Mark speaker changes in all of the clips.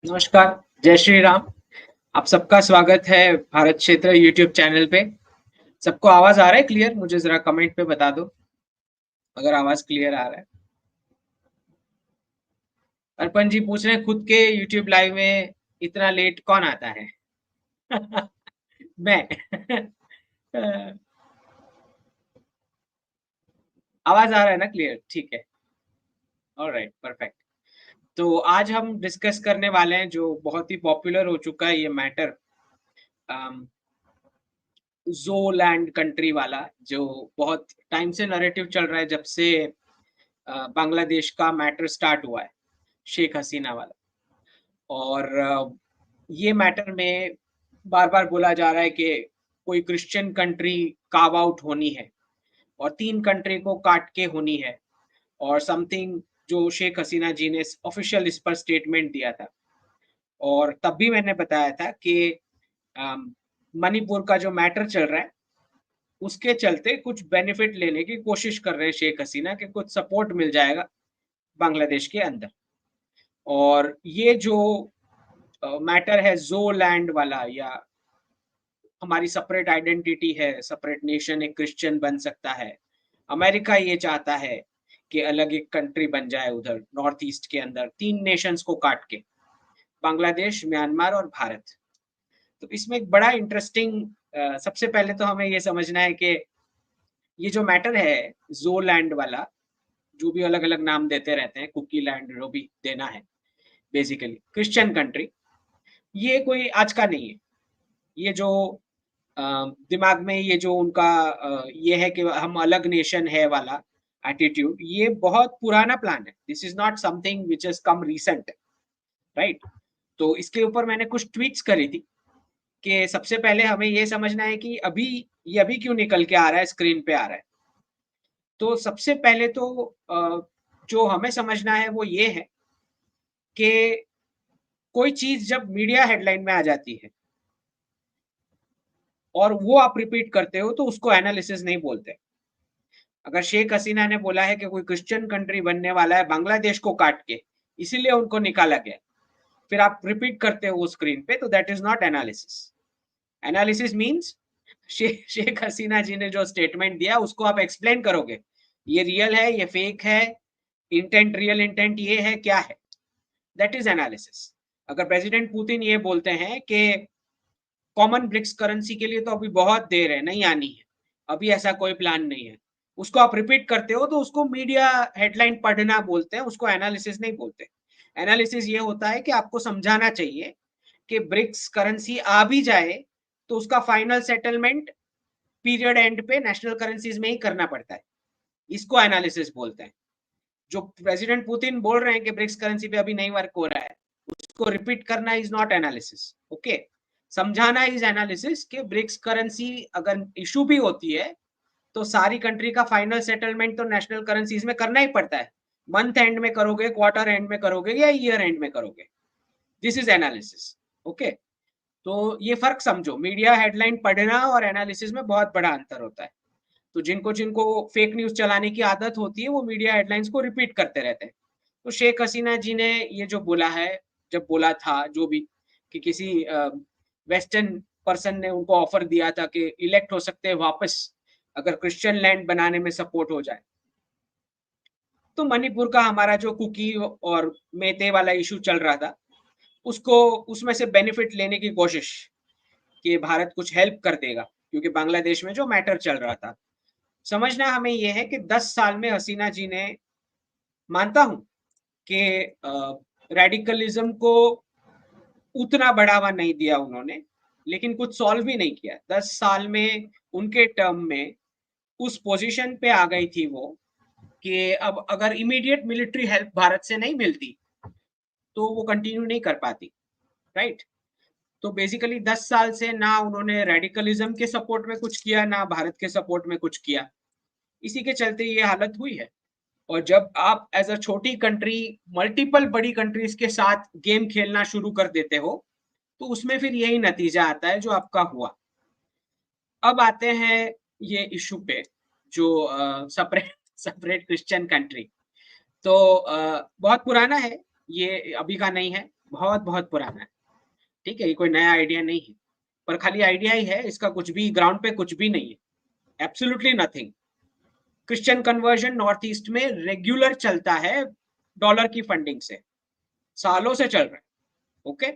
Speaker 1: नमस्कार, जय श्री राम। आप सबका स्वागत है भारत क्षेत्र यूट्यूब चैनल पे। सबको आवाज़ आ रहा है क्लियर? मुझे ज़रा कमेंट पे बता दो, अगर आवाज़ क्लियर आ रहा है। अर्पण जी पूछ रहे हैं खुद के यूट्यूब लाइव में इतना लेट कौन आता है? मैं। अ, आवाज़ आ रहा है ना क्लियर? ठीक है, ऑलराइट, परफेक्ट। तो आज हम डिस्कस करने वाले हैं जो बहुत ही पॉपुलर हो चुका है ये मैटर, अम, ज़ोलैंड कंट्री वाला, जो बहुत टाइम से नैरेटिव चल रहा है जब से बांग्लादेश का मैटर स्टार्ट हुआ है, शेख हसीना वाला। और ये मैटर में बार-बार बोला जा रहा है कि कोई क्रिश्चियन कंट्री कार्व आउट होनी है और 3 कंट्री को काट के होनी है और समथिंग जो शेख हसीना जी ने ऑफिशियल इस पर स्टेटमेंट दिया था। और तब भी मैंने बताया था कि अम, मणिपुर का जो मैटर चल रहा है, उसके चलते कुछ बेनिफिट लेने की कोशिश कर रहे हैं शेख हसीना कि कुछ सपोर्ट मिल जाएगा बांग्लादेश के अंदर। और ये जो मैटर है ज़ोलैंड वाला, या हमारी सेपरेट आइडेंटिटी है, सेपरेट नेशन एक क्रिश्चियन बन सकता है। अमेरिका ये चाहता है कि अलग एक कंट्री बन जाए उधर नॉर्थ ईस्ट के अंदर 3 नेशंस को काट के, बांग्लादेश, म्यांमार और भारत। तो इसमें एक बड़ा इंटरेस्टिंग, सबसे पहले तो हमें ये समझना है कि ये जो मैटर है ज़ोलैंड वाला, जो भी अलग-अलग नाम देते रहते हैं, कुकी लैंड जो भी देना है, बेसिकली क्रिश्चियन कंट्री, ये कोई आज का नहीं है। ये जो अ, दिमाग में ये जो उनका ये है कि हम अलग नेशन है वाला एटीट्यूड, ये बहुत पुराना प्लान है। This is not something which has come recent, right? तो इसके ऊपर मैंने कुछ ट्वीट्स करी थी कि सबसे पहले हमें ये समझना है कि ये अभी क्यों निकल के आ रहा है, स्क्रीन पे आ रहा है। तो सबसे पहले तो जो हमें समझना है वो ये है कि कोई चीज़ जब मीडिया हेडलाइन में आ जाती है और वो आप रिपीट करते हो, तो उसको एनालिसिस नहीं बोलते। अगर शेख हसीना ने बोला है कि कोई क्रिश्चियन कंट्री बनने वाला है बांग्लादेश को काट के, इसीलिए उनको निकाला गया, फिर आप रिपीट करते हो वो स्क्रीन पे, तो that is not analysis. Analysis means Sheikh Hasina ji ने जो स्टेटमेंट दिया उसको आप एक्सप्लेन करोगे, ये रियल है, ये फेक है, इंटेंट, रियल इंटेंट ये है, क्या है, दैट इज एनालिसिस। अगर प्रेसिडेंट पुतिन ये बोलते हैं कि कॉमन ब्रिक्स करेंसी के लिए तो अभी बहुत देर है, नहीं आनी है, अभी ऐसा कोई प्लान नहीं है, उसको आप रिपीट करते हो, तो उसको मीडिया हेडलाइन पढ़ना बोलते हैं, उसको एनालिसिस नहीं बोलते। एनालिसिस ये होता है कि आपको समझाना चाहिए कि ब्रिक्स करेंसी आ भी जाए तो उसका फाइनल सेटलमेंट पीरियड एंड पे नेशनल करेंसीज में ही करना पड़ता है। इसको एनालिसिस बोलते हैं। जो प्रेसिडेंट पुतिन बोल रहे हैं कि ब्रिक्स करेंसी पे अभी नहीं वर्क हो रहा है, उसको रिपीट करना इज नॉट एनालिसिस। ओके, समझाना इज एनालिसिस कि ब्रिक्स करेंसी अगर इशू भी होती है तो सारी कंट्री का फाइनल सेटलमेंट तो नेशनल करेंसीज में करना ही पड़ता है। मंथ एंड में करोगे, क्वार्टर एंड में करोगे, या ईयर एंड में करोगे, दिस इज एनालिसिस। ओके, तो ये फर्क समझो, मीडिया हेडलाइन पढ़ना और एनालिसिस में बहुत बड़ा अंतर होता है। तो जिनको जिनको फेक न्यूज चलाने की आदत होती है वो मीडिया हेडलाइंस को रिपीट करते रहते हैं। तो शेख हसीना जी ने ये जो बोला है, जब बोला था जो भी, कि किसी वेस्टर्न पर्सन ने उनको ऑफर दिया था कि इलेक्ट हो सकते हैं वापस अगर क्रिश्चियन लैंड बनाने में सपोर्ट हो जाए, तो मणिपुर का हमारा जो कुकी और मेते वाला इशू चल रहा था, उसको उसमें से बेनिफिट लेने की कोशिश कि भारत कुछ हेल्प कर देगा, क्योंकि बांग्लादेश में जो मैटर चल रहा था। समझना हमें यह है कि 10 साल में हसीना जी ने, मानता हूं कि रेडिकलिज्म को उतना बढ़ावा नहीं दिया उन्होंने, लेकिन कुछ सॉल्व भी नहीं किया। 10 साल में उनके टर्म में उस पोजीशन पे आ गई थी वो कि अब अगर इमीडिएट मिलिट्री हेल्प भारत से नहीं मिलती तो वो कंटिन्यू नहीं कर पाती, राइट? तो बेसिकली 10 साल से ना उन्होंने रेडिकलिज्म के सपोर्ट में कुछ किया, ना भारत के सपोर्ट में कुछ किया। इसी के चलते ये हालत हुई है। और जब आप एज अ छोटी कंट्री मल्टीपल बड़ी कंट्रीज के साथ गेम खेलना शुरू कर देते हो, तो उसमें फिर यही नतीजा आता है जो आपका हुआ। अब आते हैं ये इशू पे, जो सेपरेट सेपरेट क्रिश्चियन कंट्री। तो बहुत पुराना है, ये अभी का नहीं है। बहुत बहुत पुराना है, ठीक है, ये कोई नया आइडिया नहीं है, पर खाली आइडिया ही है, इसका कुछ भी ग्राउंड पे कुछ भी नहीं है, absolutely nothing. Christian conversion north east में रेगुलर चलता है डॉलर की फंडिंग से, सालों से चल रहा है। ओके,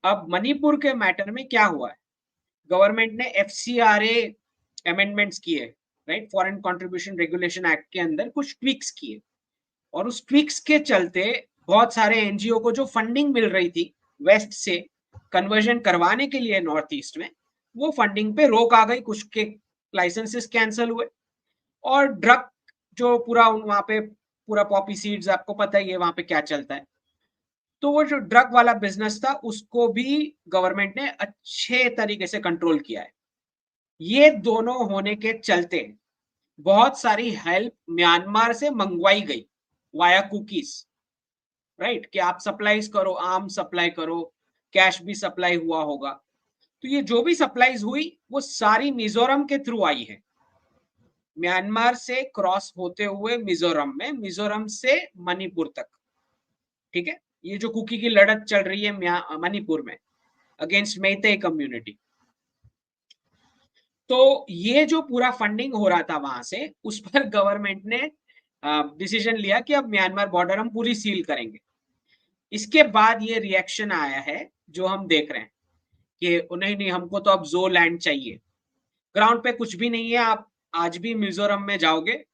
Speaker 1: अब मणिपुर के मैटर में क्या हुआ है, गवर्नमेंट ने एफसीआरए अमेंडमेंट्स किए, right, foreign contribution regulation act के अंदर कुछ ट्विक्स किए, और उस ट्विक्स के चलते बहुत सारे एनजीओ को जो फंडिंग मिल रही थी वेस्ट से कन्वर्जन करवाने के लिए नॉर्थ ईस्ट में, वो फंडिंग पे रोक आ गई, कुछ के लाइसेंसेस कैंसिल हुए, और ड्रग जो पूरा वहां पे पूरा पॉपी सीड्स, आपको पता ही है वहां पे क्या चलता है, तो वो जो ड्रग वाला बिजनेस था उसको भी गवर्नमेंट ने अच्छे तरीके से कंट्रोल किया है। ये दोनों होने के चलते बहुत सारी हेल्प म्यांमार से मंगवाई गई वाया कुकीज, राइट, कि आप सप्लाईज करो, आर्म सप्लाई करो, कैश भी सप्लाई हुआ होगा, तो ये जो भी सप्लाईज हुई वो सारी मिजोरम के थ्रू आई है, म्यांमार से क्रॉस होते हुए मिजोरम में, मिजोरम से मणिपुर तक, ठीक है। ये जो कुकी की लड़त चल रही है मणिपुर में अगेंस्ट मेइतेई कम्युनिटी, तो ये जो पूरा फंडिंग हो रहा था वहां से, उस पर गवर्नमेंट ने डिसीजन लिया कि अब म्यांमार बॉर्डर हम पूरी सील करेंगे। इसके बाद ये रिएक्शन आया है जो हम देख रहे हैं कि नहीं नहीं, हमको तो अब जो लैंड चाहिए, ग्राउंड पे कुछ भी नहीं है। आप आज भी मिजोरम में जाओगे,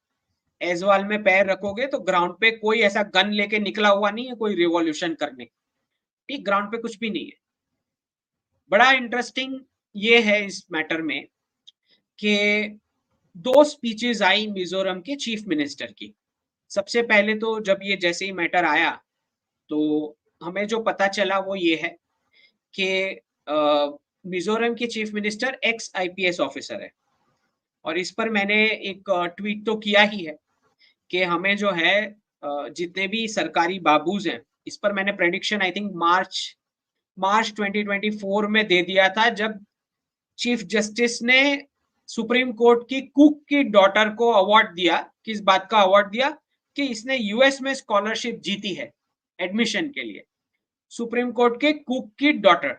Speaker 1: एजवाल में पैर रखोगे तो ग्राउंड पे कोई ऐसा गन लेके निकला हुआ नहीं है कोई रिवॉल्यूशन करने, ठीक, ग्राउंड पे कुछ भी नहीं है। बड़ा इंटरेस्टिंग ये है इस मैटर में कि दो स्पीचेस आई मिजोरम के चीफ मिनिस्टर की। सबसे पहले तो जब ये जैसे ही मैटर आया तो हमें जो पता चला वो ये है कि मिजोरम के chief minister x IPS officer है, और इस पर मैंने एक ट्वीट तो किया ही है कि हमें जो है जितने भी सरकारी बाबूज हैं, इस पर मैंने प्रेडिक्शन आई थिंक मार्च 2024 में दे दिया था, जब चीफ जस्टिस ने सुप्रीम कोर्ट की कुक की डॉटर को अवार्ड दिया। किस बात का अवार्ड दिया? कि इसने यूएस में स्कॉलरशिप जीती है एडमिशन के लिए, सुप्रीम कोर्ट के कुक की डॉटर।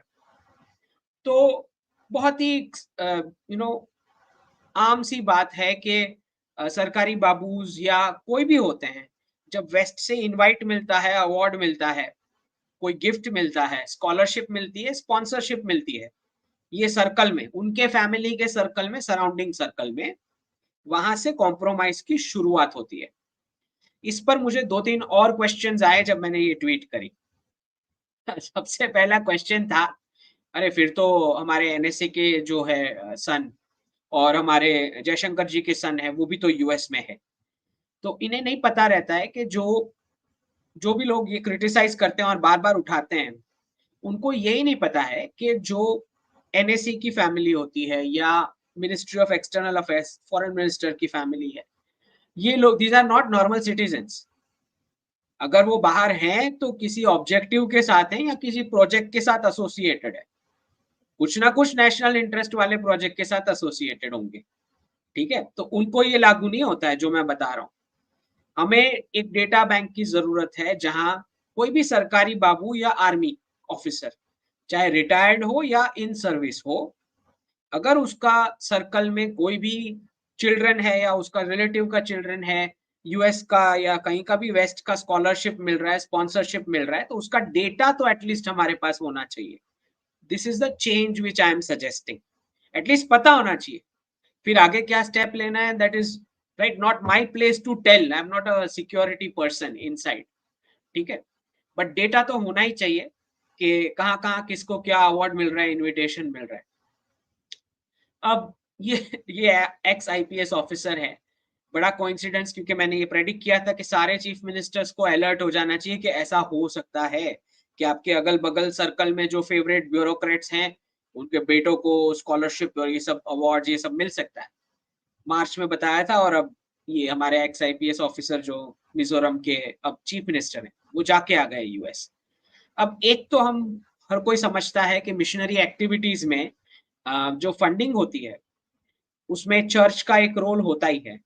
Speaker 1: तो बहुत ही आम सी बात है कि सरकारी बाबूज या कोई भी होते हैं, जब वेस्ट से इनवाइट मिलता है, अवार्ड मिलता है, कोई गिफ्ट मिलता है, स्कॉलरशिप मिलती है, स्पॉन्सरशिप मिलती है, ये सर्कल में, उनके फैमिली के सर्कल में, सराउंडिंग सर्कल में, वहां से कॉम्प्रोमाइज की शुरुआत होती है। इस पर मुझे 2-3 और क्वेश्चंस आए जब मैंने ये ट्वीट करी। सबसे पहला क्वेश्चन था, अरे फिर तो हमारे एनएसए के जो है सन और हमारे जयशंकर जी के सन है वो भी तो यूएस में है। तो इन्हें नहीं पता रहता है कि जो जो भी लोग ये क्रिटिसाइज करते हैं और बार बार उठाते हैं, उनको यही नहीं पता है कि जो एनएससी की फैमिली होती है या ministry of external affairs, foreign minister की फैमिली है, ये लोग these are not normal citizens. अगर वो बाहर हैं तो किसी ऑब्जेक्टिव के साथ हैं या किसी प्रोजेक्ट के साथ एसोसिएटेड है, कुछ ना कुछ नेशनल इंटरेस्ट वाले प्रोजेक्ट के साथ एसोसिएटेड होंगे, ठीक है। तो उनको ये लागू नहीं होता है जो मैं बता रहा हूँ। हमें एक डेटा बैंक की जरूरत है जहां कोई भी सरकारी बाबू या आर्मी ऑफिसर, चाहे रिटायर्ड हो या इन सर्विस हो, अगर उसका सर्कल में कोई भी चिल्ड्रन है या उसका रिलेटिव का चिल्ड्रन है यूएस का या कहीं का भी वेस्ट का स्कॉलरशिप मिल रहा है, स्पॉन्सरशिप मिल रहा है, तो उसका डेटा तो एटलीस्ट हमारे पास होना चाहिए। This is the change which I am suggesting, at least पता होना चाहिए। फिर आगे क्या स्टेप लेना है, that is right not my place to tell, I am not a security person inside, ठीक है। बट डेटा तो होना ही चाहिए कि कहाँ कहाँ किसको क्या अवार्ड मिल रहा है, इन्विटेशन मिल रहा है। अब ये एक्स आईपीएस ऑफिसर है, बड़ा कोइंसिडेंस, क्योंकि मैंने ये प्रेडिक्ट किया था कि सारे चीफ मिनिस्टर्स को अलर्ट हो जाना चाहिए कि ऐसा हो सकता है कि आपके अगल बगल सर्कल में जो फेवरेट ब्यूरोक्रेट्स हैं उनके बेटों को स्कॉलरशिप और ये सब अवार्ड ये सब मिल सकता है। मार्च में बताया था, और अब ये हमारे एक्स आईपीएस ऑफिसर जो मिजोरम के अब चीफ मिनिस्टर हैं वो जाके आ गए यूएस। अब एक तो हम हर कोई समझता है कि मिशनरी एक्टिविटीज में जो फंडिंग होती है उसमें चर्च का एक रोल होता ही है,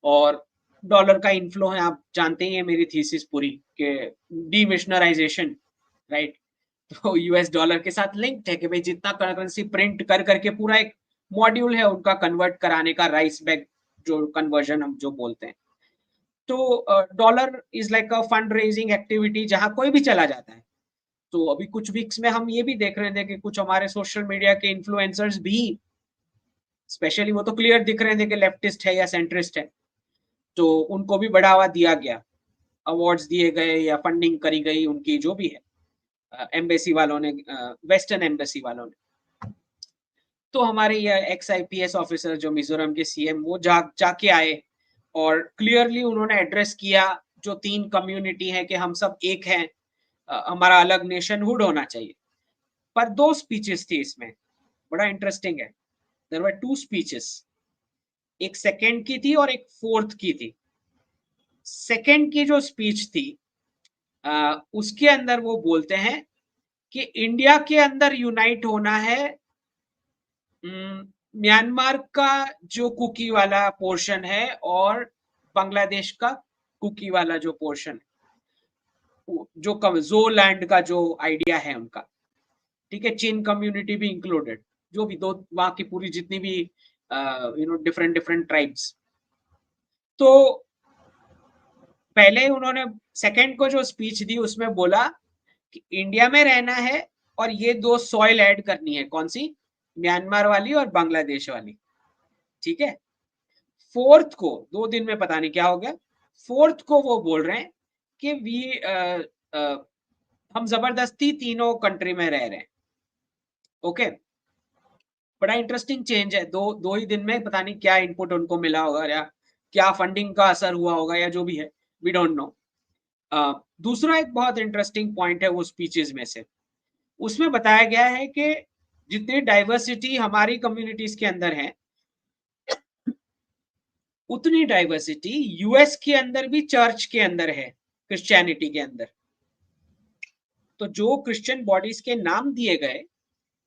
Speaker 1: और डॉलर का इन्फ्लो है, आप जानते ही हैं मेरी थीसिस पूरी कि डी मिशनराइजेशन, राइट। तो यूएस डॉलर के साथ लिंक्ड है कि भाई जितना करेंसी प्रिंट कर करके पूरा एक मॉड्यूल है उनका कन्वर्ट कराने का, राइस बैग जो कन्वर्जन हम जो बोलते हैं। तो dollar is like a fund raising activity जहां कोई भी चला जाता है। तो अभी कुछ वीक्स में हम ये भी देख रहे थे कि कुछ हमारे सोशल मीडिया के इन्फ्लुएंसर्स भी, स्पेशली वो तो क्लियर दिख रहे थे कि लेफ्टिस्ट है या सेंट्रिस्ट है, तो उनको भी बढ़ावा दिया गया, अवार्ड्स दिए गए या फंडिंग करी गई उनकी जो भी है एम्बेसी वालों ने, वेस्टर्न एम्बेसी वालों ने। तो हमारे ये एक्स आईपीएस ऑफिसर जो मिजोरम के सीएम, वो जाके आए और क्लियरली उन्होंने एड्रेस किया जो 3 कम्युनिटी है कि हम सब एक हैं, हमारा अलग नेशनहुड होना चाहिए। पर 2 स्पीचेस थी इसमें, बड़ा इंटरेस्टिंग है। देयर वर 2 स्पीचेस, एक सेकंड की थी और एक फोर्थ की थी। सेकंड की जो स्पीच थी उसके अंदर वो बोलते हैं कि इंडिया के अंदर यूनाइट होना है म्यांमार का जो कुकी वाला पोर्शन है और बांग्लादेश का कुकी वाला जो पोर्शन है, जो जोलैंड का जो आइडिया है उनका, ठीक है, चीन कम्युनिटी भी इंक्लूडेड, जो भी दो वहां की पूरी जितनी भी डिफरेंट डिफरेंट ट्राइब्स। तो पहले उन्होंने सेकंड को जो स्पीच दी उसमें बोला कि इंडिया में रहना है और ये 2 सॉइल ऐड करनी है, कौन सी, म्यांमार वाली और बांग्लादेश वाली, ठीक है। फोर्थ को 2 दिन में पता नहीं क्या हो गया, फोर्थ को वो बोल रहे हैं कि हम जबरदस्ती तीनों कंट्री में रह रहे हैं। ओके, बड़ा इंटरेस्टिंग चेंज है। दो ही दिन में पता नहीं क्या इनपुट उनको मिला होगा या क्या फंडिंग का असर हुआ होगा या जो भी है, वी डोंट नो। दूसरा एक बहुत इंटरेस्टिंग पॉइंट है वो स्पीचेस में से, उसमें बताया गया है कि जितनी डाइवर्सिटी हमारी कम्युनिटीज के अंदर है उतनी डाइवर्सिटी यूएस के अंदर भी चर्च के अंदर है, क्रिश्चियनिटी के अंदर। तो जो क्रिश्चियन बॉडीज के नाम दिए गए,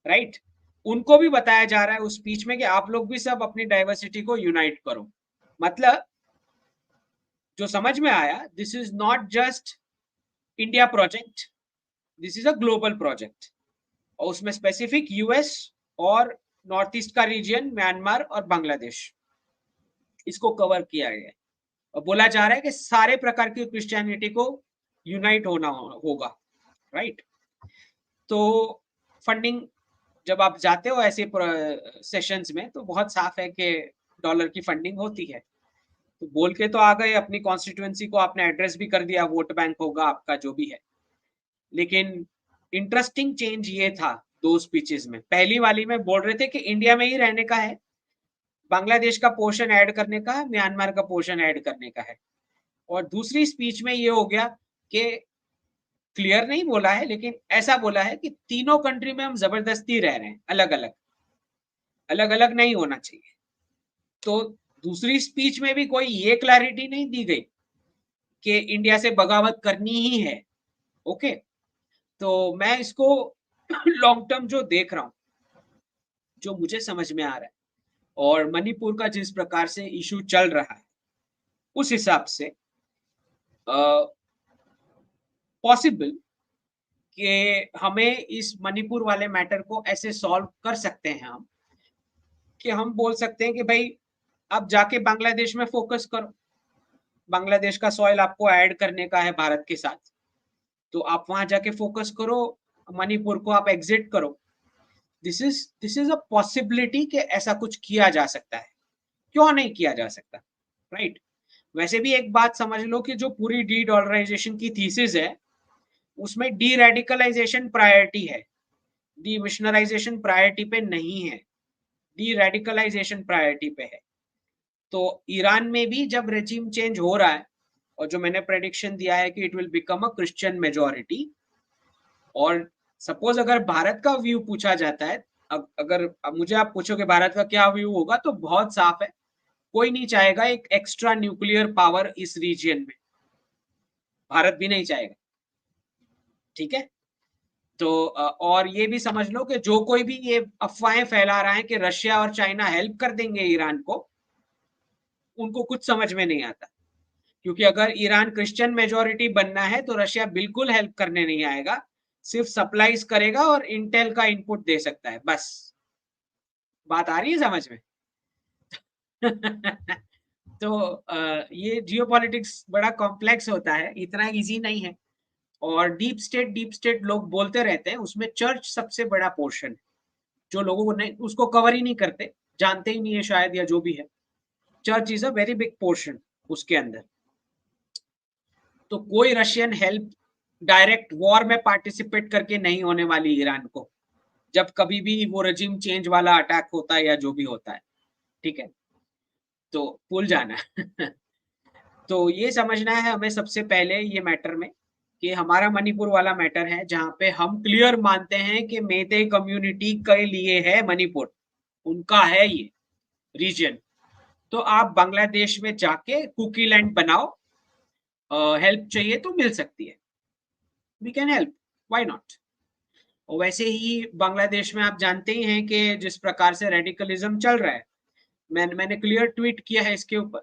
Speaker 1: राइट, उनको भी बताया जा रहा है उस स्पीच में कि आप लोग भी सब अपनी डाइवर्सिटी को यूनाइट करो। मतलब जो समझ में आया, this is not just India project, this is a global project, और उसमें स्पेसिफिक यूएस और नॉर्थ ईस्ट का रीजन, म्यांमार और बांग्लादेश, इसको कवर किया गया है। और बोला जा रहा है कि सारे प्रकार की क्रिश्चियनिटी को यूनाइट होना होगा, राइट। तो फंडिंग जब आप जाते हो ऐसे सेशंस में तो बहुत साफ है कि डॉलर की फंडिंग होती है। तो बोल के तो आ गए, अपनी कॉन्स्टिट्यूएंसी को आपने एड्रेस भी कर दिया, वोट बैंक होगा आपका जो भी है। लेकिन इंटरेस्टिंग चेंज ये था 2 स्पीचेस में, पहली वाली में बोल रहे थे कि इंडिया में ही रहने का है, बांग्लादेश का पोर्शन ऐड करने का है, म्यांमार का पोर्शन ऐड करने का है। और दूसरी स्पीच में ये हो गया कि क्लियर नहीं बोला है लेकिन ऐसा बोला है कि तीनों कंट्री में हम जबरदस्ती रह रहे हैं, अलग अलग, अलग अलग नहीं होना चाहिए। तो दूसरी स्पीच में भी कोई ये क्लैरिटी नहीं दी गई कि इंडिया से बगावत करनी ही है। ओके, तो मैं इसको लॉन्ग टर्म जो देख रहा हूं, जो मुझे समझ में आ रहा है, और मणिपुर का जिस प्रकार से इशू चल रहा है उस हिसाब से पॉसिबल कि हमें इस मणिपुर वाले मैटर को ऐसे सॉल्व कर सकते हैं हम, कि हम बोल सकते हैं कि भाई आप जाके बांग्लादेश में फोकस करो, बांग्लादेश का सॉइल आपको ऐड करने का है भारत के साथ, तो आप वहां जाके फोकस करो, मणिपुर को आप एग्जिट करो। दिस इज अ पॉसिबिलिटी कि ऐसा कुछ किया जा सकता है, क्यों नहीं किया जा सकता, राइट। वैसे भी एक बात समझ लो कि जो पूरी डी डॉलराइजेशन की थीसिस है उसमें डी रेडिकलाइजेशन प्रायोरिटी है, डी मिशनराइजेशन प्रायोरिटी पे नहीं है, डी रेडिकलाइजेशन प्रायोरिटी पे है। तो ईरान में भी जब रेजिम चेंज हो रहा है, और जो मैंने प्रेडिक्शन दिया है कि it will become a Christian majority, और सपोज अगर भारत का व्यू पूछा जाता है, अगर मुझे आप पूछोगे भारत का क्या व्यू होगा, तो बहुत साफ है, कोई नहीं चाहेगा एक एक्स्ट्रा न्यूक्लियर पावर इस रीजन में, भारत भी नहीं चाहेगा, ठीक है। तो और ये भी समझ लो कि जो कोई भी ये अफवाहें फैला रहा है कि रशिया और चाइना हेल्प कर देंगे ईरान को, उनको कुछ समझ में नहीं आता, क्योंकि अगर ईरान क्रिश्चियन मेजोरिटी बनना है तो रशिया बिल्कुल हेल्प करने नहीं आएगा, सिर्फ सप्लाईज करेगा और इंटेल का इनपुट दे सकता है, बस। बात आ रही है समझ में? तो ये जियोपॉलिटिक्स बड़ा कॉम्प्लेक्स होता है, इतना इजी नहीं है। और डीप स्टेट लोग बोलते रहते हैं, उसमें चर्च सबसे बड़ा पोर्शन है, जो लोगों को नहीं, उसको कवर ही नहीं करते, जानते ही नहीं है शायद, या जो भी है। Church is a very big portion उसके अंदर। तो कोई रशियन हेल्प डायरेक्ट वॉर में पार्टिसिपेट करके नहीं होने वाली ईरान को, जब कभी भी वो रजीम चेंज वाला अटैक होता है या जो भी होता है, ठीक है? तो भूल जाना। तो ये समझना है हमें सबसे पहले ये मैटर में, कि हमारा मणिपुर वाला मैटर है, जहाँ पे हम क्लियर मानते हैं कि मेते कम्युनिटी के लिए है मणिपुर, उनका है ये रीजन। तो आप बांग्लादेश में जाके कुकी लैंड बनाओ, हेल्प चाहिए तो मिल सकती है, we can help, why not. और वैसे ही बांग्लादेश में आप जानते ही हैं कि जिस प्रकार से रेडिकलिज्म चल रहा है, मैंने क्लियर ट्वीट किया है इसके ऊपर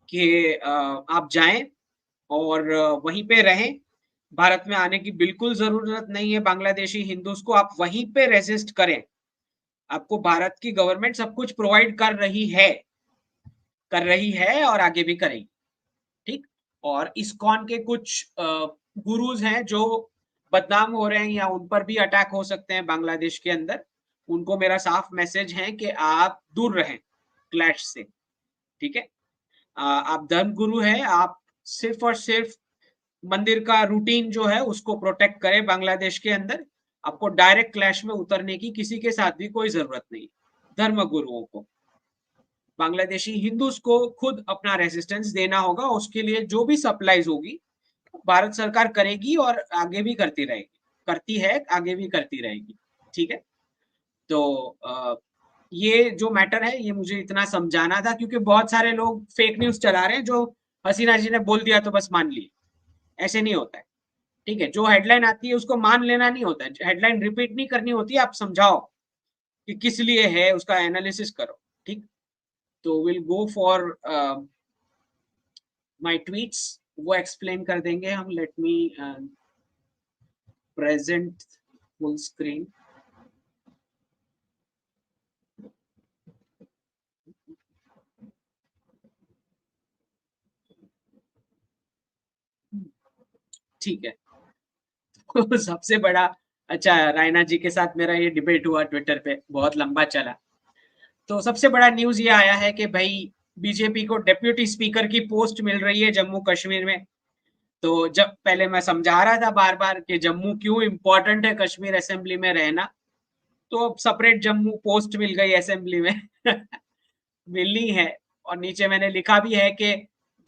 Speaker 1: कि आप जाएं और वहीं पे रहें। भारत में आने की बिल्कुल जरूरत नहीं है बांग्लादेशी हिंदूज को, आप वहीं पे रेजिस्ट करें। आपको भारत की गवर्नमेंट सब कुछ प्रोवाइड कर रही है और आगे भी करेगी, ठीक। और इस्कॉन के कुछ गुरुज हैं जो बदनाम हो रहे हैं, या उन पर भी अटैक हो सकते हैं बांग्लादेश के अंदर। उनको मेरा साफ मैसेज है कि आप दूर रहें क्लैश से, ठीक है। आप धर्म गुरु है, आप सिर्फ और सिर्फ मंदिर का रूटीन जो है उसको प्रोटेक्ट करें बांग्लादेश के अंदर। आपको डायरेक्ट क्लैश में उतरने की किसी के साथ भी कोई जरूरत नहीं। धर्म गुरुओं को, बांग्लादेशी हिंदूज को खुद अपना रेजिस्टेंस देना होगा, उसके लिए जो भी सप्लाईज होगी भारत सरकार करेगी और आगे भी करती रहेगी, करती है, आगे भी करती रहेगी, ठीक है। तो ये जो मैटर है ये मुझे इतना समझाना था, क्योंकि बहुत सारे लोग फेक न्यूज चला रहे हैं, जो हसीना जी ने बोल दिया तो बस मान लिए, ऐसे नहीं होता है, ठीक है। जो हेडलाइन आती है उसको मान लेना नहीं होता है, हेडलाइन रिपीट नहीं करनी होती, आप समझाओ कि किस लिए है, उसका एनालिसिस करो, ठीक। तो will go for my tweets, वो एक्सप्लेन कर देंगे हम। Let me present full screen. ठीक है। तो सबसे बड़ा, अच्छा, रायना जी के साथ मेरा ये डिबेट हुआ ट्विटर पे, बहुत लंबा चला। तो सबसे बड़ा न्यूज ये आया है कि भाई बीजेपी को डेप्यूटी स्पीकर की पोस्ट मिल रही है जम्मू कश्मीर में। तो जब पहले मैं समझा रहा था बार बार कि जम्मू क्यों इंपॉर्टेंट है कश्मीर असेंबली में रहना, तो अब सेपरेट जम्मू पोस्ट मिल गई असेंबली में। मिलनी है। और नीचे मैंने लिखा भी है कि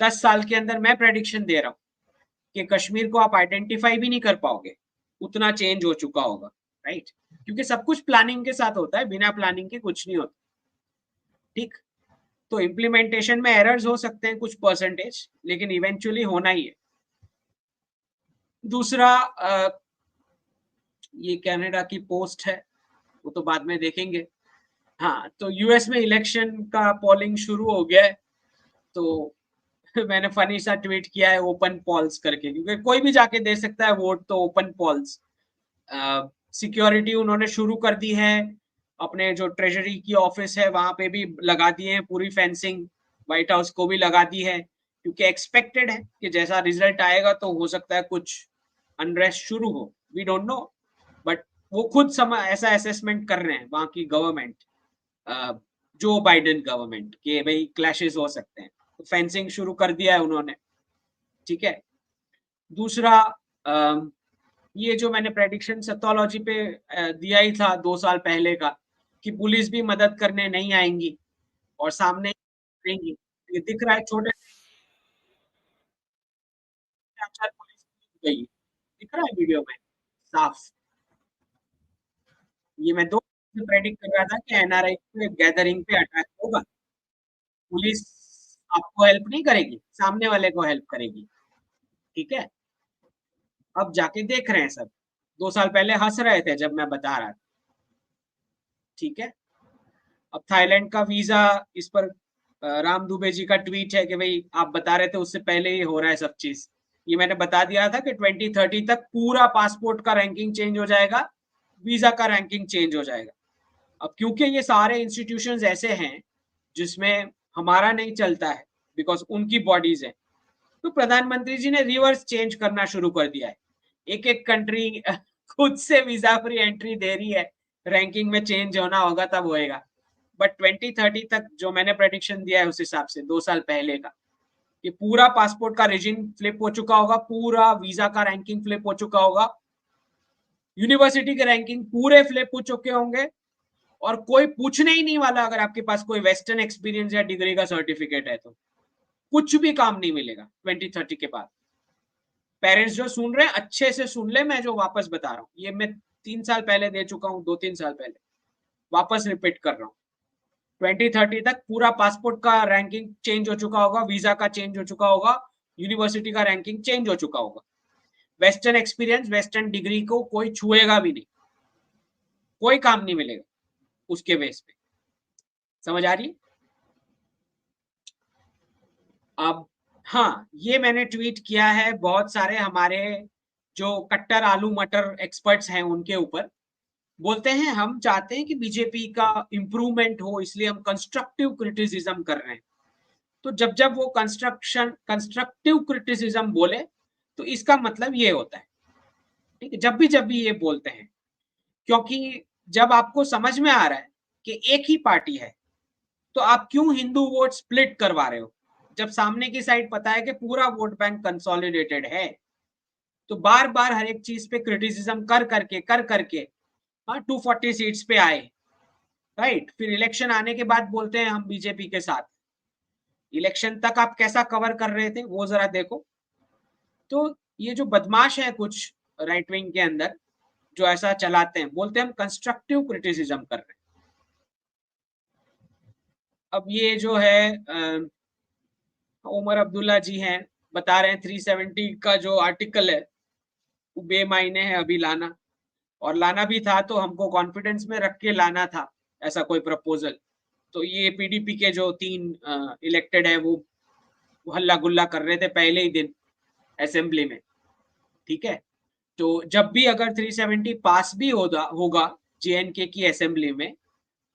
Speaker 1: 10 साल के अंदर मैं प्रेडिक्शन दे रहा हूँ कि कश्मीर को आप आइडेंटिफाई भी नहीं कर पाओगे, उतना चेंज हो चुका होगा, राइट। क्योंकि सब कुछ प्लानिंग के साथ होता है, बिना प्लानिंग के कुछ नहीं होता, ठीक। तो इम्प्लीमेंटेशन में एरर्स हो सकते हैं कुछ परसेंटेज, लेकिन इवेंचुअली होना ही है। दूसरा, ये कनाडा की पोस्ट है, वो तो बाद में देखेंगे। हाँ, तो यूएस में इलेक्शन का पोलिंग शुरू हो गया है। तो मैंने फनी सा ट्वीट किया है ओपन पॉल्स करके, क्योंकि कोई भी जाके दे सकता है वोट, तो ओपन पॉल्स। सिक्योरिटी उन्होंने शुरू कर दी है, अपने जो ट्रेजरी की ऑफिस है वहां पे भी लगा दिए हैं पूरी फेंसिंग, व्हाइट हाउस को भी लगा दी है, क्योंकि एक्सपेक्टेड है कि जैसा रिजल्ट आएगा तो हो सकता है कुछ अनरेस्ट शुरू हो, वी डोंट नो। बट वो खुद ऐसा असेसमेंट कर रहे हैं वहां की गवर्नमेंट, जो बाइडेन गवर्नमेंट, के भाई क्लैशेस हो सकते हैं, तो फेंसिंग शुरू कर दिया है उन्होंने, ठीक है। दूसरा, ये जो मैंने प्रेडिक्शन सेथोलॉजी पे दिया ही था 2 साल पहले का, कि पुलिस भी मदद करने नहीं आएंगी और सामने रहेंगी। ये दिख रहा है, छोटे 4 पुलिस गई, दिख रहा है वीडियो में साफ। ये मैं 2 प्रेडिक्ट कर रहा था कि एनआरआई पे गैदरिंग पे अटैक होगा, पुलिस आपको हेल्प नहीं करेगी, सामने वाले को हेल्प करेगी, ठीक है। अब जाके देख रहे हैं सब, 2 साल पहले हंस रहे थे जब मैं बता रहा था, ठीक है। अब थाईलैंड का वीजा, इस पर राम दुबे जी का ट्वीट है कि भाई आप बता रहे थे उससे पहले ही हो रहा है सब चीज, ये मैंने बता दिया था कि 2030 तक पूरा पासपोर्ट का रैंकिंग चेंज हो जाएगा, वीजा का रैंकिंग चेंज हो जाएगा। अब क्योंकि ये सारे इंस्टीट्यूशंस ऐसे हैं जिसमें हमारा नहीं चलता है, बिकॉज उनकी बॉडीज है, तो प्रधानमंत्री जी ने रिवर्स चेंज करना शुरू कर दिया है। एक एक कंट्री खुद से वीजा फ्री एंट्री दे रही है, रैंकिंग में चेंज होना होगा तब होएगा। बट 2030 तक जो मैंने प्रेडिक्शन दिया है उस हिसाब से 2 साल पहले का, कि पूरा पासपोर्ट का रिजिम फ्लिप हो चुका होगा, पूरा वीजा का रैंकिंग फ्लिप हो चुका होगा, यूनिवर्सिटी के रैंकिंग पूरे फ्लिप हो चुके होंगे, और कोई पूछने ही नहीं वाला अगर आपके पास कोई वेस्टर्न एक्सपीरियंस या डिग्री का सर्टिफिकेट है तो कुछ भी काम नहीं मिलेगा 2030 के बाद। पेरेंट्स जो सुन रहे हैं अच्छे से सुन ले, मैं जो वापस बता रहा हूँ ये मैं 3 साल पहले दे चुका हूँ, 2-3 साल पहले, वापस रिपीट कर रहा हूँ। 2030 तक पूरा पासपोर्ट का रैंकिंग चेंज हो चुका होगा, वीजा का चेंज हो चुका होगा, यूनिवर्सिटी का रैंकिंग चेंज हो चुका होगा। वेस्टर्न एक्सपीरियंस, वेस्टर्न डिग्री को कोई छुएगा भी नहीं, कोई काम नहीं मिलेगा उसके बेस पे। समझ आ रही है? अब हाँ, ये मैंने ट्वीट किया है बहुत सारे हमारे जो कट्टर आलू मटर एक्सपर्ट्स हैं उनके ऊपर। बोलते हैं हम चाहते हैं कि बीजेपी का इंप्रूवमेंट हो, इसलिए हम कंस्ट्रक्टिव क्रिटिसिज्म कर रहे हैं। तो जब जब वो कंस्ट्रक्टिव क्रिटिसिज्म बोले तो इसका मतलब ये होता है, ठीक है, जब भी ये बोलते हैं, क्योंकि जब आपको समझ में आ रहा है कि एक ही पार्टी है तो आप क्यों हिंदू वोट स्प्लिट करवा रहे हो, जब सामने की साइड पता है कि पूरा वोट बैंक कंसोलिडेटेड है। तो बार बार हर एक चीज पे क्रिटिसिज्म कर करके हाँ 240 सीट्स पे आए, राइट, फिर इलेक्शन आने के बाद बोलते हैं हम बीजेपी के साथ। इलेक्शन तक आप कैसा कवर कर रहे थे वो जरा देखो। तो ये जो बदमाश है कुछ राइट विंग के अंदर जो ऐसा चलाते हैं, बोलते हैं हम कंस्ट्रक्टिव क्रिटिसिज्म कर रहे हैं। अब ये जो है उमर अब्दुल्ला जी हैं, बता रहे हैं 370 का जो आर्टिकल है वो बेमायने है अभी लाना, और लाना भी था तो हमको कॉन्फिडेंस में रख के लाना था ऐसा कोई प्रपोजल। तो ये पीडीपी के जो 3 इलेक्टेड है वो हल्ला गुल्ला कर रहे थे पहले ही दिन असेंबली में, ठीक है। तो जब भी अगर 370 पास भी होगा जेएनके की असेंबली में,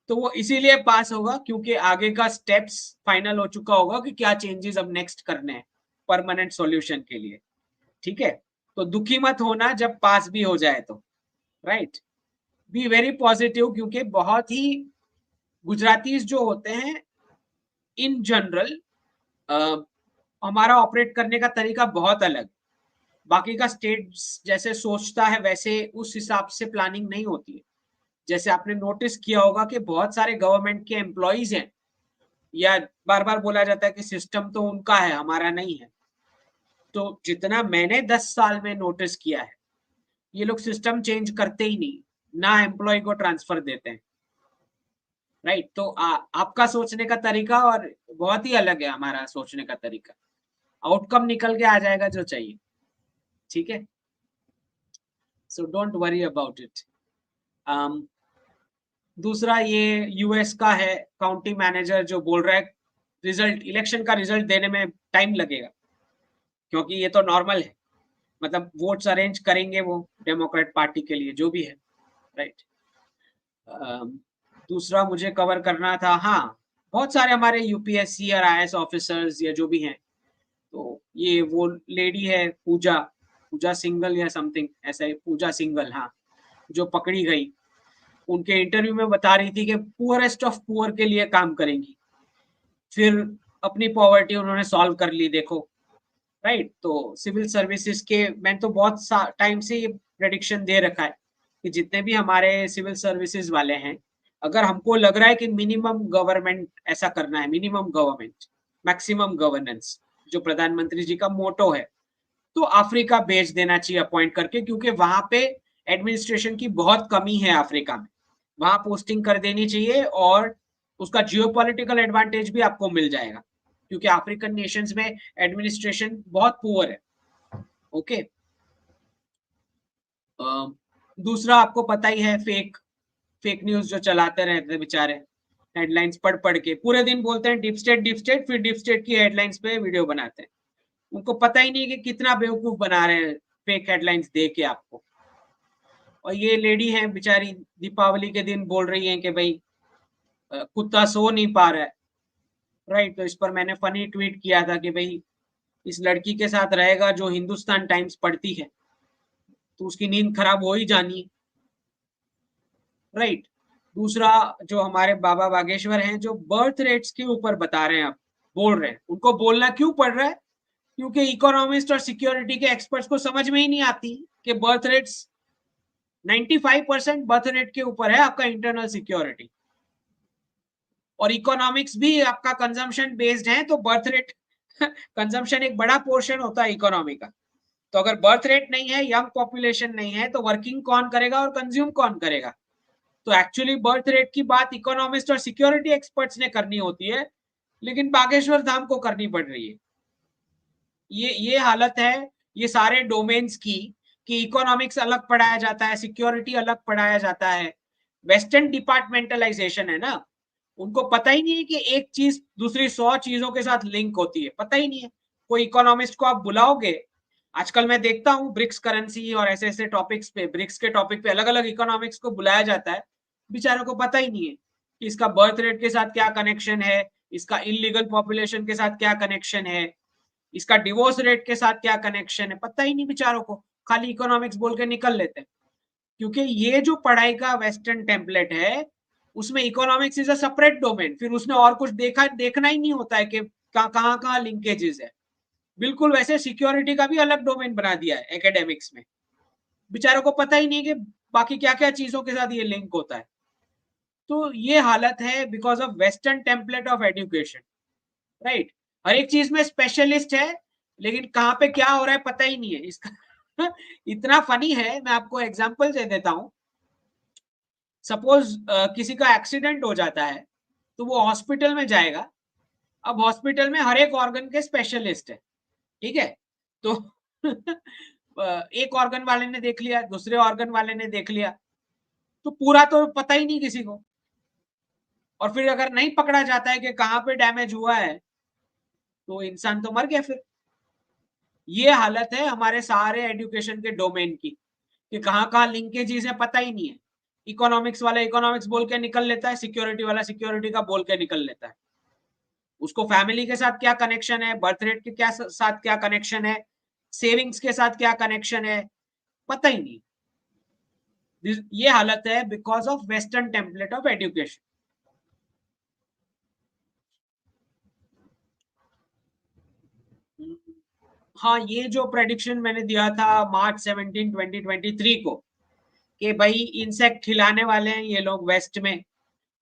Speaker 1: तो वो इसीलिए पास होगा क्योंकि आगे का स्टेप्स फाइनल हो चुका होगा कि क्या चेंजेस अब नेक्स्ट करने हैं परमानेंट सॉल्यूशन के लिए, ठीक है। तो दुखी मत होना जब पास भी हो जाए तो, राइट, बी वेरी पॉजिटिव, क्योंकि बहुत ही गुजरातीज जो होते हैं इन जनरल हमारा ऑपरेट करने का तरीका बहुत अलग, बाकी का स्टेट जैसे सोचता है वैसे उस हिसाब से प्लानिंग नहीं होती है। जैसे आपने नोटिस किया होगा कि बहुत सारे गवर्नमेंट के एम्प्लॉइज हैं, या बार बार बोला जाता है कि सिस्टम तो उनका है हमारा नहीं है। तो जितना मैंने 10 साल में नोटिस किया है, ये लोग सिस्टम चेंज करते ही नहीं, ना एम्प्लॉय को ट्रांसफर देते हैं, राइट। तो आपका सोचने का तरीका और बहुत ही अलग है हमारा सोचने का तरीका, आउटकम निकल के आ जाएगा जो चाहिए, ठीक है। So don't worry about it. दूसरा ये यूएस का है, काउंटी मैनेजर जो बोल रहा है रिजल्ट, इलेक्शन का रिजल्ट देने में टाइम लगेगा, क्योंकि ये तो नॉर्मल है, मतलब वोट्स अरेंज करेंगे वो डेमोक्रेट पार्टी के लिए जो भी है, राइट। दूसरा मुझे कवर करना था, हाँ, बहुत सारे हमारे यूपीएससी और आईएएस ऑफिसर्स या जो भी हैं, तो ये वो लेडी है पूजा पूजा सिंगल या समथिंग ऐसा ही, पूजा सिंगल, हाँ, जो पकड़ी गई, उनके इंटरव्यू में बता रही थी कि पुअरेस्ट ऑफ पुअर के लिए काम करेंगी, फिर अपनी पॉवर्टी उन्होंने सॉल्व कर ली, देखो, राइट। तो सिविल सर्विसेज के मैंने तो बहुत टाइम से ये प्रेडिक्शन दे रखा है कि जितने भी हमारे सिविल सर्विसेज वाले हैं, अगर हमको लग रहा है कि मिनिमम गवर्नमेंट ऐसा करना है, मिनिमम गवर्नमेंट मैक्सिमम गवर्नेंस जो प्रधानमंत्री जी का मोटो है, तो अफ्रीका भेज देना चाहिए अपॉइंट करके, क्योंकि वहां पे एडमिनिस्ट्रेशन की बहुत कमी है अफ्रीका में, वहां पोस्टिंग कर देनी चाहिए, और उसका जियोपॉलिटिकल एडवांटेज भी आपको मिल जाएगा, क्योंकि अफ्रीकन नेशंस में एडमिनिस्ट्रेशन बहुत पुअर है, ओके। दूसरा आपको पता ही है, फेक न्यूज जो चलाते रहते बेचारे, हेडलाइंस पढ़ पढ़ के पूरे दिन बोलते हैं डीप स्टेट, फिर डीप स्टेट की हेडलाइंस पे वीडियो बनाते हैं, उनको पता ही नहीं कि कितना बेवकूफ बना रहे हैं फेक हेडलाइंस दे के आपको। और ये लेडी है बेचारी, दीपावली के दिन बोल रही है कि भाई कुत्ता सो नहीं पा रहा है, राइट। तो इस पर मैंने फनी ट्वीट किया था कि भाई इस लड़की के साथ रहेगा जो हिंदुस्तान टाइम्स पढ़ती है तो उसकी नींद खराब हो ही जानी, राइट। दूसरा, जो हमारे बाबा बागेश्वर हैं जो बर्थ रेट्स के ऊपर बता रहे हैं, आप बोल रहे हैं, उनको बोलना क्यों पड़ रहा है? क्योंकि इकोनॉमिस्ट और सिक्योरिटी के एक्सपर्ट्स को समझ में ही नहीं आती कि बर्थ रेट्स 95% बर्थ रेट के ऊपर है आपका इंटरनल सिक्योरिटी, और इकोनॉमिक्स भी आपका कंजम्पशन बेस्ड है, तो बर्थ रेट कंजम्पशन एक बड़ा पोर्शन होता है इकोनॉमी का। तो अगर बर्थ रेट नहीं है, यंग पॉपुलेशन नहीं है, तो वर्किंग कौन करेगा और कंज्यूम कौन करेगा? तो एक्चुअली बर्थ रेट की बात इकोनॉमिस्ट और सिक्योरिटी एक्सपर्ट्स ने करनी होती है, लेकिन बागेश्वर धाम को करनी पड़ रही है। ये हालत है ये सारे डोमेन्स की, कि इकोनॉमिक्स अलग पढ़ाया जाता है, सिक्योरिटी अलग पढ़ाया जाता है। वेस्टर्न डिपार्टमेंटलाइजेशन है ना, उनको पता ही नहीं है कि एक चीज दूसरी 100 चीजों के साथ लिंक होती है, पता ही नहीं है। कोई इकोनॉमिस्ट को आप बुलाओगे, आजकल मैं देखता हूँ ब्रिक्स करेंसी और ऐसे ऐसे टॉपिक्स पे, ब्रिक्स के टॉपिक पे अलग अलग इकोनॉमिक्स को बुलाया जाता है, बेचारों को पता ही नहीं है कि इसका बर्थ रेट के साथ क्या कनेक्शन है, इसका इलीगल पॉपुलेशन के साथ क्या कनेक्शन है, इसका डिवोर्स रेट के साथ क्या कनेक्शन है, पता ही नहीं बेचारों को, खाली इकोनॉमिक्स बोल के निकल लेते हैं। क्योंकि ये जो पढ़ाई का वेस्टर्न टेम्पलेट है उसमें economics is a separate domain, फिर उसने और कुछ देखना ही नहीं होता है कि कहाँ कहाँ लिंकेजेस है। बिल्कुल वैसे सिक्योरिटी का भी अलग डोमेन बना दिया है एकेडमिक्स में, बेचारों को पता ही नहीं कि बाकी क्या क्या चीजों के साथ ये लिंक होता है। तो ये हालत है because of western template of education, right. हर एक चीज में स्पेशलिस्ट है, लेकिन कहाँ पे क्या हो रहा है पता ही नहीं है इसका। इतना फनी है, मैं आपको एग्जांपल दे देता हूँ। सपोज किसी का एक्सीडेंट हो जाता है तो वो हॉस्पिटल में जाएगा। अब हॉस्पिटल में हर एक ऑर्गन के स्पेशलिस्ट है, ठीक है। तो एक ऑर्गन वाले ने देख लिया, दूसरे ऑर्गन वाले ने देख लिया, तो पूरा तो पता ही नहीं किसी को। और फिर अगर नहीं पकड़ा जाता है कि कहाँ पे डैमेज हुआ है, तो इंसान तो मर गया फिर। ये हालत है हमारे सारे एजुकेशन के डोमेन की, कि कहाँ कहाँ लिंकेजेस है पता ही नहीं है। इकोनॉमिक्स वाला इकोनॉमिक्स बोल के निकल लेता है, सिक्योरिटी वाला सिक्योरिटी का बोल के निकल लेता है। उसको फैमिली के साथ क्या कनेक्शन है, बर्थ रेट के क्या साथ क्या कनेक्शन है, सेविंग्स के साथ क्या कनेक्शन है, पता ही नहीं। ये हालत है because of western template of education. हाँ, ये जो प्रेडिक्शन मैंने दिया था March 17, 2023 को, कि भाई इंसेक्ट खिलाने वाले हैं ये लोग वेस्ट में,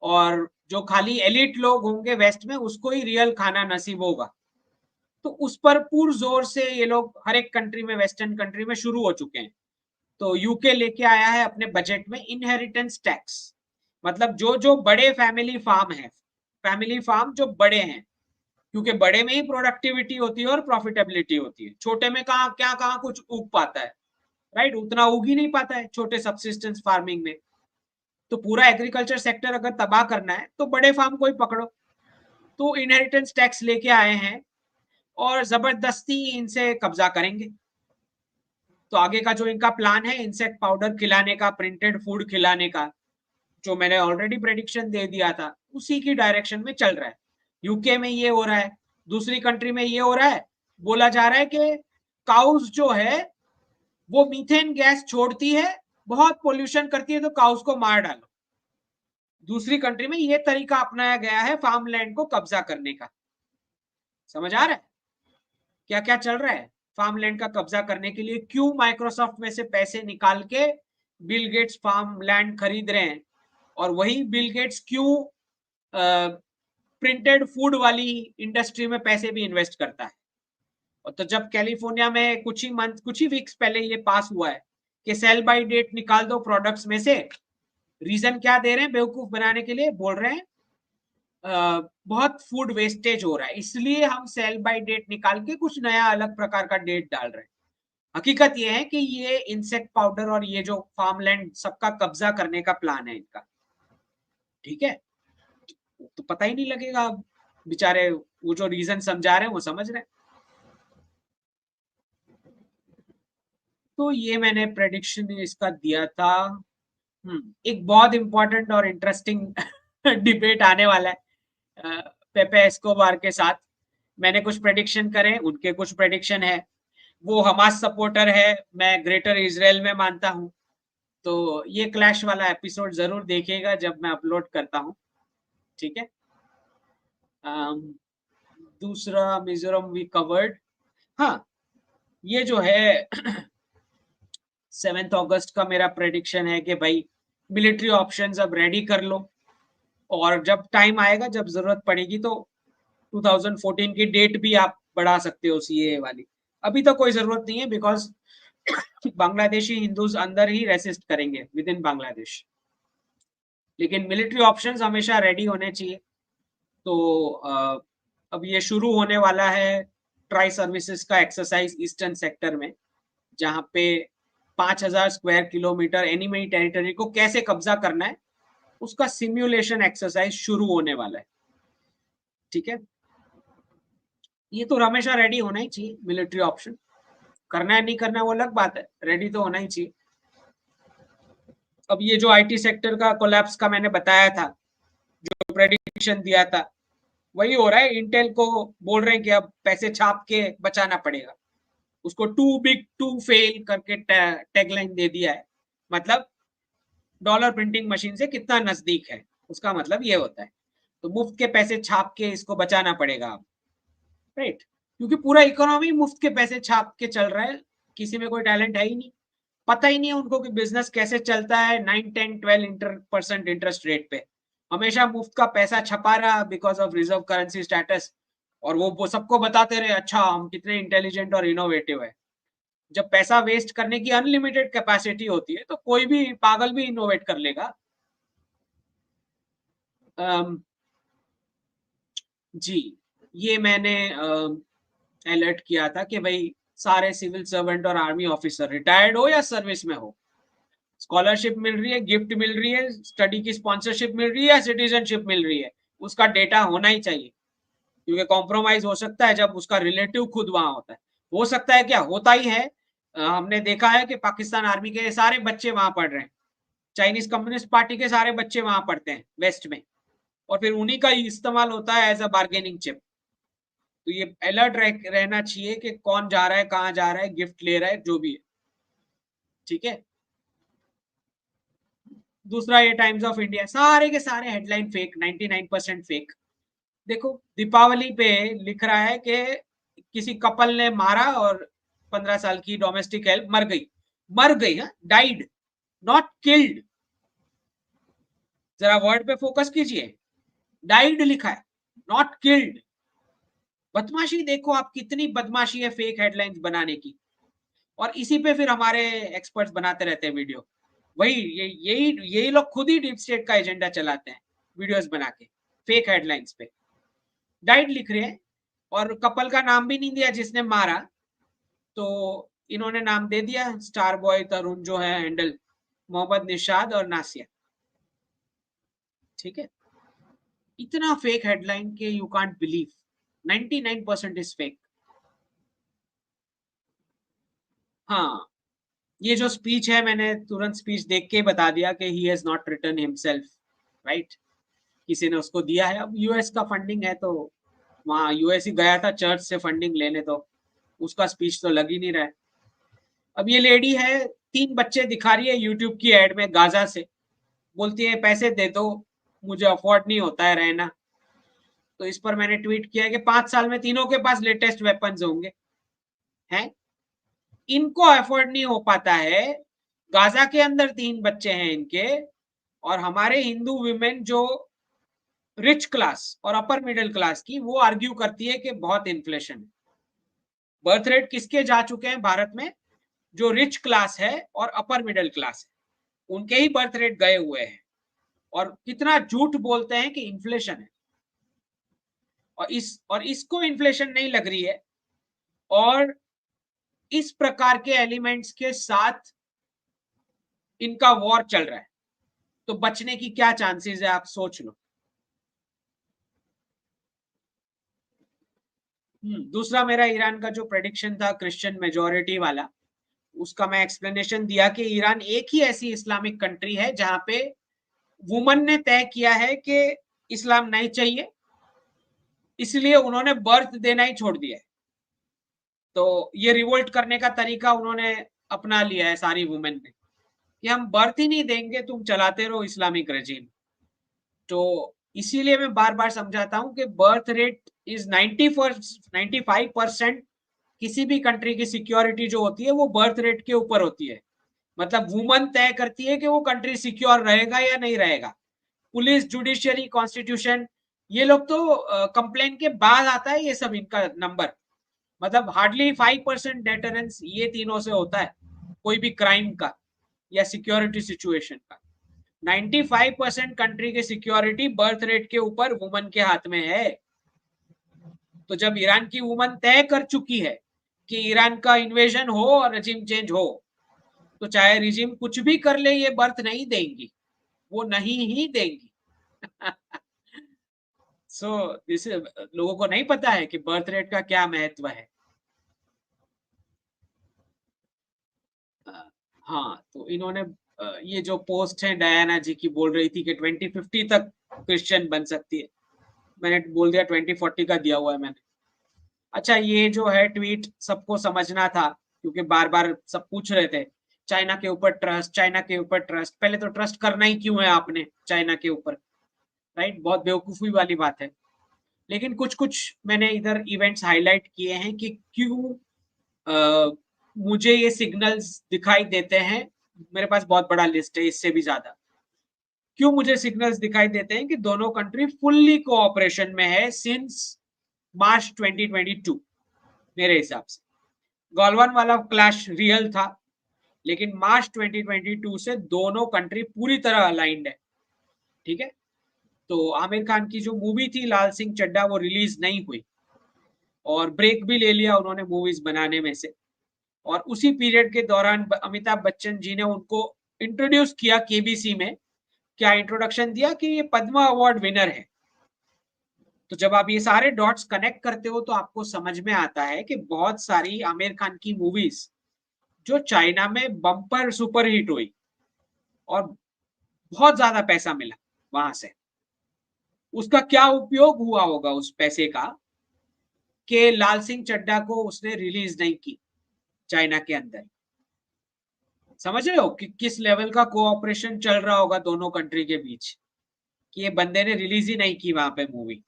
Speaker 1: और जो खाली एलिट लोग होंगे वेस्ट में उसको ही रियल खाना नसीब होगा। तो उस पर पुरजोर से ये लोग हर एक कंट्री में, वेस्टर्न कंट्री में शुरू हो चुके हैं। तो यूके लेके आया है अपने बजट में इनहेरिटेंस टैक्स, मतलब जो जो बड़े फैमिली फार्म है, फैमिली फार्म जो बड़े हैं, क्योंकि बड़े में ही प्रोडक्टिविटी होती है और प्रॉफिटेबिलिटी होती है, छोटे में कहाँ क्या कहाँ कुछ उग पाता है, राइट। उतना उग ही नहीं पाता है छोटे सब्सिस्टेंस फार्मिंग में। तो पूरा एग्रीकल्चर सेक्टर अगर तबाह करना है तो बड़े फार्म को ही पकड़ो। तो इनहेरिटेंस टैक्स लेके आए हैं और जबरदस्ती इनसे कब्जा करेंगे। तो आगे का जो इनका प्लान है इंसेक्ट पाउडर खिलाने का, प्रिंटेड फूड खिलाने का, जो मैंने ऑलरेडी प्रेडिक्शन दे दिया था, उसी की डायरेक्शन में चल रहा है। यूके में ये हो रहा है, दूसरी कंट्री में ये हो रहा है। बोला जा रहा है कि काउस जो है वो मीथेन गैस छोड़ती है, बहुत पोल्यूशन करती है, तो काउस को मार डालो। दूसरी कंट्री में ये तरीका अपनाया गया है फार्म लैंड को कब्जा करने का। समझ आ रहा है क्या क्या चल रहा है? फार्म लैंड का कब्जा करने के लिए क्यों माइक्रोसॉफ्ट में से पैसे निकाल के बिल गेट्स फार्म लैंड खरीद रहे हैं, और वही बिल गेट्स क्यों प्रिंटेड फूड वाली इंडस्ट्री में पैसे भी इन्वेस्ट करता है। और तो जब कैलिफोर्निया में कुछ ही वीक्स पहले ये पास हुआ है कि सेल बाय डेट निकाल दो प्रोडक्ट्स में से, रीजन क्या दे रहे हैं बेवकूफ बनाने के लिए, बोल रहे हैं बहुत फूड वेस्टेज हो रहा है, इसलिए हम सेल बाय डेट निकाल के कुछ नया अलग प्रकार का डेट डाल रहे हैं। हकीकत ये है कि ये इंसेक्ट पाउडर और ये जो फार्मलैंड सबका कब्जा करने का प्लान है इनका, ठीक है। तो पता ही नहीं लगेगा, बेचारे वो जो रीजन समझा रहे हैं वो समझ रहे हैं। तो ये मैंने प्रेडिक्शन इसका दिया था। एक बहुत इंपॉर्टेंट और इंटरेस्टिंग डिबेट आने वाला है पेपे एस्कोबार के साथ। मैंने कुछ प्रेडिक्शन करे, उनके कुछ प्रेडिक्शन है। वो हमास सपोर्टर है, मैं ग्रेटर इजराइल में मानता हूँ। तो ये क्लैश वाला एपिसोड जरूर देखिएगा जब मैं अपलोड करता हूँ, ठीक है। अम, दूसरा मिजोरम वी कवर्ड। हाँ, ये जो है 7 अगस्त का मेरा प्रेडिक्शन है कि भाई मिलिट्री ऑप्शंस अब रेडी कर लो, और जब टाइम आएगा, जब जरूरत पड़ेगी, तो 2014 की डेट भी आप बढ़ा सकते हो सीए वाली। अभी तो कोई जरूरत नहीं है, बिकॉज बांग्लादेशी हिंदूज अंदर ही रेसिस्ट करेंगे विद इन बांग्लादेश। लेकिन मिलिट्री ऑप्शंस हमेशा रेडी होने चाहिए। तो अब ये शुरू होने वाला है ट्राई सर्विसेज का एक्सरसाइज ईस्टर्न सेक्टर में, जहां पे 5,000 स्क्वायर किलोमीटर एनिमी टेरिटरी को कैसे कब्जा करना है, उसका सिमुलेशन एक्सरसाइज शुरू होने वाला है, ठीक है। ये तो हमेशा रेडी होना ही चाहिए, मिलिट्री ऑप्शन। करना है नहीं करना है वो अलग बात है, रेडी तो होना ही चाहिए। अब ये जो आईटी सेक्टर का कोलैप्स का मैंने बताया था, जो प्रेडिक्शन दिया था, वही हो रहा है। इंटेल को बोल रहे हैं कि अब पैसे छाप के बचाना पड़ेगा। उसको टू बिग टू फेल करके टैगलाइन दे दिया है। मतलब डॉलर प्रिंटिंग मशीन से कितना नजदीक है, उसका मतलब ये होता है। तो मुफ्त के पैसे छाप के इसको बचाना पड़ेगा अब, राइट। क्योंकि पूरा इकोनॉमी मुफ्त के पैसे छाप के चल रहा है, किसी में कोई टैलेंट है ही नहीं। पता ही नहीं है उनको कि बिजनेस कैसे चलता है 9, 10, 12% इंटरेस्ट रेट पे। हमेशा मुफ्त का पैसा छपा रहा because of reserve currency status, और वो सबको बताते रहे अच्छा हम कितने इंटेलिजेंट और इनोवेटिव है। जब पैसा वेस्ट करने की अनलिमिटेड कैपेसिटी होती है, तो कोई भी पागल भी इनोवेट कर लेगा। जी, ये मैंने अलर्ट किया था कि भाई सारे सिविल सर्वेंट और आर्मी ऑफिसर, रिटायर्ड हो या सर्विस में हो, स्कॉलरशिप मिल रही है, गिफ्ट मिल रही है, स्टडी की स्पॉन्सरशिप मिल रही है या सिटीजनशिप मिल रही है, उसका डेटा होना ही चाहिए। क्योंकि कॉम्प्रोमाइज हो सकता है जब उसका रिलेटिव खुद वहां होता है। हो सकता है, क्या होता ही है। हमने देखा है कि पाकिस्तान आर्मी के सारे बच्चे वहां पढ़ रहे हैं, चाइनीज कम्युनिस्ट पार्टी के सारे बच्चे वहां पढ़ते हैं वेस्ट में, और फिर उन्हीं का इस्तेमाल होता है एज अ बार्गेनिंग चिप। तो ये अलर्ट रहना चाहिए कि कौन जा रहा है, कहाँ जा रहा है, गिफ्ट ले रहा है, जो भी है, ठीक है। दूसरा, ये टाइम्स ऑफ इंडिया, सारे के सारे हेडलाइन फेक, 99% फेक। देखो, दीपावली पे लिख रहा है कि किसी कपल ने मारा और 15 साल की डोमेस्टिक हेल्प मर गई। मर गई, हाँ, डाइड, नॉट किल्ड। जरा वर्ड पे फोकस कीजिए, डाइड लिखा है, नॉट किल्ड। बदमाशी देखो आप, कितनी बदमाशी है फेक हेडलाइंस बनाने की। और इसी पे फिर हमारे एक्सपर्ट्स बनाते रहते हैं वीडियो। वही यही यही लोग खुद ही डीप स्टेट का एजेंडा चलाते हैं, वीडियोस बना के फेक हेडलाइंस पे डाइट लिख रहे हैं, और कपल का नाम भी नहीं दिया जिसने मारा। तो इन्होंने नाम दे दिया स्टार बॉय तरुण जो है हैंडल, मोहम्मद निशाद और नासिया, ठीक है। इतना फेक हेडलाइन के you can't believe, 99% is fake. हाँ, ये जो स्पीच है, मैंने तुरंत स्पीच देख के बता दिया कि he has not written himself, right. किसी ने उसको दिया है। अब यूएस का फंडिंग है, तो वहां यूएस ही गया था चर्च से फंडिंग लेने, तो उसका स्पीच तो लग ही नहीं रहा है। अब ये लेडी है, 3 बच्चे दिखा रही है यूट्यूब की एड में गाजा से, बोलती है पैसे दे दो, मुझे अफोर्ड नहीं होता है रहना। तो इस पर मैंने ट्वीट किया कि 5 साल में तीनों के पास लेटेस्ट वेपन्स होंगे, हैं, इनको अफोर्ड नहीं हो पाता है। गाजा के अंदर 3 बच्चे हैं इनके, और हमारे हिंदू विमेन जो रिच क्लास और अपर मिडिल क्लास की, वो आर्ग्यू करती है कि बहुत इन्फ्लेशन है। बर्थ रेट किसके जा चुके हैं भारत में? जो रिच क्लास है और अपर मिडिल क्लास है, उनके ही बर्थ रेट गए हुए हैं। और कितना झूठ बोलते हैं कि इन्फ्लेशन है, और इसको इन्फ्लेशन नहीं लग रही है। और इस प्रकार के एलिमेंट्स के साथ इनका वॉर चल रहा है, तो बचने की क्या चांसेस है, आप सोच लो। दूसरा मेरा ईरान का जो प्रेडिक्शन था क्रिश्चियन मेजोरिटी वाला, उसका मैं एक्सप्लेनेशन दिया कि ईरान एक ही ऐसी इस्लामिक कंट्री है जहां पे वुमन ने तय किया है कि इस्लाम नहीं चाहिए, इसलिए उन्होंने बर्थ देना ही छोड़ दिया है। तो ये रिवोल्ट करने का तरीका उन्होंने अपना लिया है सारी वुमेन ने, कि हम बर्थ ही नहीं देंगे, तुम चलाते रहो इस्लामिक रेजिम। तो इसीलिए मैं बार बार समझाता हूं कि बर्थ रेट इज 95% किसी भी कंट्री की सिक्योरिटी जो होती है वो बर्थ रेट के ऊपर होती है। मतलब वुमन तय करती है कि वो कंट्री सिक्योर रहेगा या नहीं रहेगा। पुलिस, जुडिशियरी, कॉन्स्टिट्यूशन, ये लोग तो कंप्लेन के बाद आता है ये सब इनका नंबर। मतलब हार्डली 5% डेटरेंस ये तीनों से होता है, कोई भी क्राइम का या सिक्योरिटी सिचुएशन का। 95% कंट्री की सिक्योरिटी बर्थ रेट के ऊपर वुमन के हाथ में है। तो जब ईरान की वुमन तय कर चुकी है कि ईरान का इन्वेजन हो और रेजिम चेंज हो, तो चाहे रिजिम कुछ भी कर ले, ये बर्थ नहीं देंगी, वो नहीं ही देंगी। सो दिस लोगों को नहीं पता है कि बर्थ रेट का क्या महत्व है। हाँ, तो इन्होंने ये जो पोस्ट है डायना जी की, बोल रही थी कि 2050 तक क्रिश्चियन बन सकती है। मैंने बोल दिया 2040 का दिया हुआ है मैंने। अच्छा, ये जो है ट्वीट सबको समझना था, क्योंकि बार बार सब पूछ रहे थे चाइना के ऊपर ट्रस्ट, चाइना के ऊपर ट्रस्ट। पहले तो ट्रस्ट करना ही क्यों है आपने चाइना के ऊपर, राइट? बहुत बेवकूफी वाली बात है। लेकिन कुछ कुछ मैंने इधर इवेंट्स हाईलाइट किए हैं कि क्यों मुझे ये सिग्नल्स दिखाई देते हैं। मेरे पास बहुत बड़ा लिस्ट है, इससे भी ज्यादा। क्यों मुझे सिग्नल्स दिखाई देते हैं कि दोनों कंट्री फुल्ली कोऑपरेशन में है सिंस मार्च 2022 मेरे हिसाब से। गॉलवान वाला क्लैश रियल था, लेकिन मार्च 2022 से दोनों कंट्री पूरी तरह अलाइंड है। ठीक है, तो आमिर खान की जो मूवी थी लाल सिंह चड्ढा, वो रिलीज नहीं हुई और ब्रेक भी ले लिया उन्होंने मूवीज बनाने में से। और उसी पीरियड के दौरान अमिताभ बच्चन जी ने उनको इंट्रोड्यूस किया केबीसी में। क्या इंट्रोडक्शन दिया कि ये पद्मा अवार्ड विनर है। तो जब आप ये सारे डॉट्स कनेक्ट करते हो तो आपको समझ में आता है कि बहुत सारी आमिर खान की मूवीज जो चाइना में बम्पर सुपर हिट हुई और बहुत ज्यादा पैसा मिला वहां से, उसका क्या उपयोग हुआ होगा उस पैसे का, कि लाल सिंह चड्ढा को उसने रिलीज नहीं की चाइना के अंदर। समझ रहे हो कि किस लेवल का कोऑपरेशन चल रहा होगा दोनों कंट्री के बीच, कि ये बंदे ने रिलीज ही नहीं की वहां पे मूवी।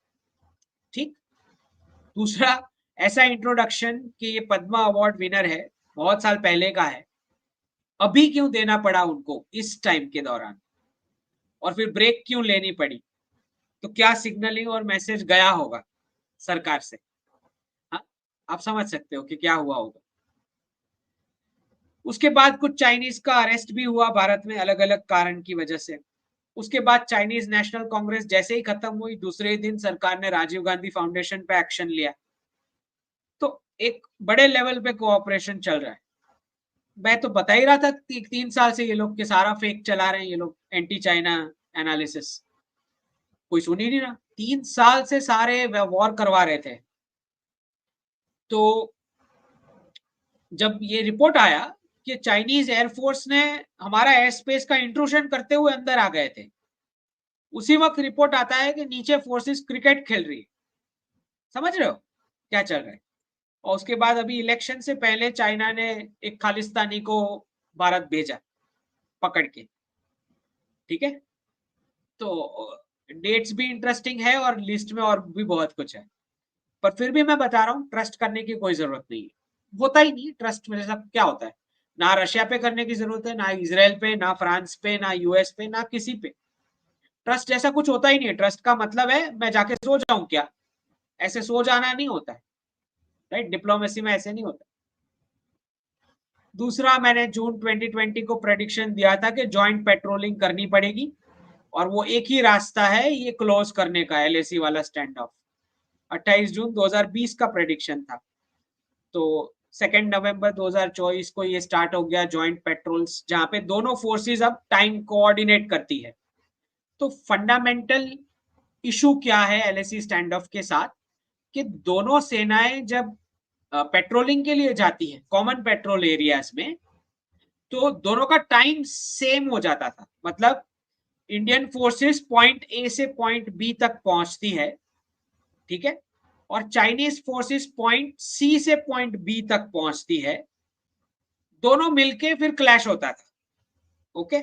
Speaker 1: ठीक। दूसरा, ऐसा इंट्रोडक्शन कि ये पद्मा अवार्ड विनर है, बहुत साल पहले का है, अभी क्यों देना पड़ा उनको इस टाइम के दौरान, और फिर ब्रेक क्यों लेनी पड़ी? तो क्या सिग्नलिंग और मैसेज गया होगा सरकार से? हाँ, आप समझ सकते हो कि क्या हुआ होगा। उसके बाद कुछ चाइनीज का अरेस्ट भी हुआ भारत में अलग अलग कारण की वजह से। उसके बाद चाइनीज नेशनल कांग्रेस जैसे ही खत्म हुई, दूसरे ही दिन सरकार ने राजीव गांधी फाउंडेशन पे एक्शन लिया। तो एक बड़े लेवल पे कोऑपरेशन चल रहा है। मैं तो बता ही रहा था 3 साल से ये लोग के सारा फेक चला रहे हैं, ये लोग एंटी चाइना एनालिसिस। कोई सुन ही नहीं रहा, 3 साल से सारे वॉर करवा रहे थे। तो जब ये रिपोर्ट आया कि चाइनीज एयरफोर्स ने हमारा एयर स्पेस का इंट्रूशन करते हुए अंदर आ गए थे, उसी वक्त रिपोर्ट आता है कि नीचे फोर्सेस क्रिकेट खेल रही है। समझ रहे हो क्या चल रहा है? और उसके बाद अभी इलेक्शन से पहले चाइना ने एक खालिस्तानी को भारत भेजा पकड़ के। ठीक है, तो डेट्स भी इंटरेस्टिंग है और लिस्ट में और भी बहुत कुछ है। पर फिर भी मैं बता रहा हूँ, ट्रस्ट करने की कोई जरूरत नहीं है, होता ही नहीं ट्रस्ट में। सब क्या होता है, ना रशिया पे करने की जरूरत है, ना इसराइल पे, ना फ्रांस पे, ना यूएस पे, ना किसी पे। ट्रस्ट जैसा कुछ होता ही नहीं है। ट्रस्ट का मतलब है मैं जाके सो जाऊं क्या? ऐसे सो जाना नहीं होता है, राइट? डिप्लोमेसी में ऐसे नहीं होता। दूसरा, मैंने जून 2020 को प्रेडिक्शन दिया था कि जॉइंट पेट्रोलिंग करनी पड़ेगी, और वो एक ही रास्ता है ये क्लोज करने का, एलएसी वाला स्टैंड ऑफ। 28 जून 2020 का प्रेडिक्शन था। तो 2 नवंबर 2024 को ये स्टार्ट हो गया जॉइंट पेट्रोल्स, जहां पे दोनों फोर्सेस अब टाइम कोऑर्डिनेट करती है। तो फंडामेंटल इशू क्या है एलएसी स्टैंड ऑफ के साथ, कि दोनों सेनाएं जब पेट्रोलिंग के लिए जाती है कॉमन पेट्रोल एरियाज में, तो दोनों का टाइम सेम हो जाता था, मतलब इंडियन फोर्सेस पॉइंट ए से पॉइंट बी तक पहुंचती है, ठीक है, और चाइनीज फोर्सेस पॉइंट सी से पॉइंट बी तक पहुंचती है, दोनों मिलके फिर क्लैश होता था। ओके,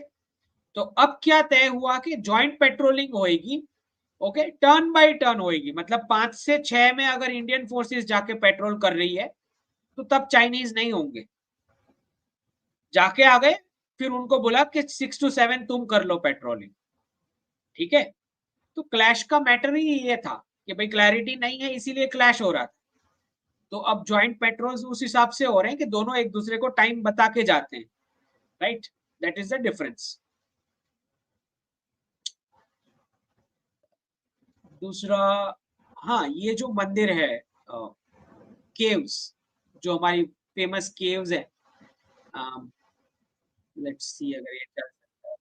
Speaker 1: तो अब क्या तय हुआ कि जॉइंट पेट्रोलिंग होएगी, ओके, टर्न बाय टर्न होएगी, मतलब 5 से 6 में अगर इंडियन फोर्सेस जाके पेट्रोल कर रही है तो तब चाइनीज नहीं होंगे, जाके आ गए, फिर उनको बोला कि 6 to 7 तुम कर लो पेट्रोलिंग, ठीक है। तो क्लैश का मैटर ही ये था कि भाई क्लैरिटी नहीं है, इसीलिए क्लैश हो रहा था। तो अब जॉइंट पेट्रोल उस हिसाब से हो रहे हैं कि दोनों एक दूसरे को टाइम बता के जाते हैं, right, that is the difference. दूसरा, हाँ, ये जो मंदिर है, केव्स, जो हमारी फेमस केव्स है, लेट्स सी, अगर ये चल सकता है,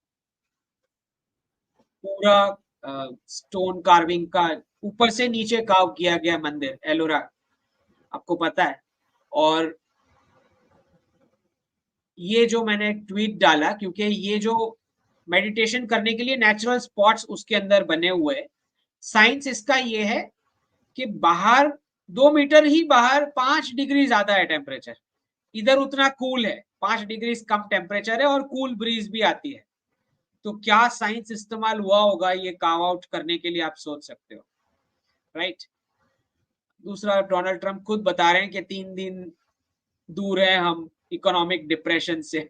Speaker 1: पूरा स्टोन कार्विंग का, ऊपर से नीचे कार्व किया गया मंदिर एलोरा, आपको पता है। और ये जो मैंने ट्वीट डाला, क्योंकि ये जो मेडिटेशन करने के लिए नेचुरल स्पॉट्स उसके अंदर बने हुए हैं, साइंस इसका ये है कि बाहर 2 मीटर ही बाहर 5 डिग्री ज्यादा है टेम्परेचर, इधर उतना कूल है, 5 डिग्री कम टेम्परेचर है और कूल ब्रीज भी आती है। तो क्या साइंस इस्तेमाल हुआ होगा ये कार्व आउट करने के लिए, आप सोच सकते हो, राइट। दूसरा, डोनाल्ड ट्रंप खुद बता रहे हैं कि 3 दिन दूर है हम इकोनॉमिक डिप्रेशन से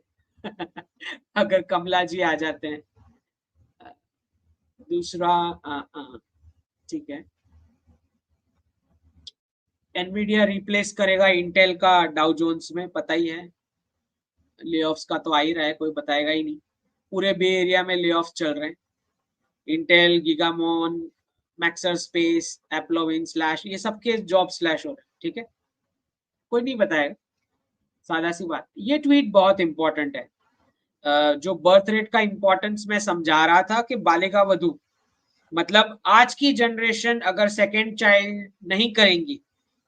Speaker 1: अगर कमला जी आ जाते हैं। दूसरा, ठीक है, एनवीडिया रिप्लेस करेगा इंटेल का डाउ जोन्स में, पता ही है, लेऑफ्स का तो आ ही रहा है, कोई बताएगा ही नहीं, पूरे बे एरिया में लेऑफ्स चल रहे हैं, इंटेल, गीगामोन, मैक्सर स्पेस, एप्लोविन स्लैश, ये सबके जॉब स्लैश हो रहे हैं, ठीक है, कोई नहीं बताएगा, सादा सी बात। ये ट्वीट बहुत इंपॉर्टेंट है, जो बर्थ रेट का इंपॉर्टेंस मैं समझा रहा था कि बालिका वधु, मतलब आज की जनरेशन अगर सेकेंड चाइल्ड नहीं करेंगी,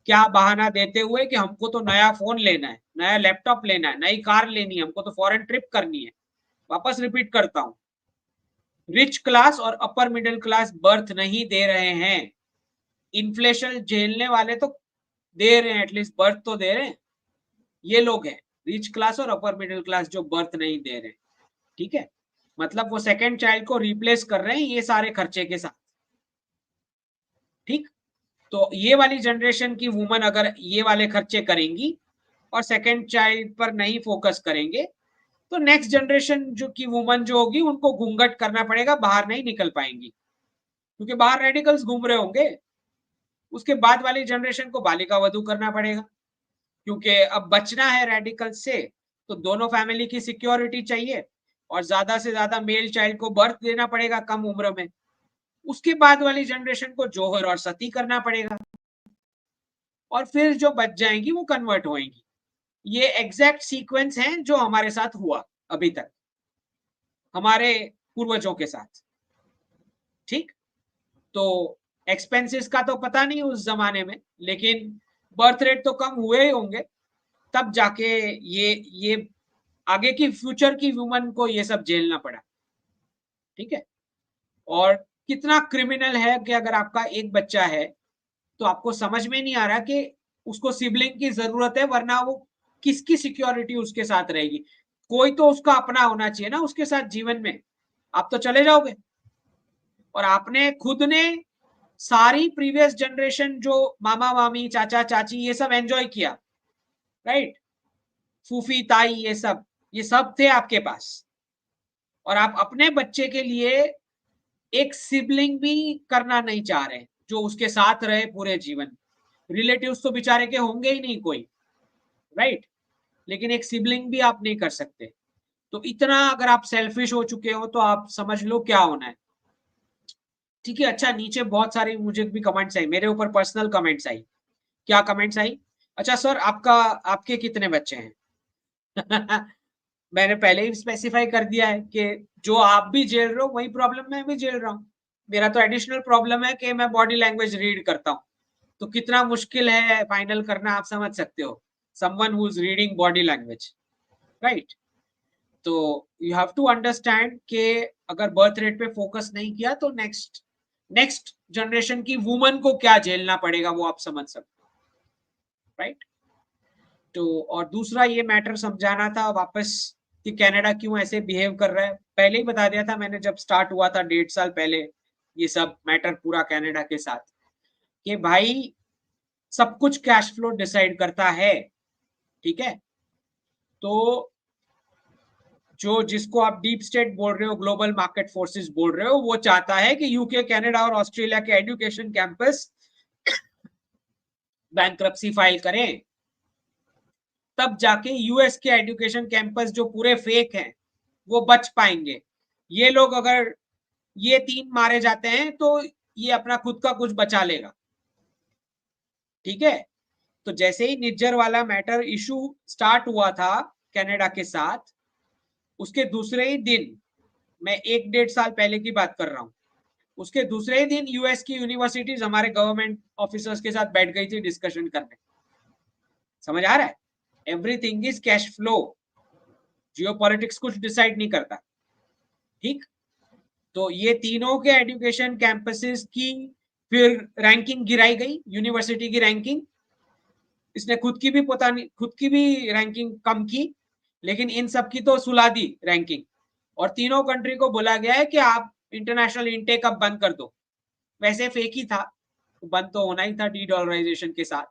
Speaker 1: क्या बहाना देते हुए कि हमको तो नया फोन लेना है, नया लैपटॉप लेना है, नई कार लेनी है, हमको तो फॉरेन ट्रिप करनी है। वापस रिपीट करता हूं, रिच क्लास और अपर मिडिल क्लास बर्थ नहीं दे रहे हैं, इन्फ्लेशन झेलने वाले तो दे रहे हैं, एटलीस्ट बर्थ तो दे रहे हैं, ये लोग हैं रिच क्लास और अपर मिडिल क्लास जो बर्थ नहीं दे रहे, ठीक है, मतलब वो सेकेंड चाइल्ड को रिप्लेस कर रहे हैं ये सारे खर्चे के साथ, ठीक। तो ये वाली जनरेशन की वुमन अगर ये वाले खर्चे करेंगी और सेकेंड चाइल्ड पर नहीं फोकस करेंगे, तो नेक्स्ट जनरेशन जो की वुमन जो होगी उनको घूंघट करना पड़ेगा, बाहर नहीं निकल पाएंगी, क्योंकि बाहर रेडिकल्स घूम रहे होंगे। उसके बाद वाली जनरेशन को बालिका वधू करना पड़ेगा, क्योंकि अब बचना है रेडिकल से, तो दोनों फैमिली की सिक्योरिटी चाहिए, और ज्यादा से ज्यादा मेल चाइल्ड को बर्थ देना पड़ेगा कम उम्र में। उसके बाद वाली जनरेशन को जोहर और सती करना पड़ेगा, और फिर जो बच जाएंगी वो कन्वर्ट होएंगी। ये एग्जैक्ट सीक्वेंस है जो हमारे साथ हुआ अभी तक, हमारे पूर्वजों के साथ, ठीक। तो एक्सपेंसेस का तो पता नहीं उस जमाने में, लेकिन बर्थ रेट तो कम हुए ही होंगे, तब जाके ये आगे की फ्यूचर की वुमन को ये सब झेलना पड़ा, ठीक है। और कितना क्रिमिनल है कि अगर आपका एक बच्चा है तो आपको समझ में नहीं आ रहा कि उसको सिबलिंग की जरूरत है, वरना वो किसकी सिक्योरिटी उसके साथ रहेगी, कोई तो उसका अपना होना चाहिए ना उसके साथ जीवन में, आप तो चले जाओगे। और आपने खुद ने सारी प्रीवियस जनरेशन जो मामा मामी चाचा चाची ये सब एंजॉय किया, राइट, फूफी ताई ये सब थे आपके पास, और आप अपने बच्चे के लिए एक सिबलिंग भी करना नहीं चाह रहे जो उसके साथ रहे पूरे जीवन। रिलेटिव्स तो बेचारे के होंगे ही नहीं कोई, राइट, लेकिन एक सिबलिंग भी आप नहीं कर सकते। तो इतना अगर आप सेल्फिश हो चुके हो तो आप समझ लो क्या होना है, ठीक है। अच्छा, नीचे बहुत सारी मुझे भी कमेंट्स आई, मेरे ऊपर पर्सनल कमेंट्स आई। क्या कमेंट्स आई? अच्छा सर, आपके कितने बच्चे हैं? मैंने पहले ही स्पेसिफाई कर दिया है कि जो आप भी झेल रहे हो वही प्रॉब्लम मैं भी झेल रहा हूँ। मेरा तो एडिशनल प्रॉब्लम है कि मैं बॉडी लैंग्वेज रीड करता हूँ, तो कितना मुश्किल है फाइनल करना, आप समझ सकते हो, someone who is reading body language, right. तो यू हैव टू अंडरस्टैंड कि अगर बर्थ रेट पे फोकस नहीं किया तो नेक्स्ट जनरेशन की वुमन को क्या झेलना पड़ेगा वो आप समझ सकते, राइट। तो और दूसरा ये मैटर समझाना था वापस कि कनाडा क्यों ऐसे बिहेव कर रहा है। पहले ही बता दिया था मैंने जब स्टार्ट हुआ था 1.5 साल पहले, ये सब मैटर पूरा कनाडा के साथ, कि भाई सब कुछ कैश फ्लो डिसाइड करता है, ठीक है। तो जो जिसको आप डीप स्टेट बोल रहे हो, ग्लोबल मार्केट फोर्सेस बोल रहे हो, वो चाहता है कि यूके, कनाडा और ऑस्ट्रेलिया के एजुकेशन कैंपस बैंक्रप्सी फाइल करें, तब जाके यूएस के एजुकेशन कैंपस जो पूरे फेक हैं वो बच पाएंगे। ये लोग अगर ये 3 मारे जाते हैं तो ये अपना खुद का कुछ बचा लेगा, ठीक है। तो जैसे ही निज्जर वाला मैटर इशू स्टार्ट हुआ था कनाडा के साथ, उसके दूसरे ही दिन, मैं 1-1.5 साल पहले की बात कर रहा हूं, उसके दूसरे ही दिन यूएस की यूनिवर्सिटीज हमारे गवर्नमेंट ऑफिसर्स के साथ बैठ गई थी डिस्कशन करने। समझ आ रहा है? Everything is cash flow, geopolitics कुछ डिसाइड नहीं करता, ठीक। तो ये तीनों के एजुकेशन कैंपसेस की फिर रैंकिंग गिराई गई, यूनिवर्सिटी की रैंकिंग। इसने खुद की भी पता नहीं, खुद की भी रैंकिंग कम की, लेकिन इन सब की तो सुला दी रैंकिंग। और तीनों कंट्री को बोला गया है कि आप इंटरनेशनल इनटेक अब बंद कर दो। वैसे फेक ही था, बंद तो होना ही था डी डॉलराइजेशन के साथ,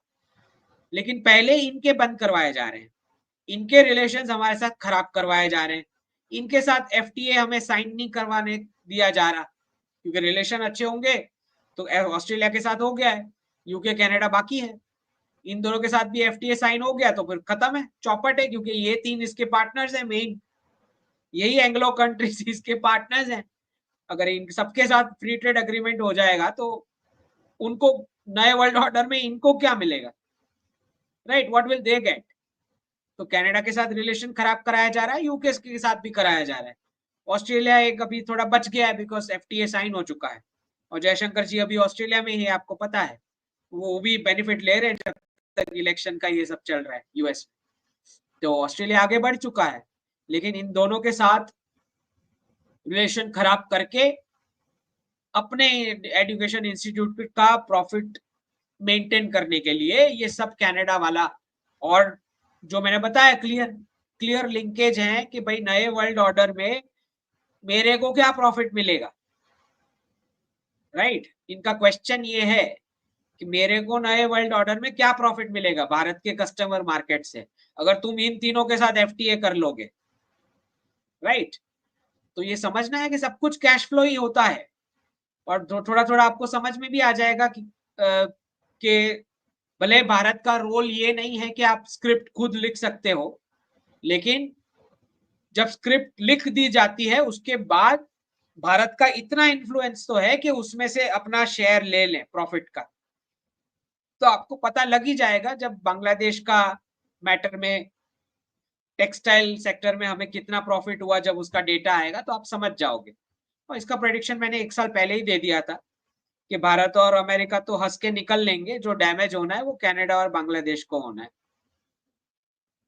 Speaker 1: लेकिन पहले इनके बंद करवाए जा रहे हैं, इनके रिलेशंस हमारे साथ खराब करवाए जा रहे हैं, इनके साथ एफटीए हमें साइन नहीं करवाने दिया जा रहा, क्योंकि रिलेशन अच्छे होंगे तो ऑस्ट्रेलिया के साथ हो गया है, यूके कनाडा बाकी है, इन दोनों के साथ भी एफटीए साइन हो गया तो फिर खत्म है, चौपट है, क्योंकि ये 3 इसके पार्टनर्स हैं मेन, यही एंग्लो कंट्रीज इसके पार्टनर्स हैं। अगर इन सबके साथ फ्री ट्रेड एग्रीमेंट हो जाएगा तो उनको नए वर्ल्ड ऑर्डर में इनको क्या मिलेगा, right, what will they get. तो कनाडा के साथ रिलेशन खराब कराया जा रहा है, यूके के साथ भी कराया जा रहा है। ऑस्ट्रेलिया एक अभी थोड़ा बच गया है बिकॉज एफटीए साइन हो चुका है, और जयशंकर जी अभी ऑस्ट्रेलिया में ही, आपको पता है, वो भी बेनिफिट ले रहे हैं जब तक इलेक्शन का ये सब चल रहा है यूएस। तो ऑस्ट्रेलिया आगे बढ़ चुका है, लेकिन इन दोनों के साथ रिलेशन खराब करके अपने एजुकेशन इंस्टीट्यूट का प्रॉफिट मेंटेन करने के लिए ये सब कनाडा वाला, और जो मैंने बताया क्लियर लिंकेज है कि भाई नए वर्ल्ड ऑर्डर में मेरे को क्या प्रॉफिट मिलेगा, राइट। इनका क्वेश्चन ये है कि मेरे को नए वर्ल्ड ऑर्डर में क्या प्रॉफिट मिलेगा भारत के कस्टमर मार्केट से, अगर तुम इन तीनों के साथ एफटीए कर लोगे, राइट। तो ये समझना है कि सब कुछ कैश फ्लो ही होता है। और थोड़ा थोड़ा आपको समझ में भी आ जाएगा कि भले भारत का रोल ये नहीं है कि आप स्क्रिप्ट खुद लिख सकते हो, लेकिन जब स्क्रिप्ट लिख दी जाती है उसके बाद भारत का इतना इन्फ्लुएंस तो है कि उसमें से अपना शेयर ले लें प्रॉफिट का। तो आपको पता लग ही जाएगा जब बांग्लादेश का मैटर में, टेक्सटाइल सेक्टर में हमें कितना प्रॉफिट हुआ, जब उसका डेटा आएगा तो आप समझ जाओगे। और इसका प्रेडिक्शन मैंने 1 साल पहले ही दे दिया था कि भारत और अमेरिका तो हंस के निकल लेंगे, जो डैमेज होना है वो कनाडा और बांग्लादेश को होना है,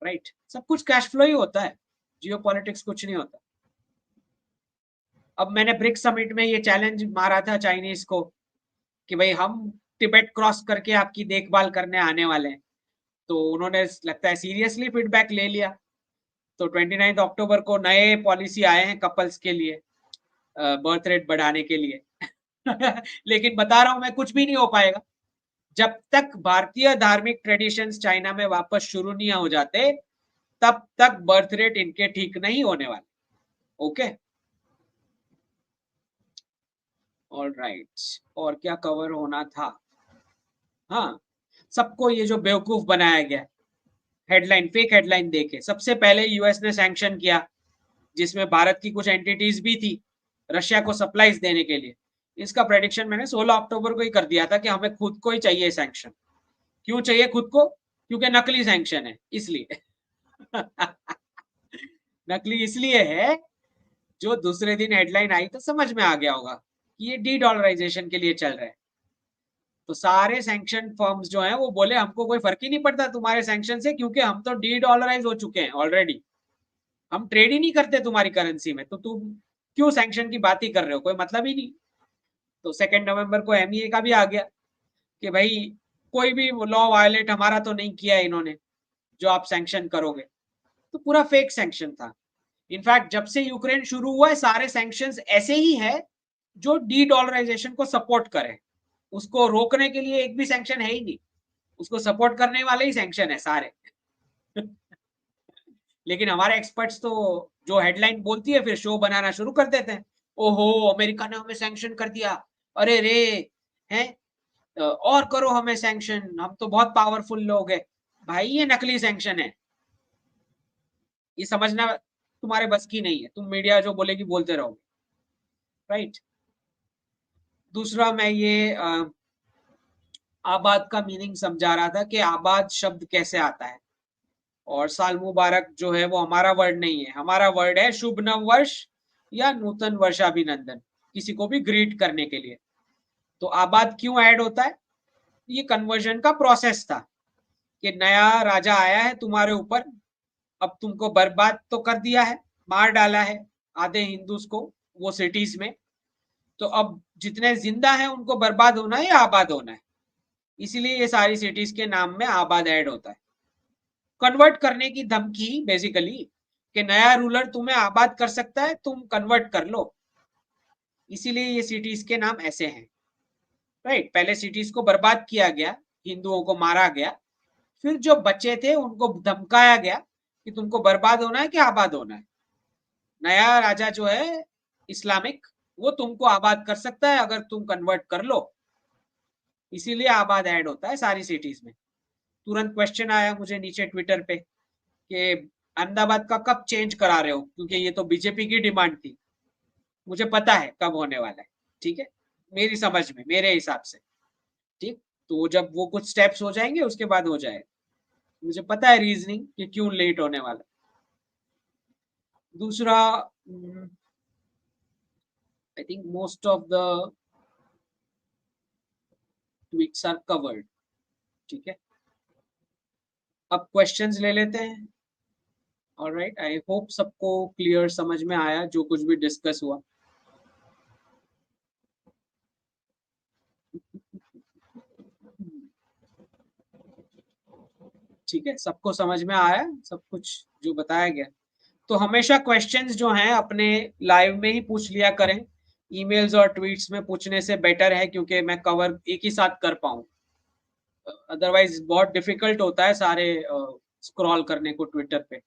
Speaker 1: राइट। सब कुछ कैश फ्लो ही होता है, जियो पॉलिटिक्स कुछ नहीं होता। अब मैंने ब्रिक्स समिट में ये चैलेंज मारा था चाइनीज को कि भाई हम तिब्बत क्रॉस करके आपकी देखभाल करने आने वाले हैं, तो उन्होंने लगता है सीरियसली फीडबैक ले लिया। तो 29 अक्टूबर को नए पॉलिसी आए हैं कपल्स के लिए, बर्थ रेट बढ़ाने के लिए लेकिन बता रहा हूं मैं, कुछ भी नहीं हो पाएगा जब तक भारतीय धार्मिक ट्रेडिशंस चाइना में वापस शुरू नहीं हो जाते, तब तक बर्थ रेट इनके ठीक नहीं होने वाले। Okay, all right. और क्या कवर होना था? हाँ, सबको ये जो बेवकूफ बनाया गया, हेडलाइन, फेक हेडलाइन देके सबसे पहले यूएस ने सैंक्शन किया, जिसमें भारत की कुछ एंटिटीज भी थी रशिया को सप्लाईज देने के लिए। इसका प्रेडिक्शन मैंने 16 अक्टूबर को ही कर दिया था कि हमें खुद को ही चाहिए सैंक्शन। क्यों चाहिए खुद को? क्योंकि नकली सैंक्शन है, इसलिए नकली इसलिए है, जो दूसरे दिन हेडलाइन आई तो समझ में आ गया होगा कि ये डी डॉलराइजेशन के लिए चल रहा है। तो सारे सैंक्शन फर्म्स जो हैं वो बोले हमको कोई फर्क ही नहीं पड़ता तुम्हारे सैंक्शन से, क्योंकि हम तो डी डॉलराइज हो चुके हैं ऑलरेडी, हम ट्रेड ही नहीं करते तुम्हारी करेंसी में, तो तुम क्यों सैंक्शन की बात ही कर रहे हो, कोई मतलब ही नहीं। तो 2 नवंबर को MEA का भी आ गया कि भाई कोई भी लॉ वायलेट हमारा तो नहीं किया है इन्होंने, जो आप सैंक्शन करोगे। तो पूरा फेक सैंक्शन था। इनफैक्ट जब से यूक्रेन शुरू हुआ है, सारे सैंक्शंस ऐसे ही है जो डी डॉलराइजेशन को सपोर्ट करे। उसको रोकने के लिए एक भी सैंक्शन है ही नहीं, उसको सपोर्ट करने वाले ही सैंक्शन है सारे। लेकिन हमारे एक्सपर्ट्स तो जो हेडलाइन बोलती है फिर शो बनाना शुरू कर देते हैं। ओहो, अमेरिका ने हमें सैंक्शन कर दिया, अरे रे, हैं, और करो हमें सैंक्शन, हम तो बहुत पावरफुल लोग हैं। भाई ये नकली सैंक्शन है, ये समझना तुम्हारे बस की नहीं है, तुम मीडिया जो बोलेगी बोलते रहोगे, राइट। दूसरा मैं ये आबाद का मीनिंग समझा रहा था कि आबाद शब्द कैसे आता है। और साल मुबारक जो है वो हमारा वर्ड नहीं है, हमारा वर्ड है शुभ नव वर्ष या नूतन वर्षाभिनंदन, किसी को भी ग्रीट करने के लिए। तो आबाद क्यों ऐड होता है, ये कन्वर्जन का प्रोसेस था कि नया राजा आया है तुम्हारे ऊपर, अब तुमको बर्बाद तो कर दिया है, मार डाला है आधे हिंदूज को वो सिटीज में, तो अब जितने जिंदा हैं उनको बर्बाद होना है या आबाद होना है, इसीलिए ये सारी सिटीज के नाम में आबाद ऐड होता है। कन्वर्ट करने की धमकी बेसिकली, कि नया रूलर तुम्हें आबाद कर सकता है, तुम कन्वर्ट कर लो, इसीलिए ये सिटीज के नाम ऐसे हैं, राइट। पहले सिटीज को बर्बाद किया गया, हिंदुओं को मारा गया, फिर जो बचे थे उनको धमकाया गया कि तुमको बर्बाद होना है कि आबाद होना है। नया राजा जो है इस्लामिक, वो तुमको आबाद कर सकता है अगर तुम कन्वर्ट कर लो, इसीलिए आबाद ऐड होता है सारी सिटीज में। तुरंत क्वेश्चन आया मुझे नीचे ट्विटर पे कि अहमदाबाद का कब चेंज करा रहे हो, क्योंकि ये तो बीजेपी की डिमांड थी। मुझे पता है कब होने वाला है, ठीक है, मेरी समझ में, मेरे हिसाब से, ठीक। तो जब वो कुछ स्टेप्स हो जाएंगे उसके बाद हो जाएगा, मुझे पता है रीजनिंग कि क्यों लेट होने वाला। दूसरा, I think most of the tweets are covered, ठीक है। अब क्वेश्चंस ले लेते हैं। ऑलराइट, आई होप सबको क्लियर समझ में आया जो कुछ भी डिस्कस हुआ। ठीक है, सबको समझ में आया सब कुछ जो बताया गया। तो हमेशा क्वेश्चंस जो हैं अपने लाइव में ही पूछ लिया करें, ईमेल्स और ट्वीट्स में पूछने से बेटर है, क्योंकि मैं कवर एक ही साथ कर पाऊं, अदरवाइज बहुत डिफिकल्ट होता है सारे स्क्रॉल करने को ट्विटर पे।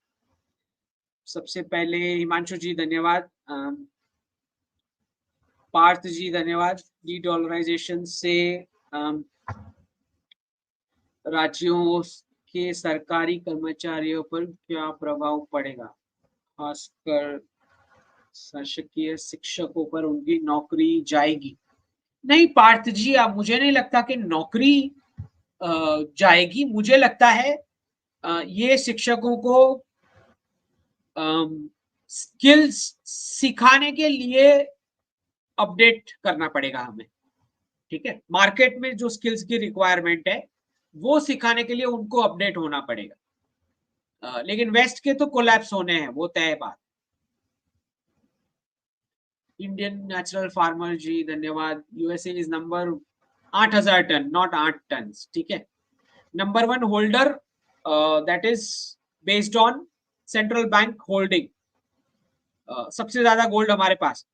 Speaker 1: सबसे पहले हिमांशु जी धन्यवाद, पार्थ जी धन्यवाद। डी डॉलराइजेशन से राज्यों के सरकारी कर्मचारियों पर क्या प्रभाव पड़ेगा, खासकर शासकीय शिक्षकों पर उनकी नौकरी जाएगी? नहीं पार्थ जी, अब मुझे नहीं लगता कि नौकरी जाएगी। मुझे लगता है ये शिक्षकों को स्किल्स सिखाने के लिए अपडेट करना पड़ेगा हमें, ठीक है। मार्केट में जो स्किल्स की रिक्वायरमेंट है वो सिखाने के लिए उनको अपडेट होना पड़ेगा। लेकिन वेस्ट के तो कोलैप्स होने हैं, वो तय बात। इंडियन नेचुरल फार्मर जी धन्यवाद। USA is number 8,000 ton, not 8 ton, ठीक है। Number 1 holder, that is based on central bank holding. सबसे ज्यादा गोल्ड हमारे पास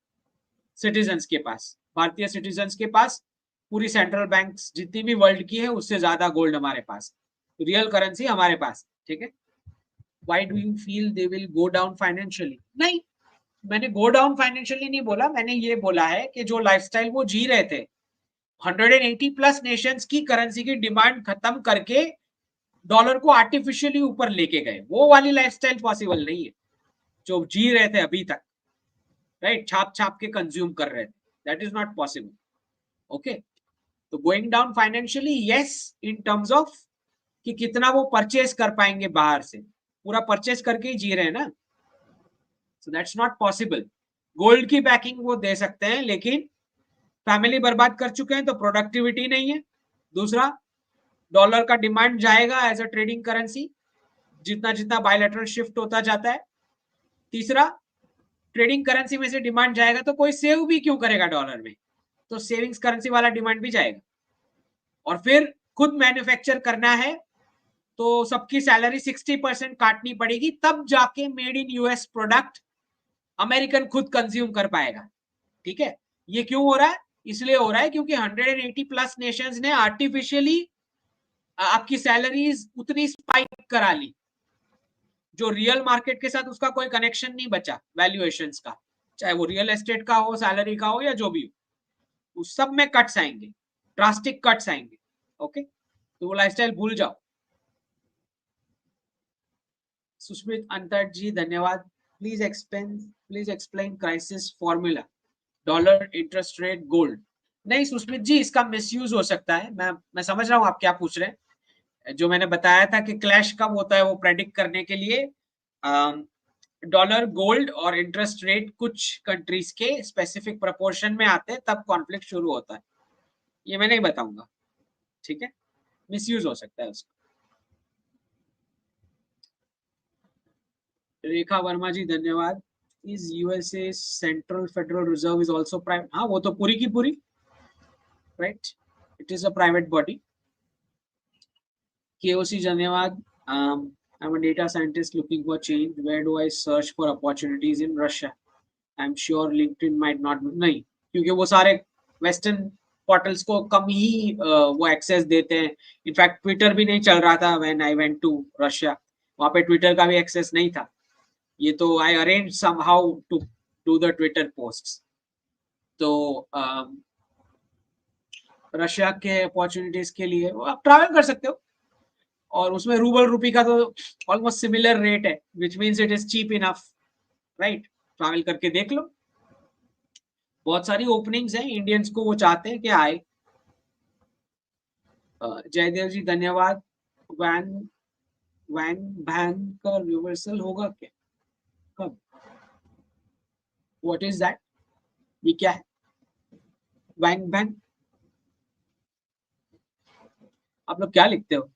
Speaker 1: सिटीजन्स के पास, भारतीय सिटीजन्स के पास, पूरी सेंट्रल बैंक जितनी भी वर्ल्ड की है उससे ज्यादा गोल्ड हमारे पास, रियल करेंसी हमारे पास, ठीक है। Why do you feel they will go down financially? नहीं, मैंने गो डाउन फाइनेंशियली नहीं बोला, मैंने ये बोला है कि जो लाइफस्टाइल वो जी रहे थे, 180 प्लस नेशंस की करेंसी की डिमांड खत्म करके डॉलर को आर्टिफिशियली ऊपर लेके गए, वो वाली लाइफस्टाइल पॉसिबल नहीं है जो जी रहे थे अभी तक, राइट। छाप छाप के कंज्यूम कर रहे थे, that is not possible, okay. तो going down financially yes, in terms of कि कितना वो परचेज कर पाएंगे बाहर से, पूरा परचेज करके ही जी रहे हैं ना, so that's not possible. Gold की बैकिंग वो दे सकते हैं, लेकिन फैमिली बर्बाद कर चुके हैं तो प्रोडक्टिविटी नहीं है। दूसरा, डॉलर का डिमांड जाएगा एज अ ट्रेडिंग करेंसी, जितना जितना बायलैटरल शिफ्ट होता जाता है, तीसरा, ट्रेडिंग करेंसी में से डिमांड जाएगा तो कोई सेव भी क्यों करेगा डॉलर में, तो सेविंग्स करेंसी वाला डिमांड भी जाएगा। और फिर खुद मैन्युफैक्चर करना है तो सबकी सैलरी 60% काटनी पड़ेगी, तब जाके made in US product American खुद कंज्यूम कर पाएगा। ठीक है, ये क्यों हो रहा है? इसलिए हो रहा है क्योंकि 180 प्लस नेशंस ने आर्टिफिशियली आपकी सैलरीज उतनी स्पाइक करा ली, जो रियल मार्केट के साथ उसका कोई कनेक्शन नहीं बचा वैल्यूएशंस का, चाहे वो रियल एस्टेट का हो, सैलरी का हो, या जो भी हो, उस सब में कट्स आएंगे, ड्रास्टिक कट्स आएंगे। ओके, तो वो लाइफस्टाइल भूल जाओ। सुष्मित अंतर जी धन्यवाद। Please explain crisis formula, dollar, interest rate, gold. नहीं सुष्मित जी, इसका मिसयूज हो सकता है। मैं समझ रहा हूँ आप क्या पूछ रहे हैं। जो मैंने बताया था कि क्लैश कब होता है वो प्रेडिक्ट करने के लिए डॉलर, गोल्ड और इंटरेस्ट रेट कुछ कंट्रीज के स्पेसिफिक प्रपोर्शन में आते हैं, तब कॉन्फ्लिक्ट शुरू होता है। ये मैं नहीं बताऊंगा, ठीक है, मिसयूज हो सकता है उसका। रेखा वर्मा जी धन्यवाद। Is USA central federal reserve is also private? हाँ, वो तो पूरी की पूरी, right, it is a private body. KOC धन्यवाद। I'm a data scientist looking for change. Where do I search for opportunities in Russia? I'm sure LinkedIn might not. नहीं, क्योंकि वो सारे वेस्टर्न पोर्टल्स को कम ही वो एक्सेस देते हैं। इनफैक्ट ट्विटर भी नहीं चल रहा था when I went to Russia, वहां पे ट्विटर का भी एक्सेस नहीं था। ये तो I arrange somehow to do the Twitter posts. तो रशिया के अपॉर्चुनिटीज के लिए आप ट्रैवल कर सकते हो, और उसमें रूबल रूपी का तो ऑलमोस्ट सिमिलर रेट है, which means it is cheap enough, right. Travel करके देख लो, बहुत सारी ओपनिंग्स हैं, इंडियंस को वो चाहते हैं कि आए। जयदेव जी धन्यवाद। वैन वैंग भैंग का रिवर्सल होगा क्या, कब, व्हाट इज दैट, ये क्या है वैंग भैंग? आप लोग क्या लिखते हो?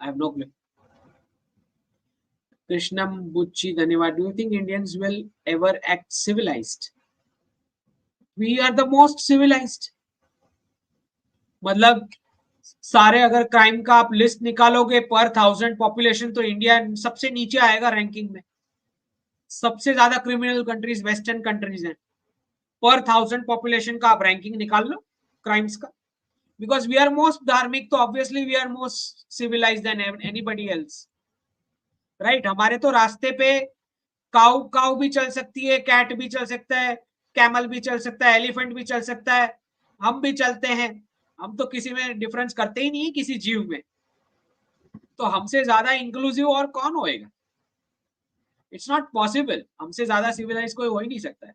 Speaker 1: I have no clue. Krishnam Bucchi धन्यवाद। Do you think Indians will ever act civilized? We are the most civilized. मतलब सारे अगर क्राइम का आप लिस्ट निकालोगे पर 1000 पॉपुलेशन, तो इंडिया सबसे नीचे आएगा रैंकिंग में। सबसे ज्यादा क्रिमिनल कंट्रीज वेस्टर्न कंट्रीज हैं। पर 1000 पॉपुलेशन का आप रैंकिंग निकाल लो क्राइम्स का, बिकॉज वी आर मोस्ट धार्मिक, तो obviously we are most civilised than anybody else, right. हमारे तो रास्ते पे काऊ काऊ भी चल सकती है, कैट भी चल सकता है, कैमल भी चल सकता है, एलिफेंट भी चल सकता है, हम भी चलते हैं। हम तो किसी में डिफरेंस करते ही नहीं है किसी जीव में, तो हमसे ज्यादा इंक्लूसिव और कौन होएगा? इट्स नॉट पॉसिबल, हमसे ज्यादा सिविलाइज कोई हो ही नहीं सकता है।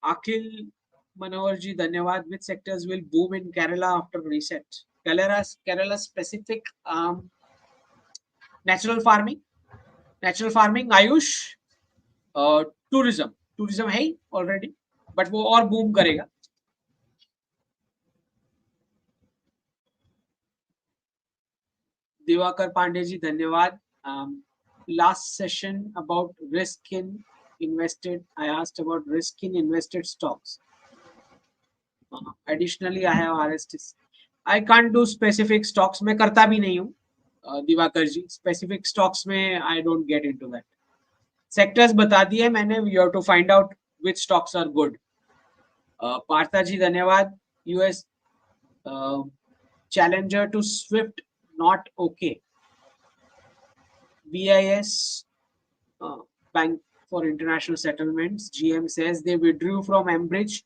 Speaker 1: अखिल मनोहर जी धन्यवाद। Which sectors will boom in Kerala after reset? Kerala specific natural farming, Ayush, tourism. Tourism है ही ऑलरेडी, बट वो और बूम करेगा। दिवाकर पांडे जी धन्यवाद। Last session about risk in invested, I asked about risk in invested stocks. Additionally, I have RSTs. I can't do specific stocks. मैं करता भी नहीं हूँ दिवाकर जी, स्पेसिफिक स्टॉक्स में I don't get into that. Sectors बता दिए मैंने, you have to find out which stocks are good. Partha ji धन्यवाद। US challenger to Swift not okay. BIS Bank for International Settlements, GM says they withdrew from Enbridge.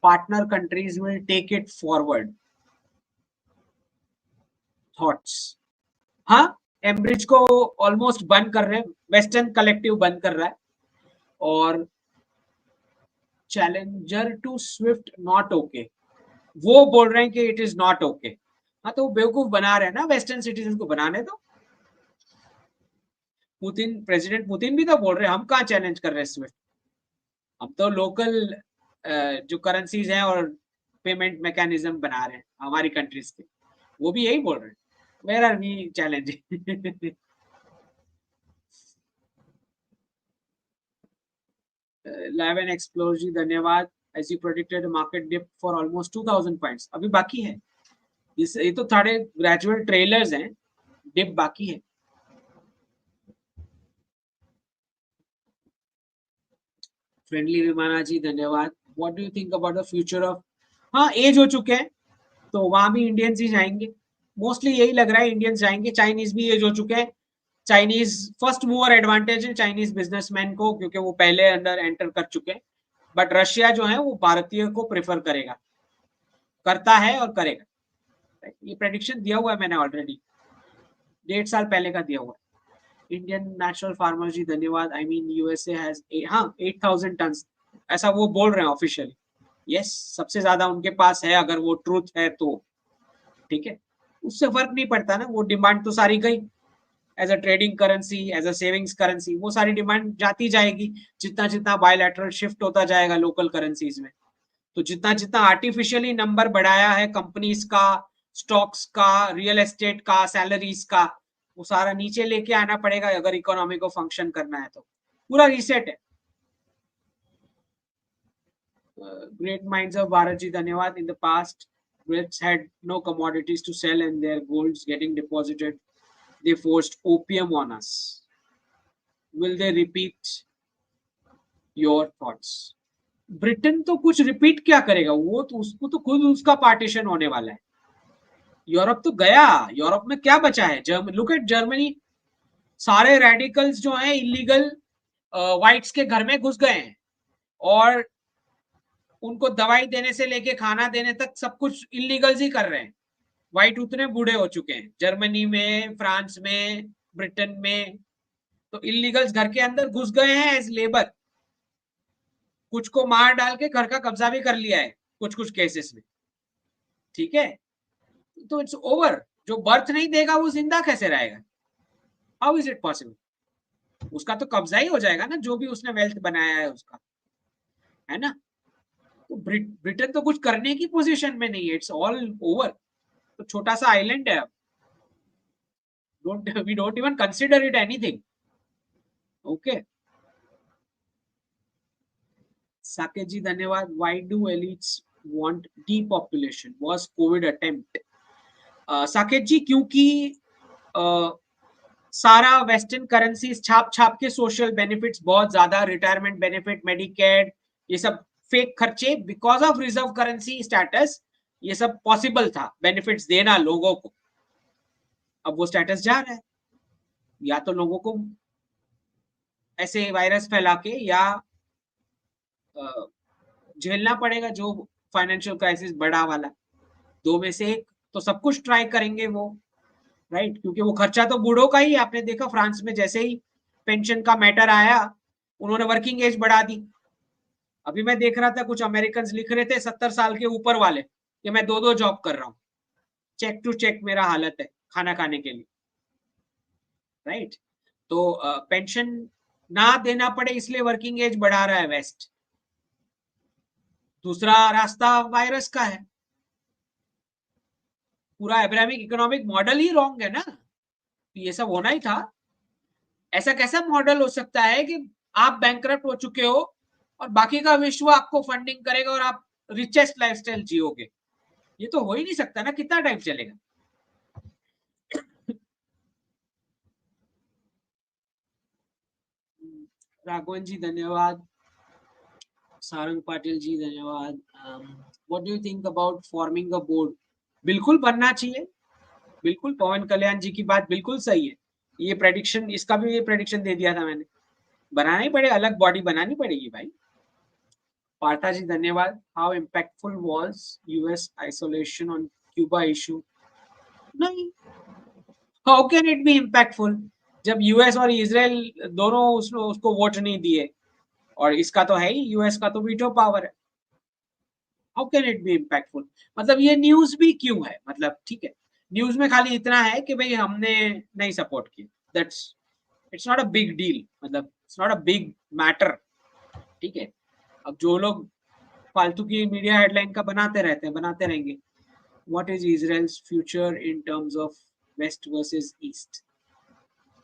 Speaker 1: Partner countries will take it forward. Thoughts? हाँ, एम्ब्रिज को almost बंद कर रहे हैं, western collective बंद कर रहा है, और challenger to SWIFT not okay, वो बोल रहे हैं कि इट इज नॉट ओके। हाँ, तो बेवकूफ बना रहे हैं ना, वेस्टर्न सिटीजन को बनाने दो। पुतिन, प्रेसिडेंट पुतिन भी तो बोल रहे हैं हम कहाँ चैलेंज कर रहे हैं स्विफ्ट, हम तो लोकल जो करेंसीज हैं और पेमेंट मैकेनिज्म बना रहे हैं हमारी कंट्रीज के, वो भी यही बोल रहे हैं, where are we challenging. Live and explore ji धन्यवाद. As you predicted, market dip for almost 2000 points. अभी बाकी है. ये तो थोड़े ग्रेजुअल ट्रेलर्स हैं, डिप बाकी है. फ्रेंडली विमाना जी धन्यवाद. What do you think about the future of, हाँ एज हो चुके हैं तो वहां भी इंडियंस ही जाएंगे. मोस्टली यही लग रहा है, इंडियंस जाएंगे. चाइनीज भी एज हो चुके हैं. चाइनीज फर्स्ट मूवर एडवांटेज है चाइनीज बिजनेसमैन को, क्योंकि वो पहले अंदर एंटर कर चुके हैं. बट रशिया जो है वो भारतीय को प्रेफर करेगा, करता है और करेगा. ये प्रेडिक्शन दिया हुआ है मैंने ऑलरेडी, 1.5 साल पहले का दिया हुआ है. इंडियन नेशनल फार्मर जी धन्यवाद. आई मीन यूएसए हैज, हाँ 8,000 टन, ऐसा वो बोल रहे हैं ऑफिशियली. यस, सबसे ज्यादा उनके पास है, अगर वो ट्रूथ है तो. ठीक है, उससे फर्क नहीं पड़ता ना, वो डिमांड तो सारी गई. As a trading currency, as a savings currency, वो सारी डिमांड जाती जाएगी. जितना जितना बायलैटरल शिफ्ट होता जाएगा लोकल करेंसीज में, तो जितना जितना आर्टिफिशियली नंबर बढ़ाया है कंपनीज का, स्टॉक्स का, रियल एस्टेट का, सैलरीज का, वो सारा नीचे लेके आना पड़ेगा अगर इकोनॉमी को फंक्शन करना है तो. पूरा रीसेट है. ग्रेट माइंड्स ऑफ भारत जी धन्यवाद. In the past Brits had no commodities to sell and their golds getting deposited. They forced opium on us. Will they repeat? Your thoughts. Britain तो कुछ repeat क्या करेगा, वो तो उसको तो खुद उसका पार्टीशन होने वाला है. यूरोप तो गया, यूरोप में क्या बचा है. लुक एट जर्मनी, सारे रेडिकल्स जो हैं इलीगल व्हाइट्स के घर में घुस गए हैं, और उनको दवाई देने से लेके खाना देने तक सब कुछ इलीगल्स ही कर रहे हैं. व्हाइट उतने बूढ़े हो चुके हैं जर्मनी में, फ्रांस में, ब्रिटेन में. तो इलीगल्स घर के अंदर घुस गए हैं एज लेबर. कुछ को मार डाल के घर का कब्जा भी कर लिया है कुछ कुछ केसेस में. ठीक है, तो इट्स ओवर. जो बर्थ नहीं देगा वो जिंदा कैसे रहेगा? How is it possible? उसका तो कब्जा ही हो जाएगा ना, जो भी उसने वेल्थ बनाया है उसका, है ना. तो ब्रिटेन तो कुछ करने की पोजीशन में नहीं है. It's all over. तो छोटा सा आइलैंड है. We don't even consider it anything. Okay, Saket ji धन्यवाद. Why do elites want depopulation? Was Covid attempt? Saket ji, क्योंकि सारा वेस्टर्न करेंसीज छाप छाप के सोशल बेनिफिट्स बहुत ज्यादा, रिटायरमेंट बेनिफिट, मेडिकेड, ये सब फेक खर्चे, because of reserve currency status ये सब पॉसिबल था बेनिफिट्स देना लोगों को. अब वो स्टेटस जा रहा है. या तो लोगों को ऐसे वायरस फैला के, या झेलना पड़ेगा जो फाइनेंशियल क्राइसिस बड़ा वाला. दो में से एक. तो सब कुछ ट्राई करेंगे वो, राइट. क्योंकि वो खर्चा तो बूढ़ों का ही. आपने देखा फ्रांस में जैसे ही पेंशन का मैटर आया, उन्होंने वर्किंग एज बढ़ा दी. अभी मैं देख रहा था कुछ अमेरिकन लिख रहे थे 70 साल के ऊपर वाले कि मैं 2-2 जॉब कर रहा हूँ, चेक टू चेक मेरा हालत है खाना खाने के लिए, राइट. तो पेंशन ना देना पड़े इसलिए वर्किंग एज बढ़ा रहा है वेस्ट. दूसरा रास्ता वायरस का है. पूरा एब्राहमिक इकोनॉमिक मॉडल ही रॉन्ग है ना. ये सब होना ही था. ऐसा कैसा मॉडल हो सकता है कि आप बैंकरप्ट हो चुके हो और बाकी का विश्व आपको फंडिंग करेगा और आप रिचेस्ट लाइफस्टाइल जियोगे? ये तो हो ही नहीं सकता ना. कितना टाइम चलेगा? राघवन जी धन्यवाद. सारंग पाटिल जी धन्यवाद. What do you think about forming a board? बिल्कुल बनना चाहिए. बिल्कुल, पवन कल्याण जी की बात बिल्कुल सही है. ये प्रेडिक्शन, इसका भी ये प्रेडिक्शन दे दिया था मैंने. बनाना ही पड़ेगा, अलग बॉडी बनानी पड़ेगी भाई. पार्था जी धन्यवाद. How impactful was US isolation on Cuba issue? नहीं. How can it be impactful जब यूएस और इजराइल दोनों उसको वोट नहीं दिए, और इसका तो है ही, यूएस का तो वीटो पावर है. How can it be impactful? मतलब ये न्यूज भी क्यों है? मतलब ठीक है, न्यूज में खाली इतना है कि भाई हमने नहीं सपोर्ट किया. That's, it's not a big deal. मतलब it's not a big matter. ठीक है. अब जो लोग फालतू की मीडिया हेडलाइन का बनाते रहते हैं, बनाते रहेंगे. What is Israel's future in terms of west versus east?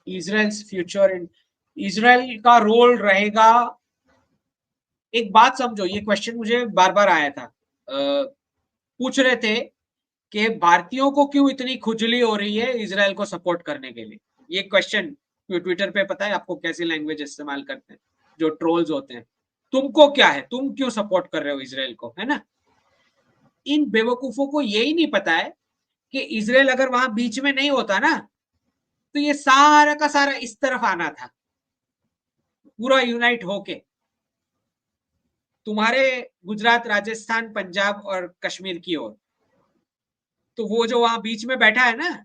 Speaker 1: Israel's future in, Israel का रोल रहेगा एक बात समझो, ये क्वेश्चन मुझे बार बार आया था, पूछ रहे थे कि भारतीयों को क्यों इतनी खुजली हो रही है इजराइल को सपोर्ट करने के लिए। ये क्वेश्चन ट्विटर पे पता है आपको कैसी लैंग्वेज इस्तेमाल करते हैं जो ट्रोल्स होते हैं, तुमको क्या है, तुम क्यों सपोर्ट कर रहे हो इजराइल को, है ना। इन बेवकूफों को यही नहीं पता है कि इजराइल अगर वहां बीच में नहीं होता ना, तो ये सारा का सारा इस तरफ आना था, पूरा यूनाइट होके तुम्हारे गुजरात, राजस्थान, पंजाब और कश्मीर की ओर। तो वो जो वहां बीच में बैठा है ना,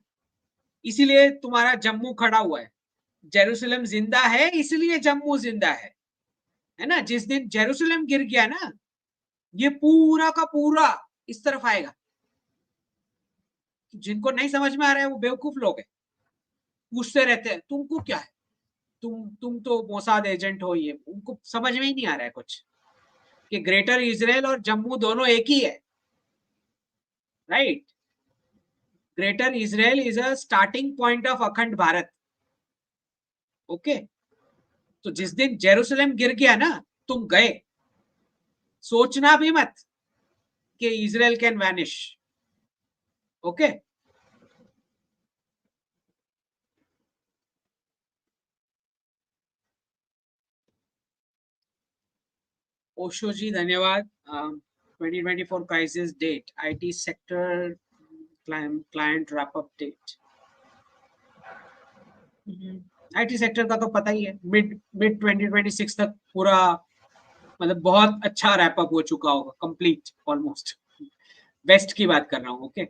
Speaker 1: इसीलिए तुम्हारा जम्मू खड़ा हुआ है। जेरूसलम जिंदा है इसलिए जम्मू जिंदा है ना। जिस दिन जेरूसलम गिर गया ना, ये पूरा का पूरा इस तरफ आएगा। जिनको नहीं समझ में आ रहा है वो बेवकूफ लोग हैं, पूछते रहते हैं तुमको क्या है, तुम तो मोसाद एजेंट हो। ये उनको समझ में ही नहीं आ रहा है कुछ कि ग्रेटर इजराइल और जम्मू दोनों एक ही है, right. Greater Israel is a starting point of अखंड भारत, ओके। तो जिस दिन जेरूसलम गिर गया ना, तुम गए, सोचना भी मत कि Israel can vanish, okay. Osho ji धन्यवाद। 2024 crisis date, IT sector client wrap up date. IT sector का तो पता ही है, मिड मिड 2026 तक पूरा, मतलब बहुत अच्छा रैप अप हो चुका होगा, कंप्लीट ऑलमोस्ट। वेस्ट की बात कर रहा हूँ, ओके।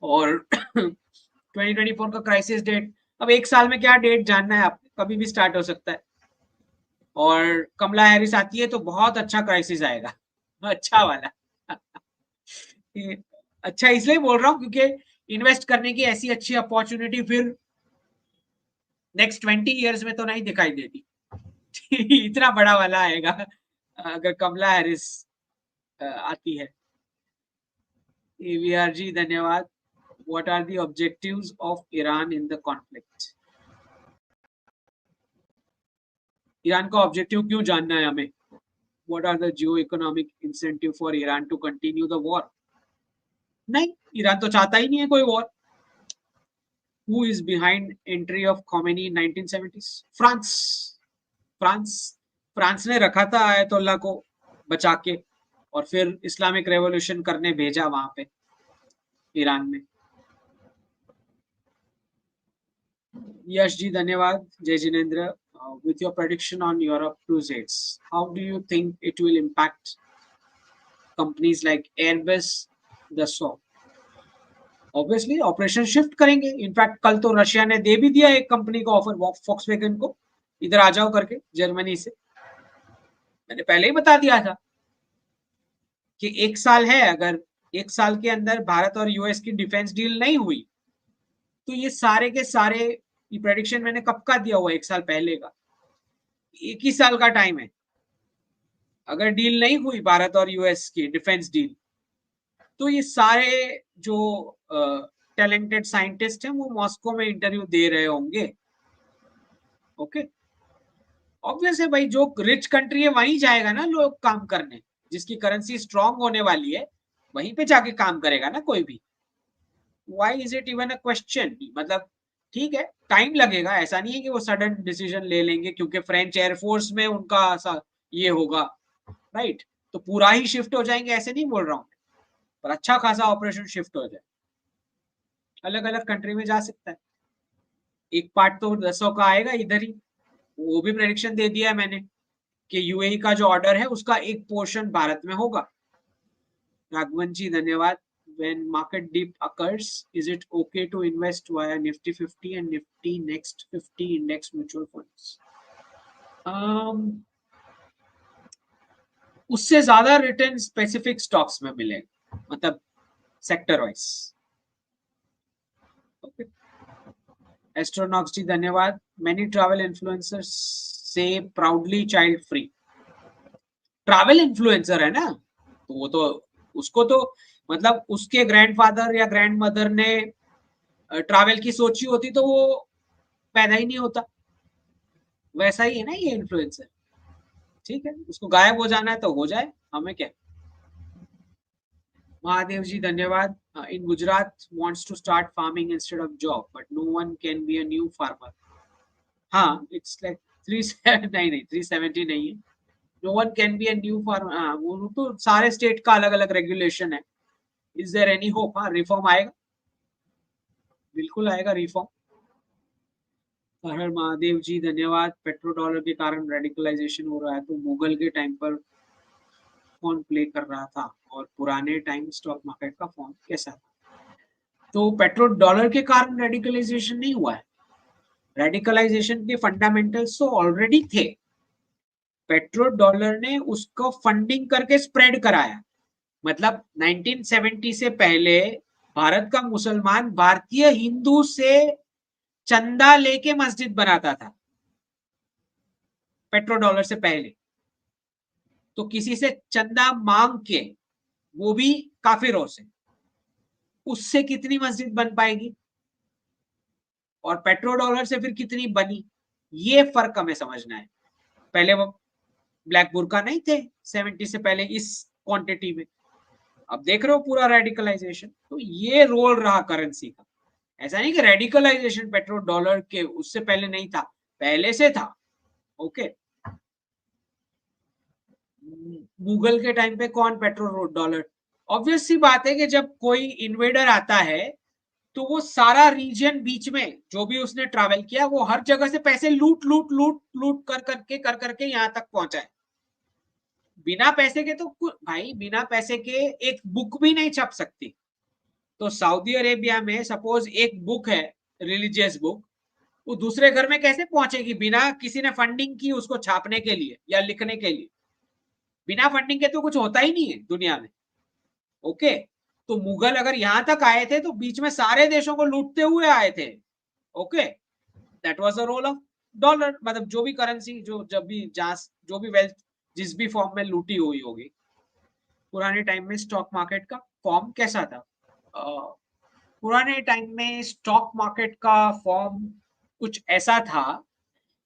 Speaker 1: और 2024 का क्राइसिस डेट, अब एक साल में क्या डेट जानना है आपको, कभी भी स्टार्ट हो सकता है। और कमला हैरिस आती है तो बहुत अच्छा क्राइसिस आएगा, अच्छा वाला। अच्छा इसलिए बोल रहा हूँ क्योंकि इन्वेस्ट करने की ऐसी अच्छी अपॉर्चुनिटी फिर नेक्स्ट 20 ईयर्स में तो नहीं दिखाई देती। इतना बड़ा वाला आएगा अगर कमला हैरिस आती है। एवीआर जी धन्यवाद। What are the objectives of Iran in the conflict. Iran का ऑब्जेक्टिव क्यों जानना है हमें? What are the geo economic incentive for Iran to continue the war? नहीं, ईरान तो चाहता ही नहीं है कोई war. Who is behind entry of Khomeini in 1970s? France. France France ने रखा था आयतुल्ला को बचा के, और फिर इस्लामिक रेवोल्यूशन करने भेजा वहां पे ईरान में। यश जी धन्यवाद। जय Jinendra. with your prediction on Europe cruises, how do you think it will impact companies like Airbus, Dassault? Obviously operation shift करेंगे। इनफैक्ट कल तो रशिया ने दे भी दिया एक कंपनी को ऑफर, फॉक्सवैगन को, इधर आ जाओ करके जर्मनी से। मैंने पहले ही बता दिया था कि एक साल है, अगर एक साल के अंदर भारत और यूएस की डिफेंस डील नहीं हुई तो ये सारे के सारे, ये प्रेडिक्शन मैंने कब का दिया हुआ, एक साल पहले का। एक ही साल का टाइम है। अगर डील नहीं हुई भारत और यूएस की डिफेंस डील, तो ये सारे जो टैलेंटेड साइंटिस्ट हैं वो मॉस्को में इंटरव्यू दे रहे होंगे, ओके। ऑब्वियस है भाई, जो रिच कंट्री है वहीं जाएगा ना लोग काम करने, जिसकी करेंसी स्ट्रांग होने वाली है वहीं पे जाके काम करेगा ना कोई भी। Why is it even a question? मतलब ठीक है, टाइम लगेगा, ऐसा नहीं है कि वो सडन डिसीजन ले लेंगे क्योंकि फ्रेंच एयरफोर्स में उनका ये होगा, राइट। तो पूरा ही शिफ्ट हो जाएंगे ऐसे नहीं बोल रहा हूँ, पर अच्छा खासा ऑपरेशन शिफ्ट हो जाए, अलग अलग कंट्री में जा सकता है। एक पार्ट तो 10 का आएगा इधर ही, वो भी प्रेडिक्शन दे दिया है मैंने कि यूएई का जो ऑर्डर है उसका एक पोर्शन भारत में होगा। राघवन जी धन्यवाद। When market dip occurs, is it okay to invest via Nifty 50 and Nifty Next 50 index mutual funds? उससे ज्यादा रिटर्न स्पेसिफिक स्टॉक्स में मिलेगा, मतलब सेक्टर वाइज, ओके। एस्ट्रोनॉक्स जी धन्यवाद। Many travel influencers say proudly child free। Travel influencer है ना, तो वो तो, उसको तो मतलब उसके ग्रैंडफादर या ग्रैंड मदर ने ट्रैवल की सोची होती तो वो पैदा ही नहीं होता। वैसा ही है ना ये इन्फ्लुएंसर। ठीक है, उसको गायब हो जाना है तो हो जाए, हमें क्या। महादेव जी धन्यवाद। इन Gujarat wants to start farming instead of job but no one can be a new farmer। हाँ, इट्स लाइक 37 नहीं नहीं 370 नहीं है। No one can be a new farmer. हाँ, वो तो सारे स्टेट का अलग अलग रेगुलेशन है। Is there any hope? हाँ, रिफॉर्म आएगा, बिल्कुल आएगा रिफॉर्म। हर हर महादेव जी धन्यवाद। पेट्रो डॉलर के कारण रेडिकलाइजेशन हो रहा है तो मुगल के टाइम पर कौन प्ले कर रहा था और पुराने टाइम स्टॉक मार्केट का फॉर्म कैसा था? तो पेट्रोल डॉलर के कारण रेडिकलाइजेशन नहीं हुआ है। रेडिकलाइजेशन के फंडामेंटल्स तो ऑलरेडी थे। पेट्रो डॉलर ने उसको फंडिंग करके स्प्रेड कराया। मतलब 1970 से पहले भारत का मुसलमान भारतीय हिंदू से चंदा लेके मस्जिद बनाता था, पेट्रो डॉलर से पहले। तो किसी से चंदा मांग के, वो भी काफिरों से, उससे कितनी मस्जिद बन पाएगी और पेट्रो डॉलर से फिर कितनी बनी, ये फर्क हमें समझना है। पहले वो ब्लैक बुरका नहीं थे 70 से पहले इस क्वांटिटी में। अब देख रहे हो पूरा रेडिकलाइजेशन। तो ये रोल रहा करेंसी का। ऐसा नहीं कि रेडिकलाइजेशन पेट्रो डॉलर के उससे पहले नहीं था, पहले से था। ओके, गूगल के टाइम पे कौन पेट्रो डॉलर? ऑब्वियस सी बात है कि जब कोई इन्वेडर आता है तो वो सारा रीजन बीच में जो भी उसने ट्रैवल किया वो हर जगह से पैसे लूट लूट लूट लूट कर करके यहां तक पहुंचा है। बिना पैसे के तो भाई, बिना पैसे के एक बुक भी नहीं छप सकती। तो सऊदी अरेबिया में सपोज एक बुक है, रिलीजियस बुक, वो दूसरे घर में कैसे पहुंचेगी बिना किसी ने फंडिंग की उसको छापने के लिए या लिखने के लिए? बिना फंडिंग के तो कुछ होता ही नहीं है दुनिया में। ओके, तो मुगल अगर यहां तक आए थे तो बीच में सारे देशों को लूटते हुए आए थे। Okay, that was the role of dollar. मतलब जो भी करेंसी, जो जब भी जहां जो भी वेल्थ जिस भी फॉर्म में लूटी हुई होगी। पुराने टाइम में स्टॉक मार्केट का फॉर्म कैसा था? पुराने टाइम में स्टॉक मार्केट का फॉर्म कुछ ऐसा था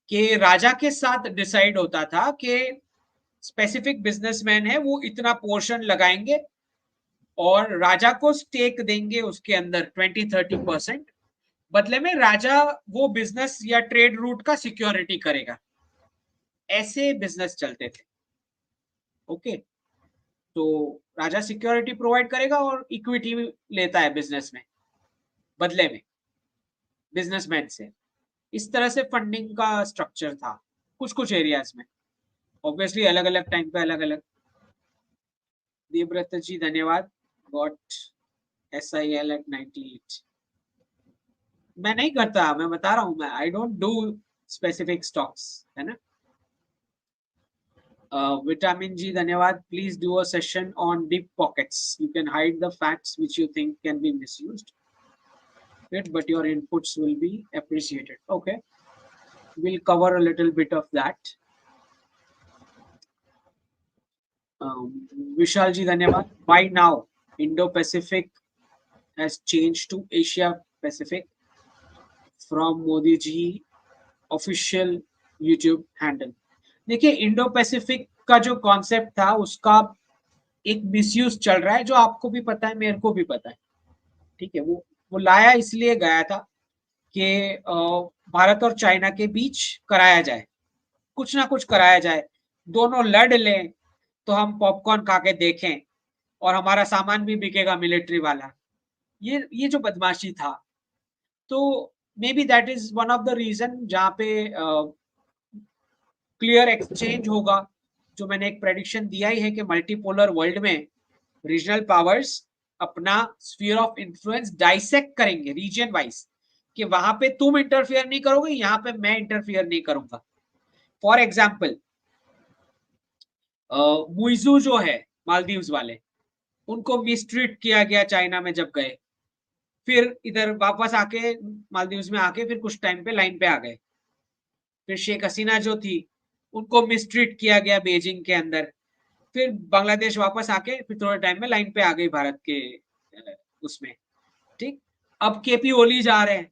Speaker 1: कि राजा के साथ डिसाइड होता था कि स्पेसिफिक बिजनेसमैन है वो इतना पोर्शन लगाएंगे और राजा को स्टेक देंगे उसके अंदर 20-30%। बदले में राजा वो बिजनेस या ट्रेड रूट का सिक्योरिटी करेगा। ऐसे बिजनेस चलते थे। ओके, तो राजा सिक्योरिटी प्रोवाइड करेगा और इक्विटी लेता है बिजनेस में बदले में बिजनेसमैन से। इस तरह से फंडिंग का स्ट्रक्चर था कुछ कुछ एरियाज में। ऑब्वियसली अलग अलग टाइम पे अलग अलग। देवव्रत जी धन्यवाद। Got SIL at 98। मैं नहीं करता, मैं बता रहा हूँ, मैं I don't do specific stocks, है ना। विटामिन जी धन्यवाद। Please do a session on deep pockets, you can hide the facts which you think can be misused it, but your inputs will be appreciated। Okay, we'll cover a little bit of that। Vishal ji धन्यवाद। Why now Indo-Pacific has changed to Asia Pacific from Modi ji official YouTube handle। देखिए, Indo Pacific का जो concept था उसका एक misuse चल रहा है, जो आपको भी पता है, मेरे को भी पता है। ठीक है, वो लाया इसलिए गया था कि भारत और चाइना के बीच कराया जाए, कुछ ना कुछ कराया जाए, दोनों लड़ लें तो हम पॉपकॉर्न खा के देखें और हमारा सामान भी बिकेगा मिलिट्री वाला। ये जो बदमाशी था, तो maybe that is one of the reason जहां पे क्लियर एक्सचेंज होगा। जो मैंने एक प्रेडिक्शन दिया ही है कि मल्टीपोलर वर्ल्ड में रीजनल पावर्स अपना स्फीयर ऑफ इन्फ्लुएंस डाइसेक्ट करेंगे रीजन वाइज, कि वहां पे तुम इंटरफियर नहीं करोगे, यहाँ पे मैं इंटरफियर नहीं करूंगा। फॉर एग्जाम्पल, मुइजू जो है मालदीव्स वाले, उनको मिसट्रीट किया गया चाइना में जब गए, फिर इधर वापस आके मालदीव्स में आके फिर कुछ टाइम पे लाइन पे आ गए। फिर शेख हसीना जो थी उनको मिसट्रीट किया गया बीजिंग के अंदर, फिर बांग्लादेश वापस आके फिर थोड़े टाइम में लाइन पे आ गई भारत के उसमें। ठीक, अब केपी ओली जा रहे हैं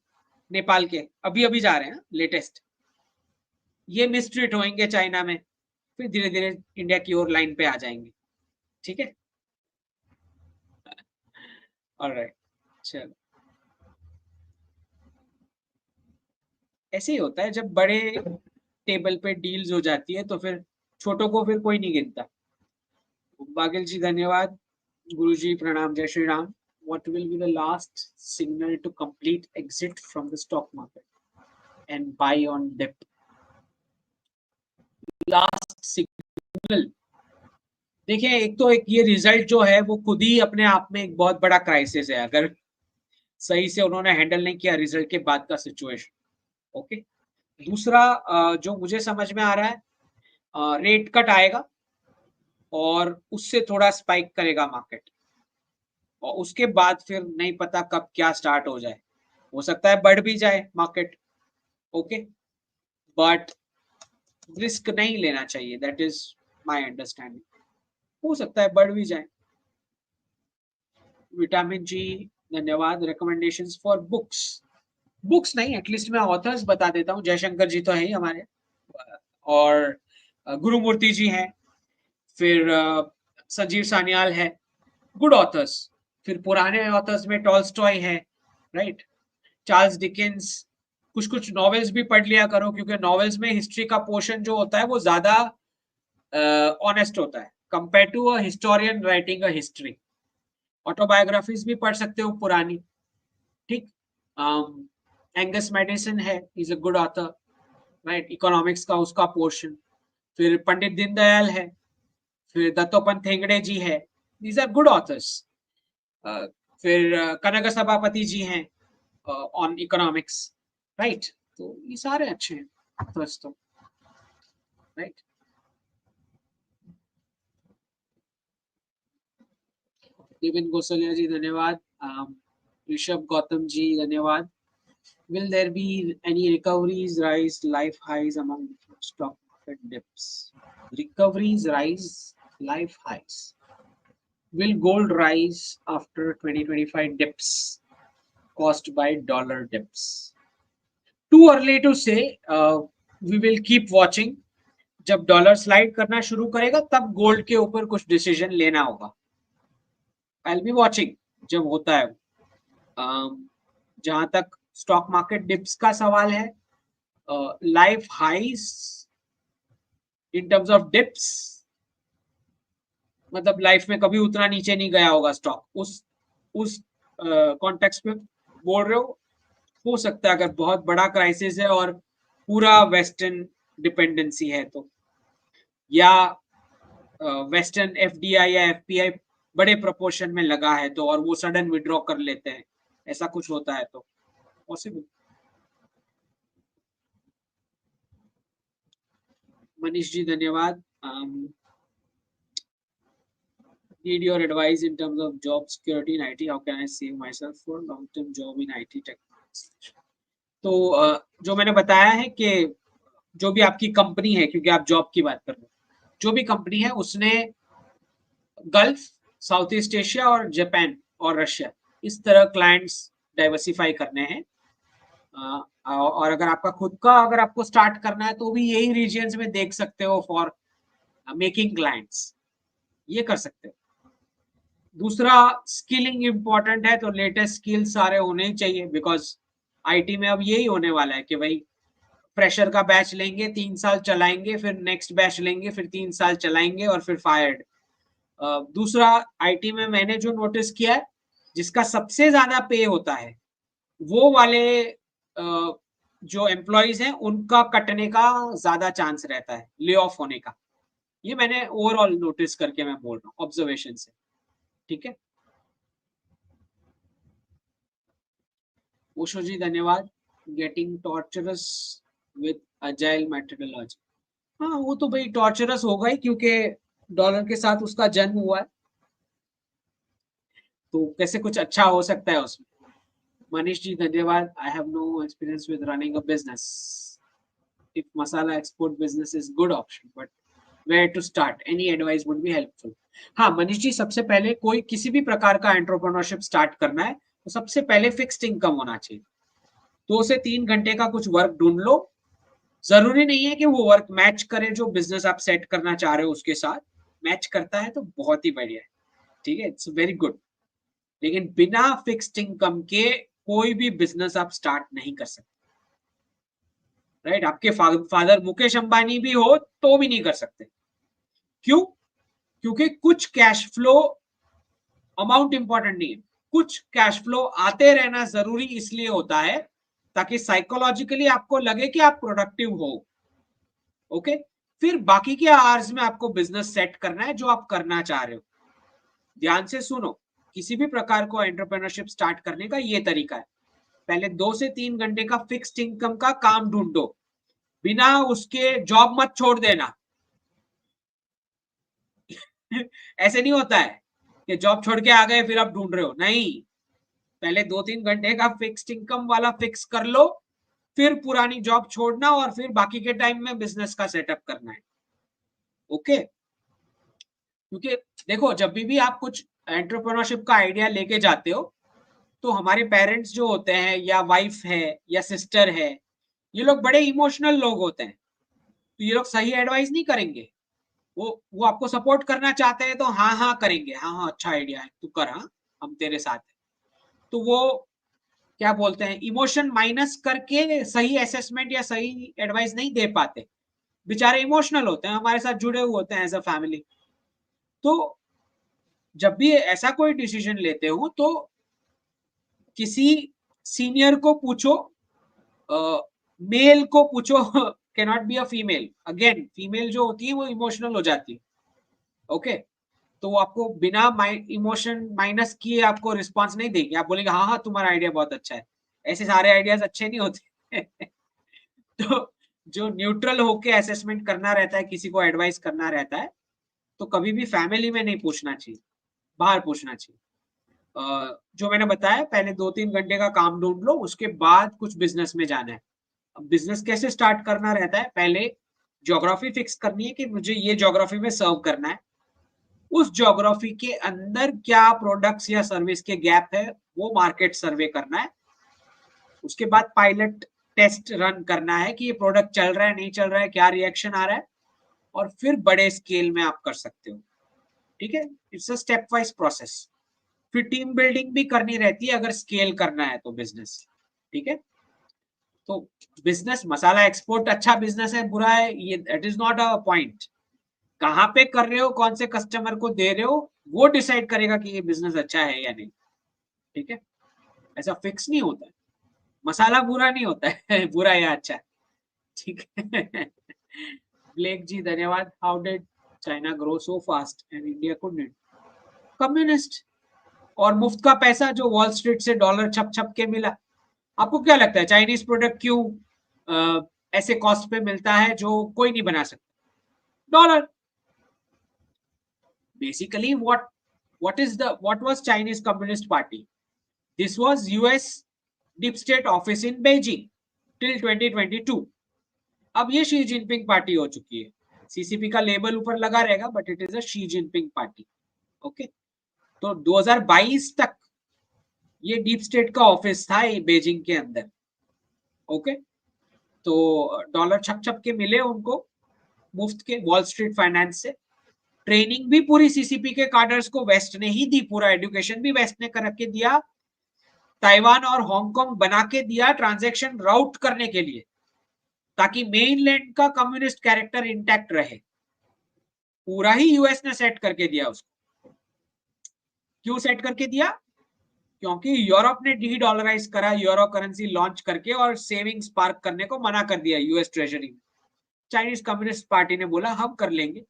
Speaker 1: नेपाल के, अभी अभी जा रहे हैं लेटेस्ट। ये मिसट्रीट होंगे चाइना में। फिर धीरे धीरे इंडिया की ओर लाइन पे आ जाएंगे। ठीक है, ऑलराइट, चलो। ऐसे ही होता है जब बड़े टेबल पे डील्स हो जाती है तो फिर छोटों को फिर कोई नहीं गिनता। बागिल जी धन्यवाद, गुरु जी प्रणाम, जय Shri Ram. What will be the last signal to complete exit from the stock market and buy on dip? Last signal, देखिए एक तो एक ये रिजल्ट जो है वो खुद ही अपने आप में एक बहुत बड़ा क्राइसिस है, अगर सही से उन्होंने हैंडल नहीं किया रिजल्ट के बाद का सिचुएशन। ओके, दूसरा जो मुझे समझ में आ रहा है, रेट कट आएगा और उससे थोड़ा स्पाइक करेगा मार्केट, और उसके बाद फिर नहीं पता कब क्या स्टार्ट हो जाए। हो सकता है बढ़ भी जाए मार्केट, ओके, बट रिस्क नहीं लेना चाहिए, दैट इज माय अंडरस्टैंडिंग। हो सकता है बढ़ भी जाए। विटामिन जी धन्यवाद, रिकमेंडेशंस फॉर बुक्स। बुक्स नहीं, एटलीस्ट मैं ऑथर्स बता देता हूँ। जयशंकर जी तो है ही हमारे, और गुरुमूर्ति जी हैं, फिर संजीव सान्याल है, गुड ऑथर्स। फिर पुराने ऑथर्स में टॉल्स्टॉय है, राइट, चार्ल्स डिकेंस। कुछ कुछ नॉवेल्स भी पढ़ लिया करो, क्योंकि नॉवेल्स में हिस्ट्री का पोर्शन जो होता है वो ज्यादा ऑनेस्ट होता है compare to a historian writing a history. Autobiographies भी पढ़ सकते हो पुरानी, ठीक। एंगस मैडिसन है, is a good author, right, economics का उसका पोर्शन। फिर पंडित दीनदयाल है, फिर दत्तोपंत ठेंगड़े जी है, दीज आर गुड ऑथर्स। फिर कनक सभापति जी हैं ऑन इकोनॉमिक्स, राइट। तो ये सारे अच्छे हैं ऑथर्स तो, राइट। देवेन गोसलिया जी धन्यवाद, ऋषभ गौतम जी धन्यवाद। Will there be any recoveries, rise, life highs among stock market dips? Recoveries, rise, life highs. Will gold rise after 2025 dips caused by dollar dips? Too early to say. We will keep watching. जब dollar slide करना शुरू करेगा तब gold के ऊपर कुछ decision लेना होगा। आई विल बी वॉचिंग जब होता है। जहां तक स्टॉक मार्केट डिप्स का सवाल है, life highs in terms of dips, मतलब लाइफ में कभी उतना नीचे नहीं गया होगा स्टॉक, उस कॉन्टेक्स्ट में बोल रहे हो सकता है अगर बहुत बड़ा क्राइसिस है और पूरा वेस्टर्न डिपेंडेंसी है तो, या वेस्टर्न एफडीआई या एफपीआई बड़े प्रोपोर्शन में लगा है तो, और वो सडन विड्रॉ कर लेते हैं, ऐसा कुछ होता है तो पॉसिबल। मनीष जी धन्यवाद। Need your advice in terms of job security in IT. How can I save myself for long-term job in IT tech? तो जो मैंने बताया है कि जो भी आपकी कंपनी है, क्योंकि आप जॉब की बात कर रहे हो, जो भी कंपनी है उसने गल्फ, साउथ ईस्ट एशिया और जापान और रशिया, इस तरह क्लाइंट्स डाइवर्सिफाई करने हैं। और अगर आपका खुद का अगर आपको स्टार्ट करना है तो भी यही रीजन्स में देख सकते हो फॉर मेकिंग क्लाइंट्स, ये कर सकते हो। दूसरा, स्किलिंग इंपॉर्टेंट है, तो लेटेस्ट स्किल सारे होने ही चाहिए, बिकॉज आईटी में अब यही होने वाला है कि भाई फ्रेशर का बैच लेंगे, 3 साल चलाएंगे, फिर नेक्स्ट बैच लेंगे, फिर 3 साल चलाएंगे और फिर फायर्ड। दूसरा, आईटी में मैंने जो नोटिस किया है, जिसका सबसे ज्यादा पे होता है वो वाले जो एम्प्लॉयज हैं उनका कटने का ज्यादा चांस रहता है, ले ऑफ होने का। ये मैंने ओवरऑल नोटिस करके मैं बोल रहा हूँ ऑब्जर्वेशन से, ठीक है। ओशो जी धन्यवाद। Getting torturers with agile methodology, हाँ वो तो भाई टॉर्चरस होगा ही, क्योंकि डॉलर के साथ उसका जन्म हुआ है, तो कैसे कुछ अच्छा हो सकता है उसमें। मनीष जी धन्यवाद। I have no experience with running a business, if masala export business is good option, but where to start, any advice would be helpful. हाँ मनीष जी, सबसे पहले कोई किसी भी प्रकार का एंटरप्रेन्योरशिप स्टार्ट करना है तो सबसे पहले फिक्स्ड इनकम होना चाहिए। 2 से 3 घंटे का कुछ वर्क ढूंढ लो, जरूरी नहीं है कि वो वर्क मैच करे जो बिजनेस आप सेट करना चाह रहे हो उसके साथ, मैच करता है तो बहुत ही बढ़िया है, ठीक है, इट्स वेरी गुड। लेकिन बिना फिक्स्ड इनकम के कोई भी बिजनेस आप स्टार्ट नहीं कर सकते, राइट? आपके फादर मुकेश अंबानी भी हो तो भी नहीं कर सकते। क्यों? क्योंकि कुछ कैश फ्लो, अमाउंट इंपॉर्टेंट नहीं है, कुछ कैश फ्लो आते रहना जरूरी इसलिए होता है ताकि साइकोलॉजिकली आपको लगे कि आप प्रोडक्टिव हो। ओके, फिर बाकी के आवर्स में आपको बिजनेस सेट करना है जो आप करना चाह रहे हो। ध्यान से सुनो, किसी भी प्रकार को एंटरप्रेन्योरशिप स्टार्ट करने का ये तरीका है, पहले 2 से 3 घंटे का फिक्स्ड इनकम का काम ढूंढो, बिना उसके जॉब मत छोड़ देना। ऐसे नहीं होता है कि जॉब छोड़ के आ गए फिर आप ढूंढ रहे हो, नहीं, पहले 2-3 घंटे का फिक्स्ड इनकम वाला फिक्स कर लो, फिर पुरानी जॉब छोड़ना और फिर बाकी के टाइम में बिजनेस का सेटअप करना है। ओके, क्योंकि देखो जब भी आप कुछ एंटरप्रेन्योरशिप का आइडिया लेके जाते हो तो हमारे पेरेंट्स जो होते हैं या वाइफ है या सिस्टर है, ये लोग बड़े इमोशनल लोग होते हैं, तो ये लोग सही एडवाइस नहीं करेंगे। वो आपको सपोर्ट करना चाहते हैं तो हाँ हाँ करेंगे, हाँ हाँ अच्छा आइडिया है तू कर, हाँ हम तेरे साथ हैं। तो वो क्या बोलते हैं, इमोशन माइनस करके सही असेसमेंट या सही एडवाइस नहीं दे पाते। बेचारे इमोशनल होते हैं, हमारे साथ जुड़े हुए होते हैं एज अ फैमिली। तो जब भी ऐसा कोई डिसीजन लेते हो तो किसी सीनियर को पूछो, मेल को पूछो, can not be a female, again female जो होती है वो इमोशनल हो जाती है। ओके, तो वो आपको बिना इमोशन माइनस किए आपको रिस्पांस नहीं देगी, आप बोलेंगे हाँ हाँ तुम्हारा आइडिया बहुत अच्छा है। ऐसे सारे आइडियाज अच्छे नहीं होते। तो जो न्यूट्रल होके असेसमेंट करना रहता है, किसी को एडवाइस करना रहता है, तो कभी भी फैमिली में नहीं पूछना चाहिए, बाहर पूछना चाहिए। जो मैंने बताया, पहले 2-3 घंटे का काम ढूंढ लो, उसके बाद कुछ बिजनेस में जाना है। अब बिजनेस कैसे स्टार्ट करना रहता है, पहले ज्योग्राफी फिक्स करनी है कि मुझे ये ज्योग्राफी में सर्व करना है, उस ज्योग्राफी के अंदर क्या प्रोडक्ट्स या सर्विस के गैप है वो मार्केट सर्वे करना है। उसके बाद पायलट टेस्ट रन करना है कि ये प्रोडक्ट चल रहा है नहीं चल रहा है, क्या रिएक्शन आ रहा है, और फिर बड़े स्केल में आप कर सकते हो। ठीक है, it's a step wise process. फिर टीम बिल्डिंग भी करनी रहती है अगर स्केल करना है तो बिजनेस। ठीक है, तो बिजनेस मसाला एक्सपोर्ट अच्छा बिजनेस है बुरा है ये that is not a point, कहाँ पे कर रहे हो, कौन से कस्टमर को दे रहे हो, वो डिसाइड करेगा कि ये बिजनेस अच्छा है या नहीं। ठीक है, ऐसा फिक्स नहीं होता है, मसाला बुरा नहीं होता है, बुरा या अच्छा। ठीक है। ब्लेक जी धन्यवाद। How did China grow so fast and India couldn't? Communist और मुफ्त का पैसा जो वॉल स्ट्रीट से डॉलर छप छप के मिला। आपको क्या लगता है चाइनीज प्रोडक्ट क्यों ऐसे कॉस्ट पे मिलता है जो कोई नहीं बना सकता? Dollar. Basically what was Chinese Communist Party? This was US deep state office in Beijing till 2022. अब ये शी जिनपिंग पार्टी हो चुकी है, सीसीपी का लेबल ऊपर लगा रहेगा but it is a Xi Jinping party. Okay, तो 2022 तक ये डीप स्टेट का ऑफिस था ये बेजिंग के अंदर। ओके, तो डॉलर छप छप के मिले उनको मुफ्त के वॉल स्ट्रीट फाइनेंस से। ट्रेनिंग भी पूरी सीसीपी के कार्डर्स को वेस्ट ने ही दी, पूरा एजुकेशन भी वेस्ट ने करके दिया, ताइवान और हांगकांग बना के दिया ट्रांजैक्शन राउट करने के लिए, ताकि मेनलैंड का कम्युनिस्ट कैरेक्टर इंटैक्ट रहे। पूरा ही यूएस ने सेट करके दिया उसको। क्यों सेट करके दिया? क्योंकि यूरोप ने डी डॉलराइज करा, यूरो करेंसी लॉन्च करके, और सेविंग्स पार्क करने को मना कर दिया यूएस ट्रेजरी में। चाइनीज कम्युनिस्ट पार्टी ने बोला हम कर लेंगे,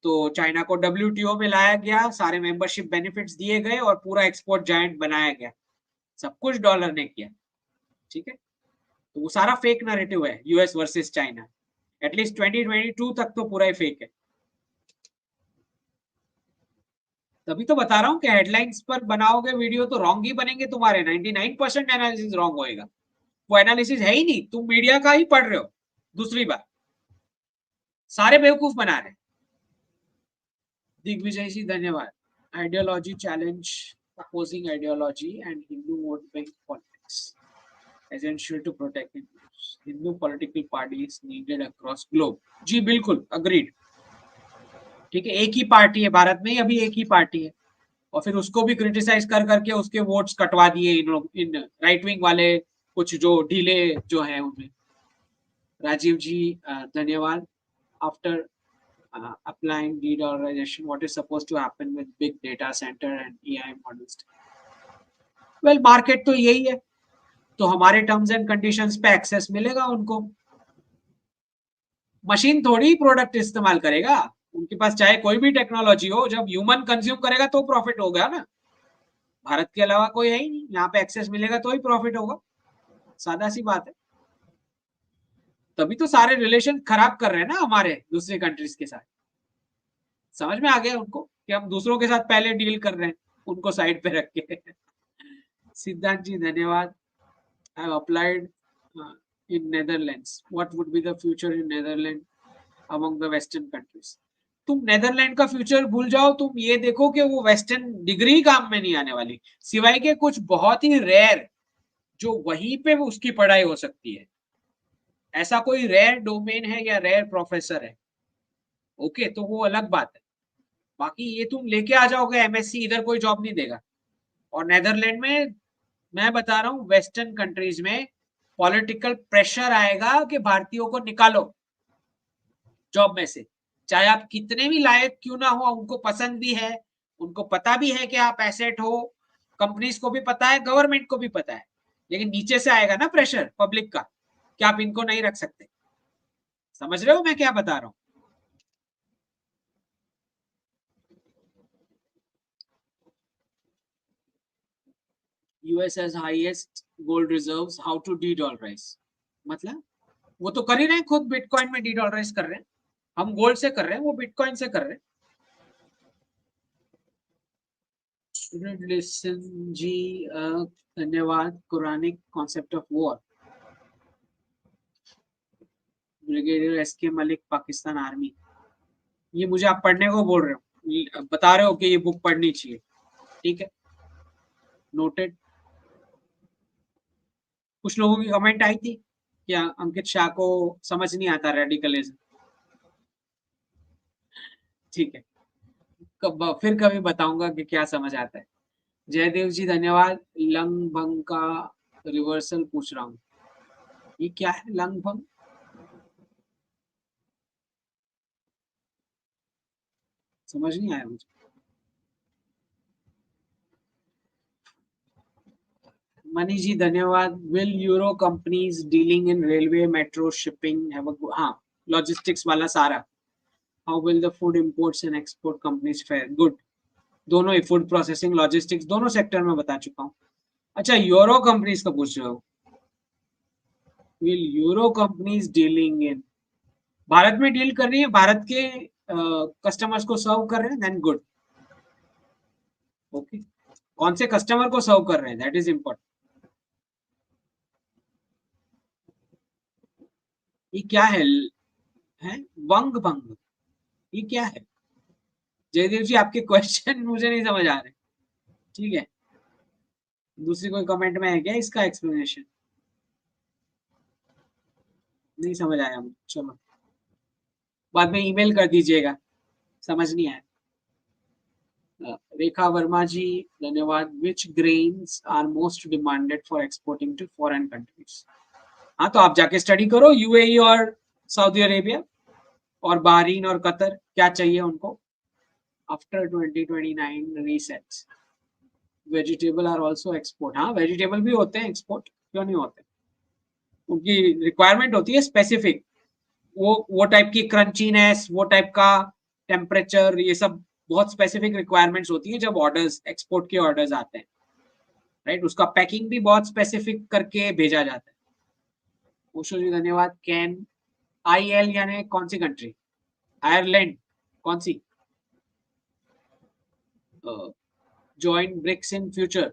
Speaker 1: तो चाइना को डब्ल्यूटीओ में लाया गया, सारे मेंबरशिप बेनिफिट्स दिए गए और पूरा एक्सपोर्ट जायंट बनाया गया। सब कुछ डॉलर ने किया। ठीक है, तो वो सारा फेक नैरेटिव है यूएस वर्सेस चाइना, एटलीस्ट 2022 तक तो पूरा ही फेक है। तभी तो बता रहा हूँ कि हेडलाइंस पर बनाओगे वीडियो तो रॉन्ग ही बनेंगे तुम्हारे, 99% एनालिसिस रॉन्ग होएगा। वो एनालिसिस है ही नहीं, तुम मीडिया का ही पढ़ रहे हो। दूसरी बात, सारे बेवकूफ बना रहे। दिग्विजय जी धन्यवाद। Ideology challenge, opposing ideology and Hindu vote bank politics essential to protect Hindus. Hindu political parties needed across globe. जी बिल्कुल अग्रीड। ठीक है, एक ही पार्टी है भारत में, अभी एक ही पार्टी है, और फिर उसको भी क्रिटिसाइज कर करके उसके वोट्स कटवा दिए इन लोग, इन राइट विंग वाले कुछ जो ढीले जो है उनमें। राजीव जी धन्यवाद। After applying de-dollarization, what is supposed to happen with big data center and AI models? Well, market तो यही है, तो हमारे टर्म्स एंड कंडीशंस पे एक्सेस मिलेगा उनको। मशीन थोड़ी प्रोडक्ट इस्तेमाल करेगा, उनके पास चाहे कोई भी टेक्नोलॉजी हो, जब ह्यूमन कंज्यूम करेगा तो प्रॉफिट होगा ना। भारत के अलावा कोई है ही नहीं, यहाँ पे एक्सेस मिलेगा तो ही प्रॉफिट होगा, सादा सी बात है। तभी तो सारे रिलेशन खराब कर रहे हैं ना हमारे दूसरे कंट्रीज के साथ। समझ में आ गया उनको कि हम दूसरों के साथ पहले डील कर रहे हैं, उनको साइड पे रख के। सिद्धांत जी धन्यवाद। I have applied in Netherlands, what would be the future in Netherland among the western countries? तुम नेदरलैंड का फ्यूचर भूल जाओ, तुम ये देखो कि वो वेस्टर्न डिग्री काम में नहीं आने वाली, सिवाय के कुछ बहुत ही रेयर जो वहीं पे उसकी पढ़ाई हो सकती है। ऐसा कोई रेयर डोमेन है या रेयर प्रोफेसर है, ओके, तो वो अलग बात है। बाकी ये तुम लेके आ जाओगे एमएससी, इधर कोई जॉब नहीं देगा। और नेदरलैंड में मैं बता रहा हूँ, वेस्टर्न कंट्रीज में पॉलिटिकल प्रेशर आएगा कि भारतीयों को निकालो जॉब में से, चाहे आप कितने भी लायक क्यों ना हो। उनको पसंद भी है, उनको पता भी है कि आप एसेट हो, कंपनीज को भी पता है, गवर्नमेंट को भी पता है, लेकिन नीचे से आएगा ना प्रेशर पब्लिक का कि आप इनको नहीं रख सकते। समझ रहे हो मैं क्या बता रहा हूँ? US has highest gold reserves, how to dedollarise? मतलब वो तो कर ही रहे हैं, खुद बिटकॉइन में डी-डॉलराइज कर रहे हैं। हम गोल्ड से कर रहे हैं, वो बिटकॉइन से कर रहे हैं। लिसन जी धन्यवाद। Quranic concept of war, brigadier SK Malik, Pakistan army. ये मुझे आप पढ़ने को बोल रहे हो, बता रहे हो कि ये बुक पढ़नी चाहिए, ठीक है, नोटेड। कुछ लोगों की कमेंट आई थी कि अंकित शाह को समझ नहीं आता रेडिकलिज्म, ठीक है, फिर कभी बताऊंगा कि क्या समझ आता है। जयदेव जी धन्यवाद। लंग भंग का रिवर्सल पूछ रहा हूँ, ये क्या है लंग भंग? समझ नहीं आया मुझे। मनी जी धन्यवाद। Will euro companies dealing in railway, metro, shipping have a, हाँ, लॉजिस्टिक्स वाला सारा। How will the food imports and export companies fair? Good, दोनों ही, फूड प्रोसेसिंग, लॉजिस्टिक्स, दोनों सेक्टर में बता चुका हूँ। अच्छा, यूरो कंपनीज का पूछ रहे हो? Will euro companies dealing in, Bharat में डील कर रही है, भारत के कस्टमर्स को सर्व कर रहे हैं, देन गुड, ओके। कौन से कस्टमर को सर्व कर रहे हैं, दैट इज इंपॉर्टेंट। ये क्या है वंग भंग, ये क्या है? जयदेव जी आपके क्वेश्चन मुझे नहीं समझ आ रहे, ठीक है। दूसरी कोई कमेंट में है क्या इसका एक्सप्लेनेशन? नहीं समझ आया मुझे, चलो बाद में ईमेल कर दीजिएगा, समझ नहीं आया। रेखा वर्मा जी धन्यवाद। Which grains are most demanded for exporting to foreign countries? हाँ, तो आप जाके स्टडी करो, यूएई और सऊदी अरेबिया और बहरीन और कतर, क्या चाहिए उनको after 2029 reset. Vegetable are also export, हाँ वेजिटेबल भी होते हैं एक्सपोर्ट, क्यों नहीं होते? उनकी रिक्वायरमेंट होती है स्पेसिफिक, वो टाइप की क्रंचीनेस, वो टाइप का टेम्परेचर, ये सब बहुत स्पेसिफिक रिक्वायरमेंट्स होती है जब ऑर्डर्स, एक्सपोर्ट के ऑर्डर्स आते हैं, राइट। उसका पैकिंग भी बहुत स्पेसिफिक करके भेजा जाता है। ओशो जी धन्यवाद। कैन आईएल यानी कौन सी कंट्री? आयरलैंड, कौन सी? Join BRICS in future?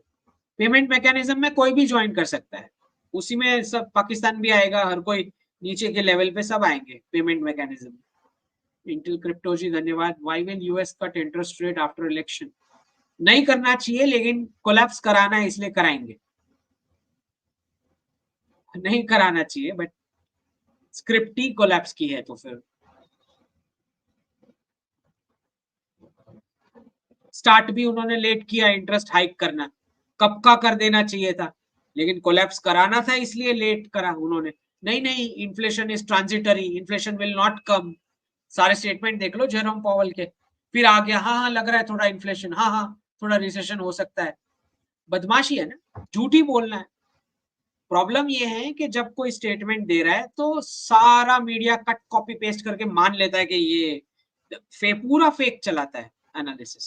Speaker 1: Payment mechanism में कोई भी ज्वाइन कर सकता है, उसी में सब पाकिस्तान भी आएगा, हर कोई नीचे के लेवल पे सब आएंगे payment mechanism. Intel crypto ji धन्यवाद। Why will US cut interest rate after election? नहीं करना चाहिए, लेकिन कोलैप्स कराना है इसलिए कराएंगे। नहीं कराना चाहिए, बट स्क्रिप्ट ही कोलैप्स की है। तो फिर स्टार्ट भी उन्होंने लेट किया इंटरेस्ट हाइक करना, कब का कर देना चाहिए था, लेकिन कोलैप्स कराना था इसलिए लेट करा उन्होंने। नहीं नहीं, inflation is transitory, inflation will not come. सारे स्टेटमेंट देख लो जेरोम पावेल के। फिर आ गया, हाँ हाँ लग रहा है थोड़ा इन्फ्लेशन, हाँ हाँ थोड़ा रिसेशन हो सकता है। बदमाशी है ना, झूठ ही बोलना है। प्रॉब्लम ये है कि जब कोई स्टेटमेंट दे रहा है तो सारा मीडिया कट कॉपी पेस्ट करके मान लेता है कि ये पूरा फेक चलाता है एनालिसिस।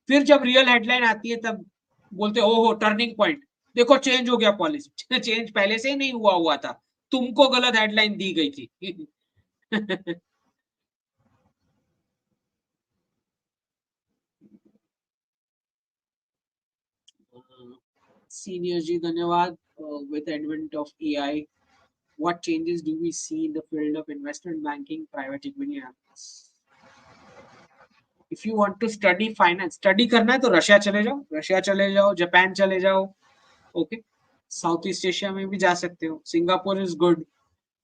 Speaker 1: फिर जब रियल हेडलाइन आती है तब बोलते ओहो टर्निंग पॉइंट, देखो चेंज हो गया पॉलिसी। चेंज पहले से ही नहीं हुआ था, तुमको गलत हेडलाइन दी गई थी। सीनियर जी धन्यवाद। With advent of AI, what changes do we see in the field of investment banking, private equity analysis? If you want to study finance, study करना है तो रशिया चले जाओ, रशिया चले जाओ, जापान चले जाओ, ओके। साउथ ईस्ट एशिया में भी जा सकते हो, सिंगापुर इज गुड।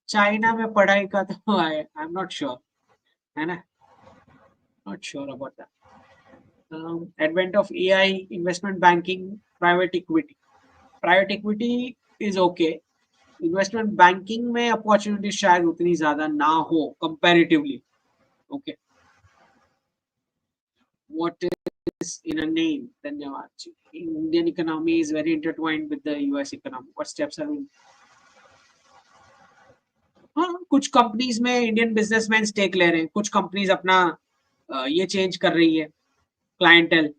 Speaker 1: चाइना में पढ़ाई का तो आई एम नॉट श्योर, है ना, not sure about that. Advent of AI, investment banking, private equity is okay. Investment banking में अपॉर्चुनिटी शायद उतनी ज्यादा ना हो comparatively, okay. What is in a name? धन्यवाद जी। Indian economy is very intertwined with the US economy. What steps are we? हाँ, कुछ companies में इंडियन बिजनेसमैन स्टेक ले रहे हैं, कुछ कंपनीज अपना ये चेंज कर रही है, क्लाइंटेल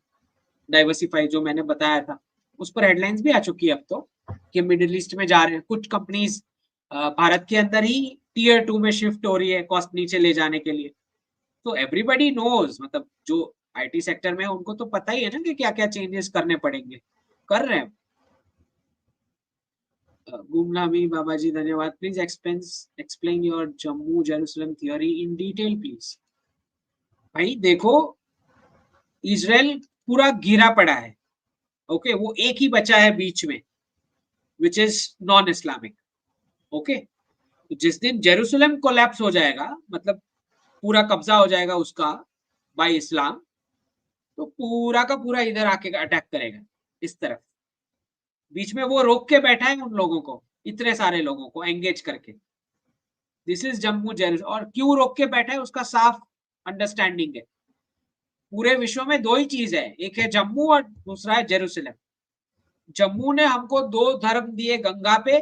Speaker 1: डाइवर्सिफाई जो मैंने बताया था, उस पर हेडलाइंस भी आ चुकी है अब तो, कि मिडिल ईस्ट में जा रहे हैं कुछ कंपनीज, भारत के अंदर ही टीयर 2 में शिफ्ट हो रही है कॉस्ट नीचे ले जाने के लिए। तो एवरीबडी नोज, मतलब जो आईटी सेक्टर में उनको तो पता ही है ना कि क्या क्या चेंजेस करने पड़ेंगे, कर रहे हैं। गुमनामी बाबा जी धन्यवाद। Please explain your Jammu Jerusalem theory in detail please. भाई देखो, इजराइल पूरा घिरा पड़ा है, ओके, वो एक ही बचा है बीच में, which is non Islamic, okay. जिस दिन जेरूसलम कोलैप्स हो जाएगा, मतलब पूरा कब्जा हो जाएगा उसका बाय इस्लाम, तो पूरा का पूरा इधर आके अटैक करेगा इस तरफ। बीच में वो रोक के बैठा है उन लोगों को, इतने सारे लोगों को एंगेज करके। This is Jammu Jerusalem. और क्यों रोक के बैठा है उसका साफ अंडरस्टैंडिंग है। पूरे विश्व में दो ही चीज है, एक है जम्मू और दूसरा है जेरूसलम। जम्मू ने हमको 2 धर्म दिए गंगा पे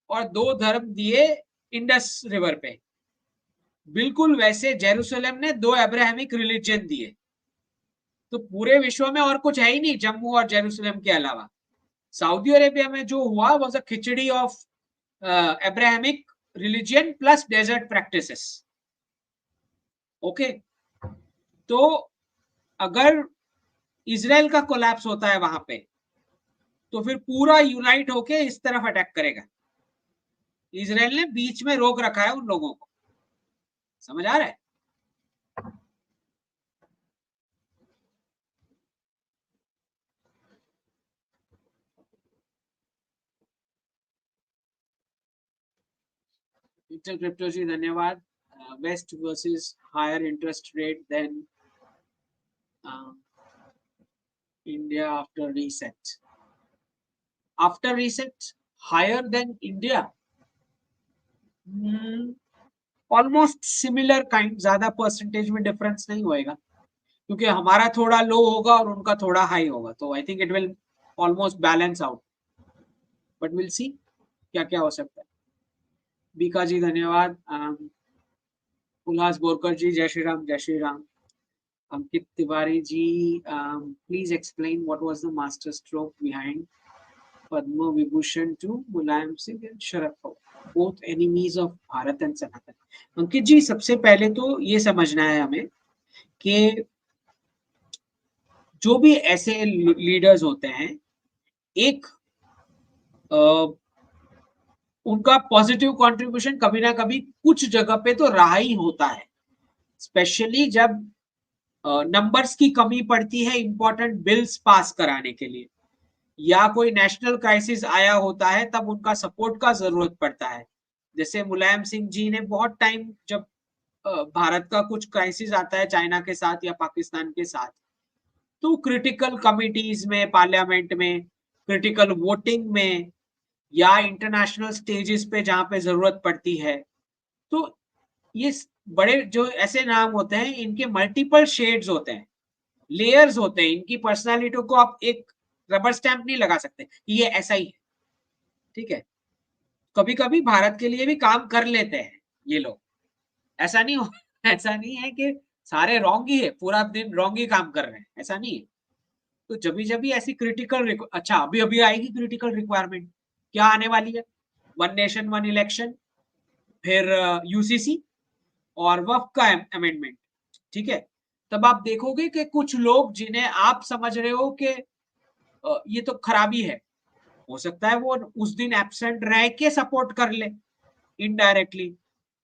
Speaker 1: और 2 धर्म दिए इंडस रिवर पे, बिल्कुल वैसे जेरूसलम ने 2 अब्राहमिक रिलीजन दिए। तो पूरे विश्व में और कुछ है ही नहीं जम्मू और जेरूसलम के अलावा। सऊदी अरेबिया में जो हुआ was a khichdi of Abrahamic religion plus desert practices, okay. तो अगर इजराइल का कोलैप्स होता है वहां पे, तो फिर पूरा यूनाइट होके इस तरफ अटैक करेगा। इजराइल ने बीच में रोक रखा है उन लोगों को, समझ आ रहा है। इंटर क्रिप्टो जी धन्यवाद। West versus higher interest rate then India after reset. After reset higher then India, almost similar kind, ज्यादा परसेंटेज में डिफरेंस नहीं होएगा, क्योंकि हमारा थोड़ा लो होगा और उनका थोड़ा हाई होगा, तो I think it will almost balance out, but will see क्या क्या हो सकता है। बीका जी धन्यवाद। उल्लास बोरकर जी जय श्री राम, जय Shri Ram. Ankit Tiwari ji, please explain what was the masterstroke behind Padma Vibhushan to Mulayam Singh and Sharad Pawar, both enemies of Bharat and Sanatan. Ankit ji, सबसे पहले तो ये समझना है हमें कि जो भी ऐसे लीडर्स होते हैं, एक उनका पॉजिटिव कंट्रीब्यूशन कभी ना कभी कुछ जगह पे तो रहा ही होता है, स्पेशली जब नंबर्स की कमी पड़ती है इंपॉर्टेंट बिल्स पास कराने के लिए, या कोई नेशनल क्राइसिस आया होता है तब उनका सपोर्ट का जरूरत पड़ता है। जैसे मुलायम सिंह जी ने बहुत टाइम, जब भारत का कुछ क्राइसिस आता है चाइना के साथ या पाकिस्तान के साथ, तो क्रिटिकल कमिटीज में, पार्लियामेंट में, क्रिटिकल वोटिंग में, या इंटरनेशनल स्टेजेस पे जहां पे जरूरत पड़ती है, तो ये बड़े जो ऐसे नाम होते हैं, इनके मल्टीपल शेड्स होते हैं, लेयर्स होते हैं, इनकी पर्सनालिटी को आप एक रबर स्टैंप नहीं लगा सकते ये ऐसा ही है। ठीक है, कभी कभी भारत के लिए भी काम कर लेते हैं ये लोग, ऐसा नहीं हो ऐसा नहीं है कि सारे रॉन्ग ही है, पूरा दिन रॉन्ग ही काम कर रहे हैं, ऐसा नहीं है। तो जब भी ऐसी क्रिटिकल, अच्छा अभी अभी आएगी क्रिटिकल रिक्वायरमेंट, क्या आने वाली है? वन नेशन वन इलेक्शन, फिर यूसीसी और वक्फ का अमेंडमेंट। ठीक है, तब आप देखोगे कि कुछ लोग जिन्हें आप समझ रहे हो कि ये तो खराबी है, हो सकता है वो उस दिन एब्सेंट रह के सपोर्ट कर ले इनडायरेक्टली,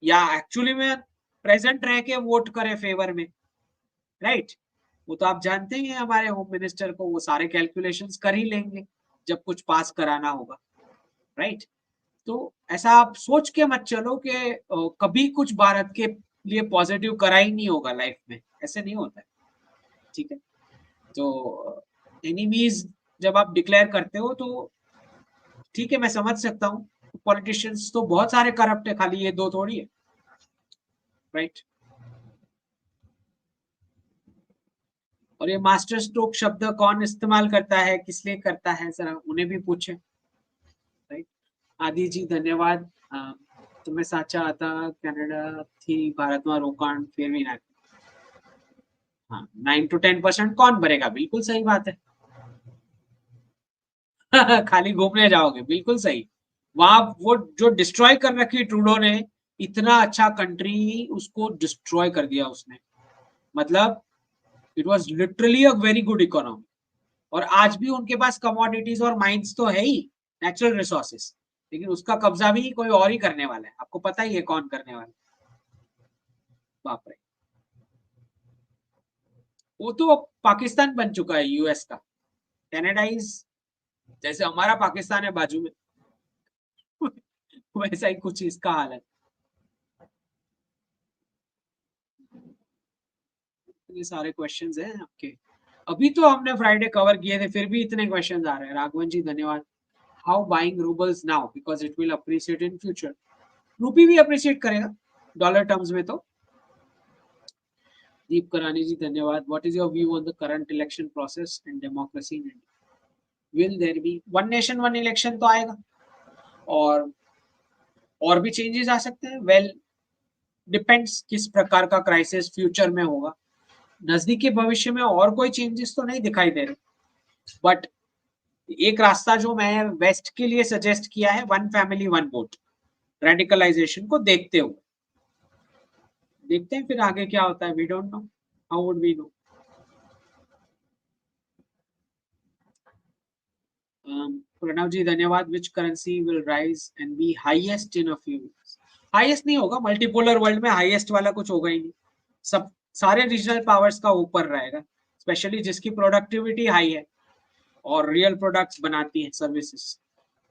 Speaker 1: या एक्चुअली में प्रेजेंट रह के वोट करे फेवर में, राइट? वो तो आप जानते ही हैं हमारे होम मिनिस्टर को, वो सारे कैलकुलेशंस कर ही लेंगे जब कुछ पास कराना होगा, राइट? तो ऐसा आप सोच के मत चलो कि कभी कुछ भारत के लिए पॉजिटिव करा ही नहीं होगा लाइफ में, ऐसे नहीं होता है। ठीक है, तो एनिमीज जब आप डिक्लेयर करते हो तो ठीक है, मैं समझ सकता हूँ, पॉलिटिशियंस तो बहुत सारे करप्ट है, खाली ये दो थोड़ी है, राइट? और ये मास्टर स्ट्रोक शब्द कौन इस्तेमाल करता है, किस लिए करता है, जरा उन्हें भी पूछे, राइट? आदि जी धन्यवाद। तुम्हें साचा आता कनाडा थी भारत में रोकाण फेरवी नाखी। हाँ, 9 to 10% कौन भरेगा, बिल्कुल सही बात है। खाली घूमने जाओगे, बिल्कुल सही। वहां वो जो डिस्ट्रॉय कर रखी ट्रूडो ने, इतना अच्छा कंट्री उसको डिस्ट्रॉय कर दिया उसने, मतलब it was literally a very good economy. और आज भी उनके पास कमोडिटीज और माइंस तो है ही, नेचुरल रिसोर्सेस, लेकिन उसका कब्जा भी कोई और ही करने वाला है, आपको पता ही है कौन करने वाला है। बाप रे, वो तो पाकिस्तान बन चुका है यूएस का, कनाडा इज जैसे हमारा पाकिस्तान है बाजू में। वैसा ही कुछ इसका हाल है। ये सारे क्वेश्चंस हैं आपके, अभी तो हमने फ्राइडे कवर किए थे, फिर भी इतने क्वेश्चंस आ रहे हैं। राघवन जी धन्यवाद। How buying roubles now because it will appreciate in future. रूपी भी अप्रिशिएट करेगा डॉलर टर्म्स में तो। दीप करानी जी धन्यवाद। What is your view on the current election process and democracy in India? Will there be one nation one election? तो आएगा, और भी चेंजेस आ सकते हैं। वेल, डिपेंड्स किस प्रकार का क्राइसिस फ्यूचर में होगा। नजदीकी भविष्य में और कोई चेंजेस तो नहीं दिखाई दे रहे, बट एक रास्ता जो मैं वेस्ट के लिए सजेस्ट किया है, one family one vote, radicalisation को देखते हुए, देखते हैं फिर आगे क्या होता है। We don't know, how would we know? Pranav ji धन्यवाद। Which currency will rise and be highest in a few years? Highest नहीं होगा, मल्टीपोलर वर्ल्ड में हाईएस्ट वाला कुछ होगा ही नहीं। सब सारे रीजनल पावर्स का ऊपर रहेगा, स्पेशली जिसकी प्रोडक्टिविटी हाई है और रियल प्रोडक्ट्स बनाती है, सर्विसेज।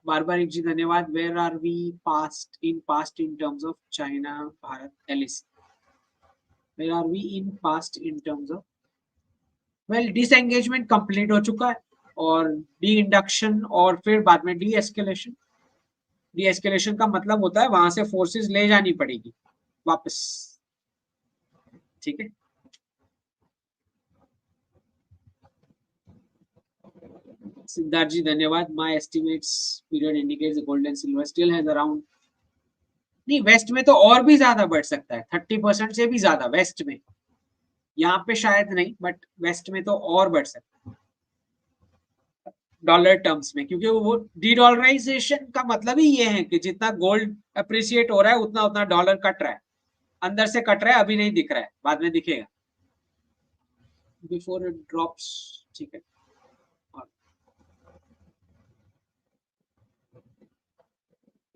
Speaker 1: बारबारिक जी धन्यवाद। Where are we past in terms of China Bharat LAC? Where are we in past in terms of, well disengagement complete हो चुका है, और डी इंडक्शन और फिर बाद में डी एस्केलेशन। डी एस्केलेशन का मतलब होता है वहां से फोर्सेस ले जानी पड़ेगी वापस। ठीक है, सिद्धार्थ जी धन्यवाद। My estimates period indicates gold and silver still has around, नहीं वेस्ट में तो और भी ज्यादा बढ़ सकता है, 30% से भी ज्यादा वेस्ट में। यहाँ पे शायद नहीं, बट वेस्ट में तो और बढ़ सकता है डॉलर टर्म्स में, क्योंकि वो डी डॉलराइजेशन का मतलब ही ये है कि जितना गोल्ड अप्रिशिएट हो रहा है उतना उतना डॉलर कट रहा है, अंदर से कट रहा है, अभी नहीं दिख रहा है, बाद में दिखेगा बिफोर इट ड्रॉप्स। ठीक है, और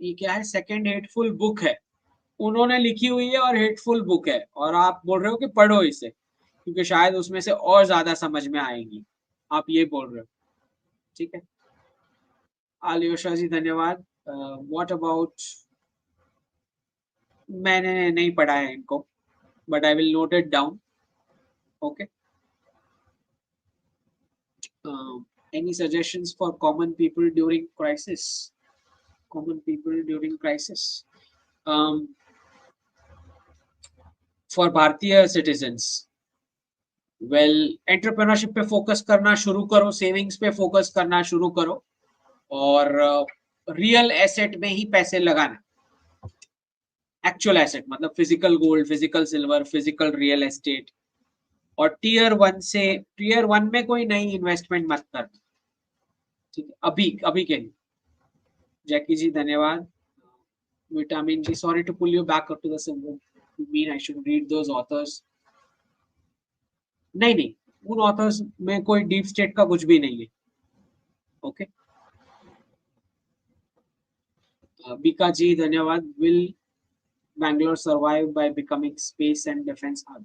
Speaker 1: ये क्या है? सेकंड हेटफुल बुक है, उन्होंने लिखी हुई है और हेटफुल बुक है, और आप बोल रहे हो कि पढ़ो इसे क्योंकि शायद उसमें से और ज्यादा समझ में आएगी, आप ये बोल रहे हो। ठीक है, आलियोशा जी धन्यवाद। व्हाट अबाउट मैंने नहीं पढ़ा है इनको, but I will note it down. Okay. Any suggestions for common people during crisis? Common people during crisis. For Bharatiya citizens, well, entrepreneurship पे फोकस करना शुरू करो, सेविंग्स पे फोकस करना शुरू करो, और रियल एसेट में ही पैसे लगाना. एक्चुअल एसेट मतलब physical gold, physical silver, physical real estate. और टीयर वन में कोई नई इन्वेस्टमेंट मत करना. ठीक है, अभी अभी के लिए. जैकी जी धन्यवाद. Vitamin G, sorry to pull you back up to the symbol. You mean I should read those authors? नहीं नहीं, उन ऑथर्स में कोई डीप स्टेट का कुछ भी नहीं है. ओके. बीका जी धन्यवाद. Will Bangalore survive by becoming space and defence hub?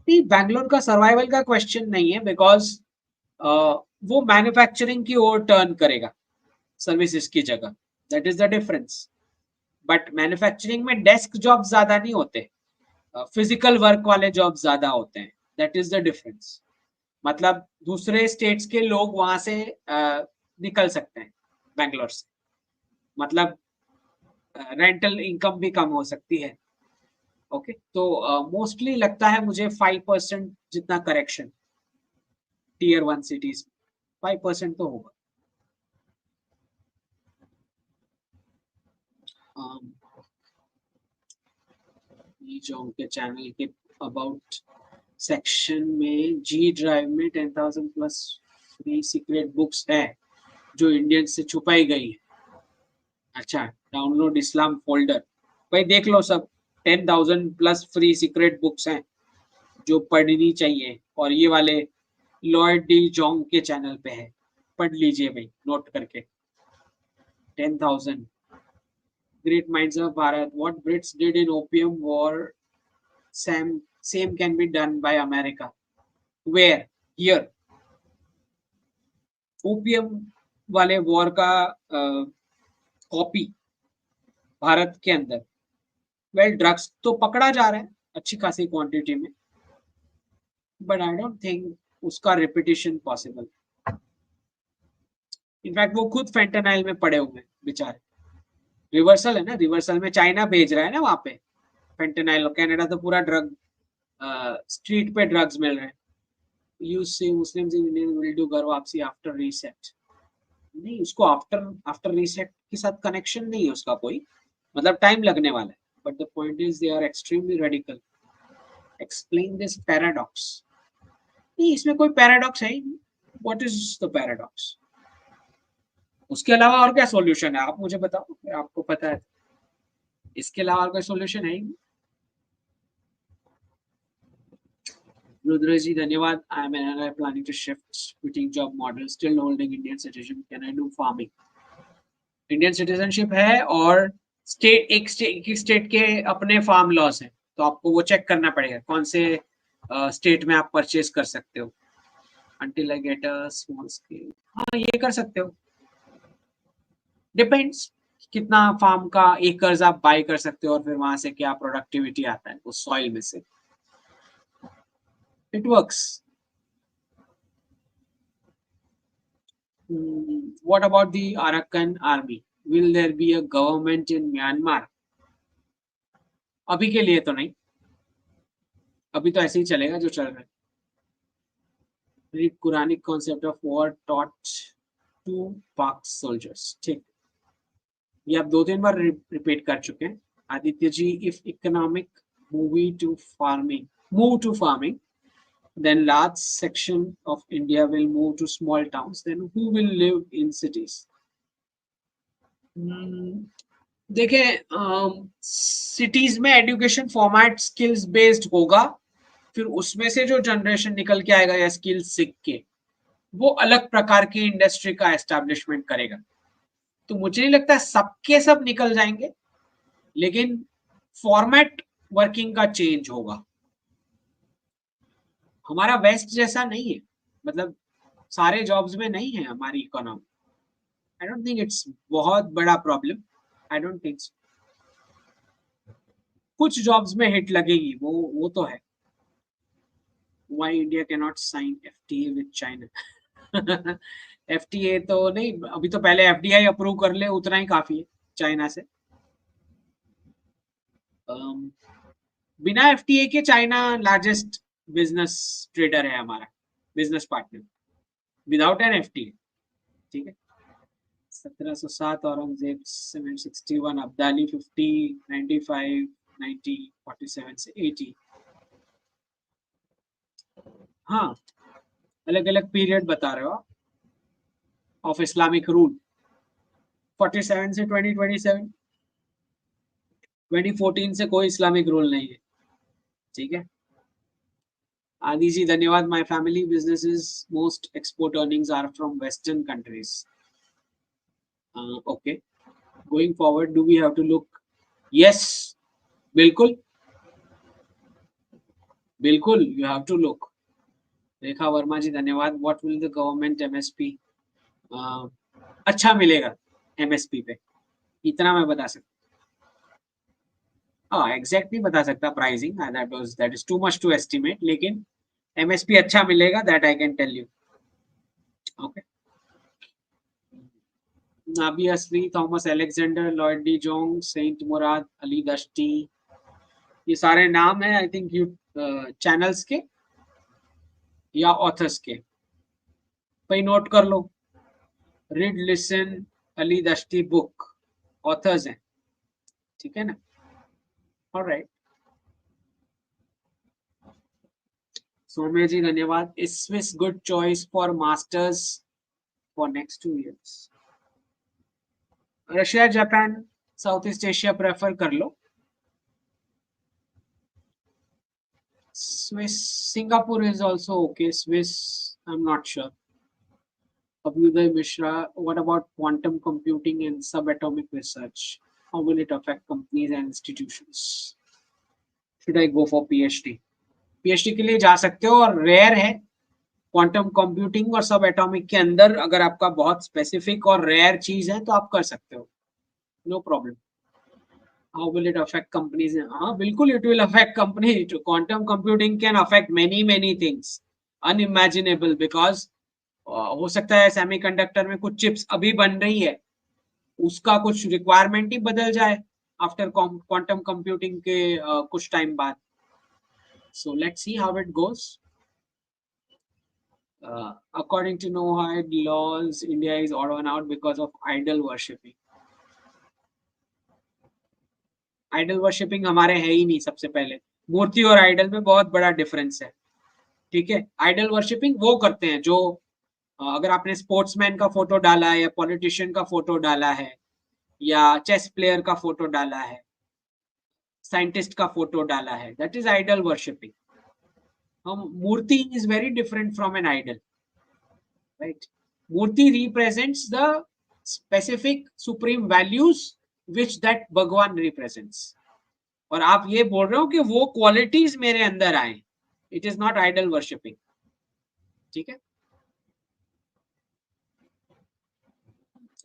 Speaker 1: नहीं, बैंगलोर का सर्वाइवल का क्वेश्चन नहीं है, बिकॉज वो मैन्युफैक्चरिंग की ओर टर्न करेगा सर्विसेज की जगह. That is the difference. But manufacturing में डेस्क जॉब ज्यादा नहीं होते, फिजिकल वर्क वाले जॉब ज्यादा होते हैं. That is the difference. मतलब दूसरे स्टेट्स के लोग वहां से निकल सकते हैं बैंगलोर से. मतलब रेंटल इनकम भी कम हो सकती है. ओके. तो मोस्टली लगता है मुझे 5% जितना करेक्शन टीयर 1 सिटीज, 5% तो होगा. जो उनके चैनल के अबाउट सेक्शन में जी ड्राइव में 10,000 प्लस फ्री सीक्रेट बुक्स है जो इंडियन से छुपाई गई है. अच्छा, डाउनलोड इस्लाम फोल्डर. भाई देख लो, सब 10,000 प्लस फ्री सीक्रेट बुक्स हैं जो पढ़नी चाहिए. और ये वाले लॉर्ड डी जोंग के चैनल पे है, पढ़ लीजिए भाई नोट करके. 10,000. Great minds of Bharat. What Brits did in opium war same can be done by America. Where? Here. Opium वाले वॉर का कॉपी भारत के अंदर. वेल, ड्रग्स तो पकड़ा जा रहा है अच्छी खासी क्वांटिटी में, बट आई डोंट थिंक उसका रिपीटिशन पॉसिबल. इनफैक्ट वो खुद फेंटेनाइल में पड़े हुए बेचारे. रिवर्सल है ना, रिवर्सल में चाइना भेज रहा है ना वहां पे फेंटेनाइल. कनाडा तो पूरा ड्रग स्ट्रीट पे ड्रग्स मिल रहे हैं. You see Muslims in Indian will do ghar wapsi after reset. नहीं, उसको आफ्टर रीसेट के साथ कनेक्शन नहीं है उसका कोई, मतलब टाइम लगने वाला है. But the point is they are extremely radical. Explain this paradox. नहीं, इसमें कोई पैराडॉक्स है ही नहीं. What is the paradox? उसके अलावा और क्या सॉल्यूशन है, आप मुझे बताओ, आपको पता है. इसके अलावा और कोई सॉल्यूशन है ही नहीं. रुद्र जी धन्यवाद. I am an planning to shift quitting job model, still holding Indian citizen, can I do farming? Indian citizenship है और एक स्टेट के अपने फार्म लॉज हैं, तो आपको वो चेक करना पड़ेगा कौन से स्टेट में आप परचेज कर सकते हो. Until I get a small scale. हाँ, ये कर सकते हो. डिपेंड्स कितना फार्म का एकर्स आप बाय कर सकते हो और फिर वहां से क्या प्रोडक्टिविटी आता है उस सॉइल में से. It works. What about the Arakan army? Will there be a government in Myanmar? अभी के लिए तो नहीं, अभी तो ऐसे ही चलेगा जो चल रहा है. Quranic concept of war taught to Pak soldiers. ठीक, ये आप 2-3 बार रिपीट कर चुके हैं. Aditya ji, if economic move to farming, then large section of India will move to small towns. Then who will live in cities? देखें, सिटीज में education format skills based होगा, फिर उसमें से जो जनरेशन निकल के आएगा या स्किल्स सीख के, वो अलग प्रकार की इंडस्ट्री का एस्टैब्लिशमेंट करेगा. तो मुझे नहीं लगता सबके सब निकल जाएंगे, लेकिन फॉर्मेट वर्किंग का चेंज होगा. हमारा वेस्ट जैसा नहीं है, मतलब सारे जॉब्स में नहीं है हमारी economy. I don't think it's बहुत बड़ा problem. I don't think so. कुछ जॉब्स में हिट लगेगी, वो तो है। Why India cannot sign FTA with China? FTA तो नहीं, अभी तो पहले FDI अप्रूव कर ले, उतना ही काफी है चाइना से। बिना FTA के चाइना लार्जेस्ट बिजनेस ट्रेडर है हमारा, business partner, without an FTA। ठीक है। 1707 औरंगजेब 761, अब्दाली 50, 95, 90, 47 से 80। हाँ, अलग अलग पीरियड बता रहे हो ऑफ इस्लामिक रूल। 47 से 2027, 2014 से कोई इस्लामिक रूल नहीं है। ठीक है। आदि जी धन्यवाद। My family businesses most export earnings are from western countries. Okay, going forward do we have to look? Yes, बिल्कुल बिल्कुल, you have to look. Rekha Verma ji धन्यवाद। What will the government MSP? अच्छा मिलेगा MSP पे, इतना मैं बता सकता। हाँ, एग्जैक्ट नहीं बता सकता pricing, that is too much to estimate, लेकिन MSP अच्छा मिलेगा, that I can tell you. Okay. Nabiya Shri, Thomas Alexander, Lloyd de Jong, Saint Murad, Ali Dashti, ये सारे नाम है आई थिंक यू चैनल्स के या ऑथर्स के, भाई नोट कर लो। Read listen Ali Dashti book, authors हैं। ठीक है ना? ऑलराइट। सौम्य जी धन्यवाद। Is Swiss good choice for masters for next 2 years? Russia, Japan, South East Asia prefer कर लो। Swiss, Singapore is also okay. Swiss, I'm not sure. Abhyuday Mishra, what about quantum computing and subatomic research? How will it affect companies and institutions? Should I go for PhD? PhD के लिए जा सकते हो, और rare है quantum computing और सब atomic के अंदर, अगर आपका बहुत स्पेसिफिक और रेयर चीज है तो आप कर सकते हो, no problem. How will it affect companies? हाँ बिल्कुल, it will affect company. Quantum computing can affect many things unimaginable, because हो सकता है सेमीकंडक्टर में कुछ चिप्स अभी बन रही है, उसका कुछ रिक्वायरमेंट ही बदल जाए आफ्टर क्वांटम कंप्यूटिंग के कुछ टाइम बाद। So let's see how it goes. According to Noahide laws, India is odd one out because of idol worshipping. Idol worshipping हमारे है ही नहीं। सबसे पहले, मूर्ति और आइडल में बहुत बड़ा डिफरेंस है। ठीक है। आइडल वर्शिपिंग वो करते हैं जो, अगर आपने स्पोर्ट्समैन का फोटो डाला है, या पॉलिटिशियन का फोटो डाला है, या चेस प्लेयर का फोटो डाला है, साइंटिस्ट का फोटो डाला है, दैट इज आइडल वर्शिपिंग। हम मूर्ति is very different from an idol, right? मूर्ति represents the specific supreme values which that भगवान रिप्रेजेंट्स, और आप ये बोल रहे हो कि वो क्वालिटीज मेरे अंदर आए, it is not idol worshipping. ठीक है।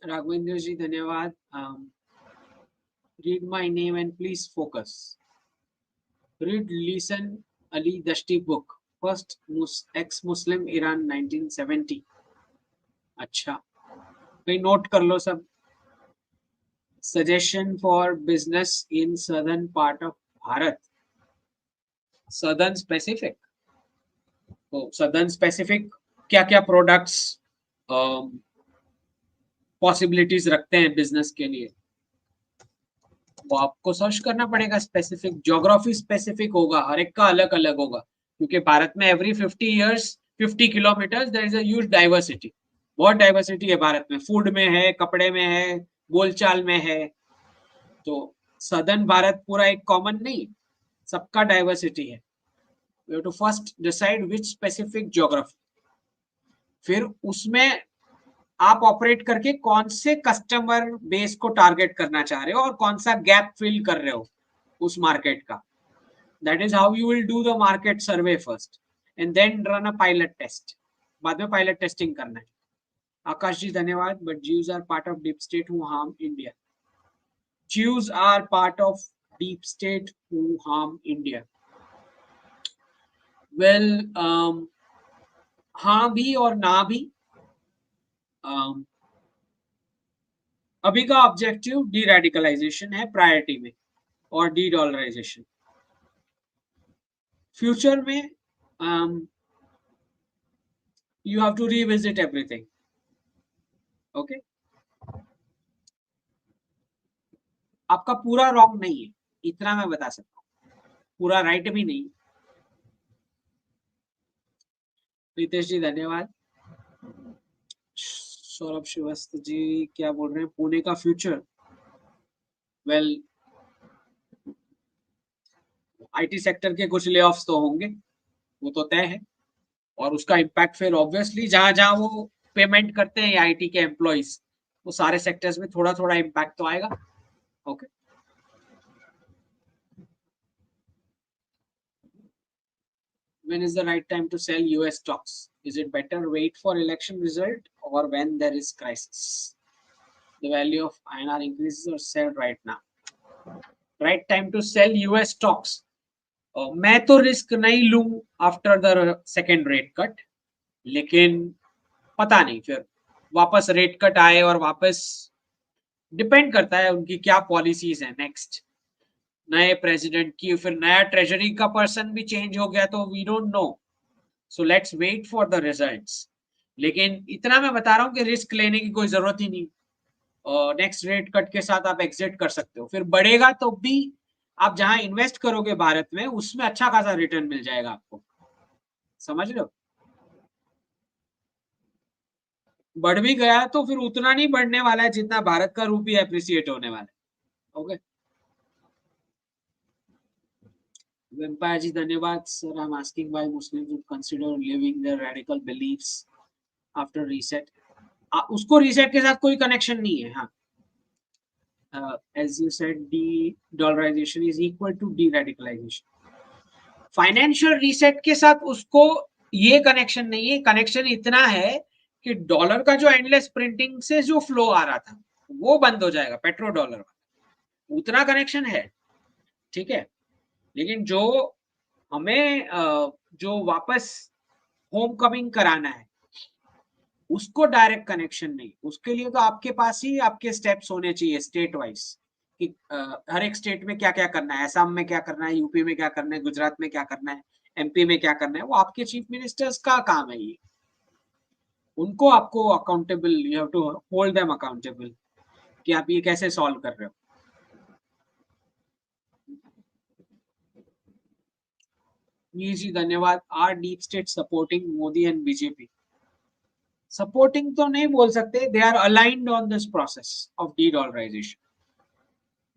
Speaker 1: राघवेंद्र जी धन्यवाद। Read my name and please focus. Read listen Ali Dashti book, first ex Muslim Iran 1970। अच्छा, भाई नोट कर लो सब। Suggestion for business in southern part of Bharat. Southern specific, तो सदर्न स्पेसिफिक क्या क्या प्रोडक्ट्स पॉसिबिलिटीज रखते हैं बिजनेस के लिए, वो आपको सर्च करना पड़ेगा। स्पेसिफिक ज्योग्राफी स्पेसिफिक होगा, हर एक का अलग अलग होगा, क्योंकि भारत में every 50 years 50 kilometers there is a huge diversity. बहुत डाइवर्सिटी है भारत में, फूड में है, कपड़े में है, बोलचाल में है। तो सदर्न भारत पूरा एक कॉमन नहीं, सबका डाइवर्सिटी है। We have to first decide which specific geography, फिर उसमें आप ऑपरेट करके कौन से कस्टमर बेस को टारगेट करना चाह रहे हो और कौन सा गैप फिल कर रहे हो उस मार्केट का। That is how you will do the market survey first and then run a pilot test. बाद में पायलट टेस्टिंग करना है। आकाश जी धन्यवाद। But Jews are part of deep state who harm India. Jews are part of deep state who harm India. Well, हाँ भी और ना भी. um, अभी का ऑब्जेक्टिव डी रेडिकलाइजेशन है प्रायोरिटी में, और डी डॉलराइजेशन. फ्यूचर में you have to revisit everything. Okay, आपका पूरा रॉन्ग नहीं है, इतना मैं बता सकता हूँ. पूरा राइट भी नहीं. रितेश जी धन्यवाद. सौरभ श्रीवास्तव जी क्या बोल रहे हैं, पुणे का फ्यूचर. वेल, आईटी सेक्टर के कुछ ले ऑफ्स तो होंगे, वो तो तय है. और उसका इम्पैक्ट फिर ऑब्वियसली जहां जहां वो पेमेंट करते हैं आईटी के एम्प्लॉइज, वो सारे सेक्टर्स में थोड़ा थोड़ा इम्पैक्ट तो आएगा. Okay. When is the right time to sell US stocks? Is it better wait for election result or when there is crisis? The value of INR increases or sell right now? Right time to sell US stocks. मैं तो risk नहीं लूं after the second rate cut, लेकिन पता नहीं फिर वापस rate cut आए और वापस डिपेंड करता है उनकी क्या पॉलिसीज है नेक्स्ट. नए प्रेसिडेंट की, फिर नया ट्रेजरी का पर्सन भी चेंज हो गया, तो we don't know. So let's wait for the results. लेकिन इतना मैं बता रहा हूँ कि रिस्क लेने की कोई जरूरत ही नहीं. नेक्स्ट रेट कट के साथ आप एग्जिट कर सकते हो, फिर बढ़ेगा तो भी आप जहां इन्वेस्ट करोगे भारत में, उसमें अच्छा खासा रिटर्न मिल जाएगा आपको. समझ लो. बढ़ भी गया तो फिर उतना नहीं बढ़ने वाला है जितना भारत का रूपी एप्रिसिएट होने वाला है. ओके. वेम्पायर जी धन्यवाद. Sir I am asking why Muslims would consider living their radical beliefs after reset. उसको रीसेट के साथ कोई कनेक्शन नहीं है. हाँ, as you said, de-dollarization is equal to de-radicalization. Financial reset के साथ उसको ये कनेक्शन नहीं है. कनेक्शन इतना है कि डॉलर का जो एंडलेस प्रिंटिंग से जो फ्लो आ रहा था वो बंद हो जाएगा, पेट्रो डॉलर. उतना कनेक्शन है, ठीक है. लेकिन जो हमें जो वापस होम कमिंग कराना है, उसको डायरेक्ट कनेक्शन नहीं. उसके लिए तो आपके पास ही आपके स्टेप्स होने चाहिए स्टेट वाइज, कि हर एक स्टेट में क्या क्या करना है. असम में क्या करना है, यूपी में क्या करना है, गुजरात में क्या करना है, एमपी में क्या करना है. वो आपके चीफ मिनिस्टर्स का काम है ये. उनको आपको accountable, you have to hold them accountable कि आप ये कैसे सॉल्व कर रहे हो. ये जी धन्यवाद. Are deep state supporting Modi and BJP? Supporting तो नहीं बोल सकते, they are aligned on this process of de dollarisation.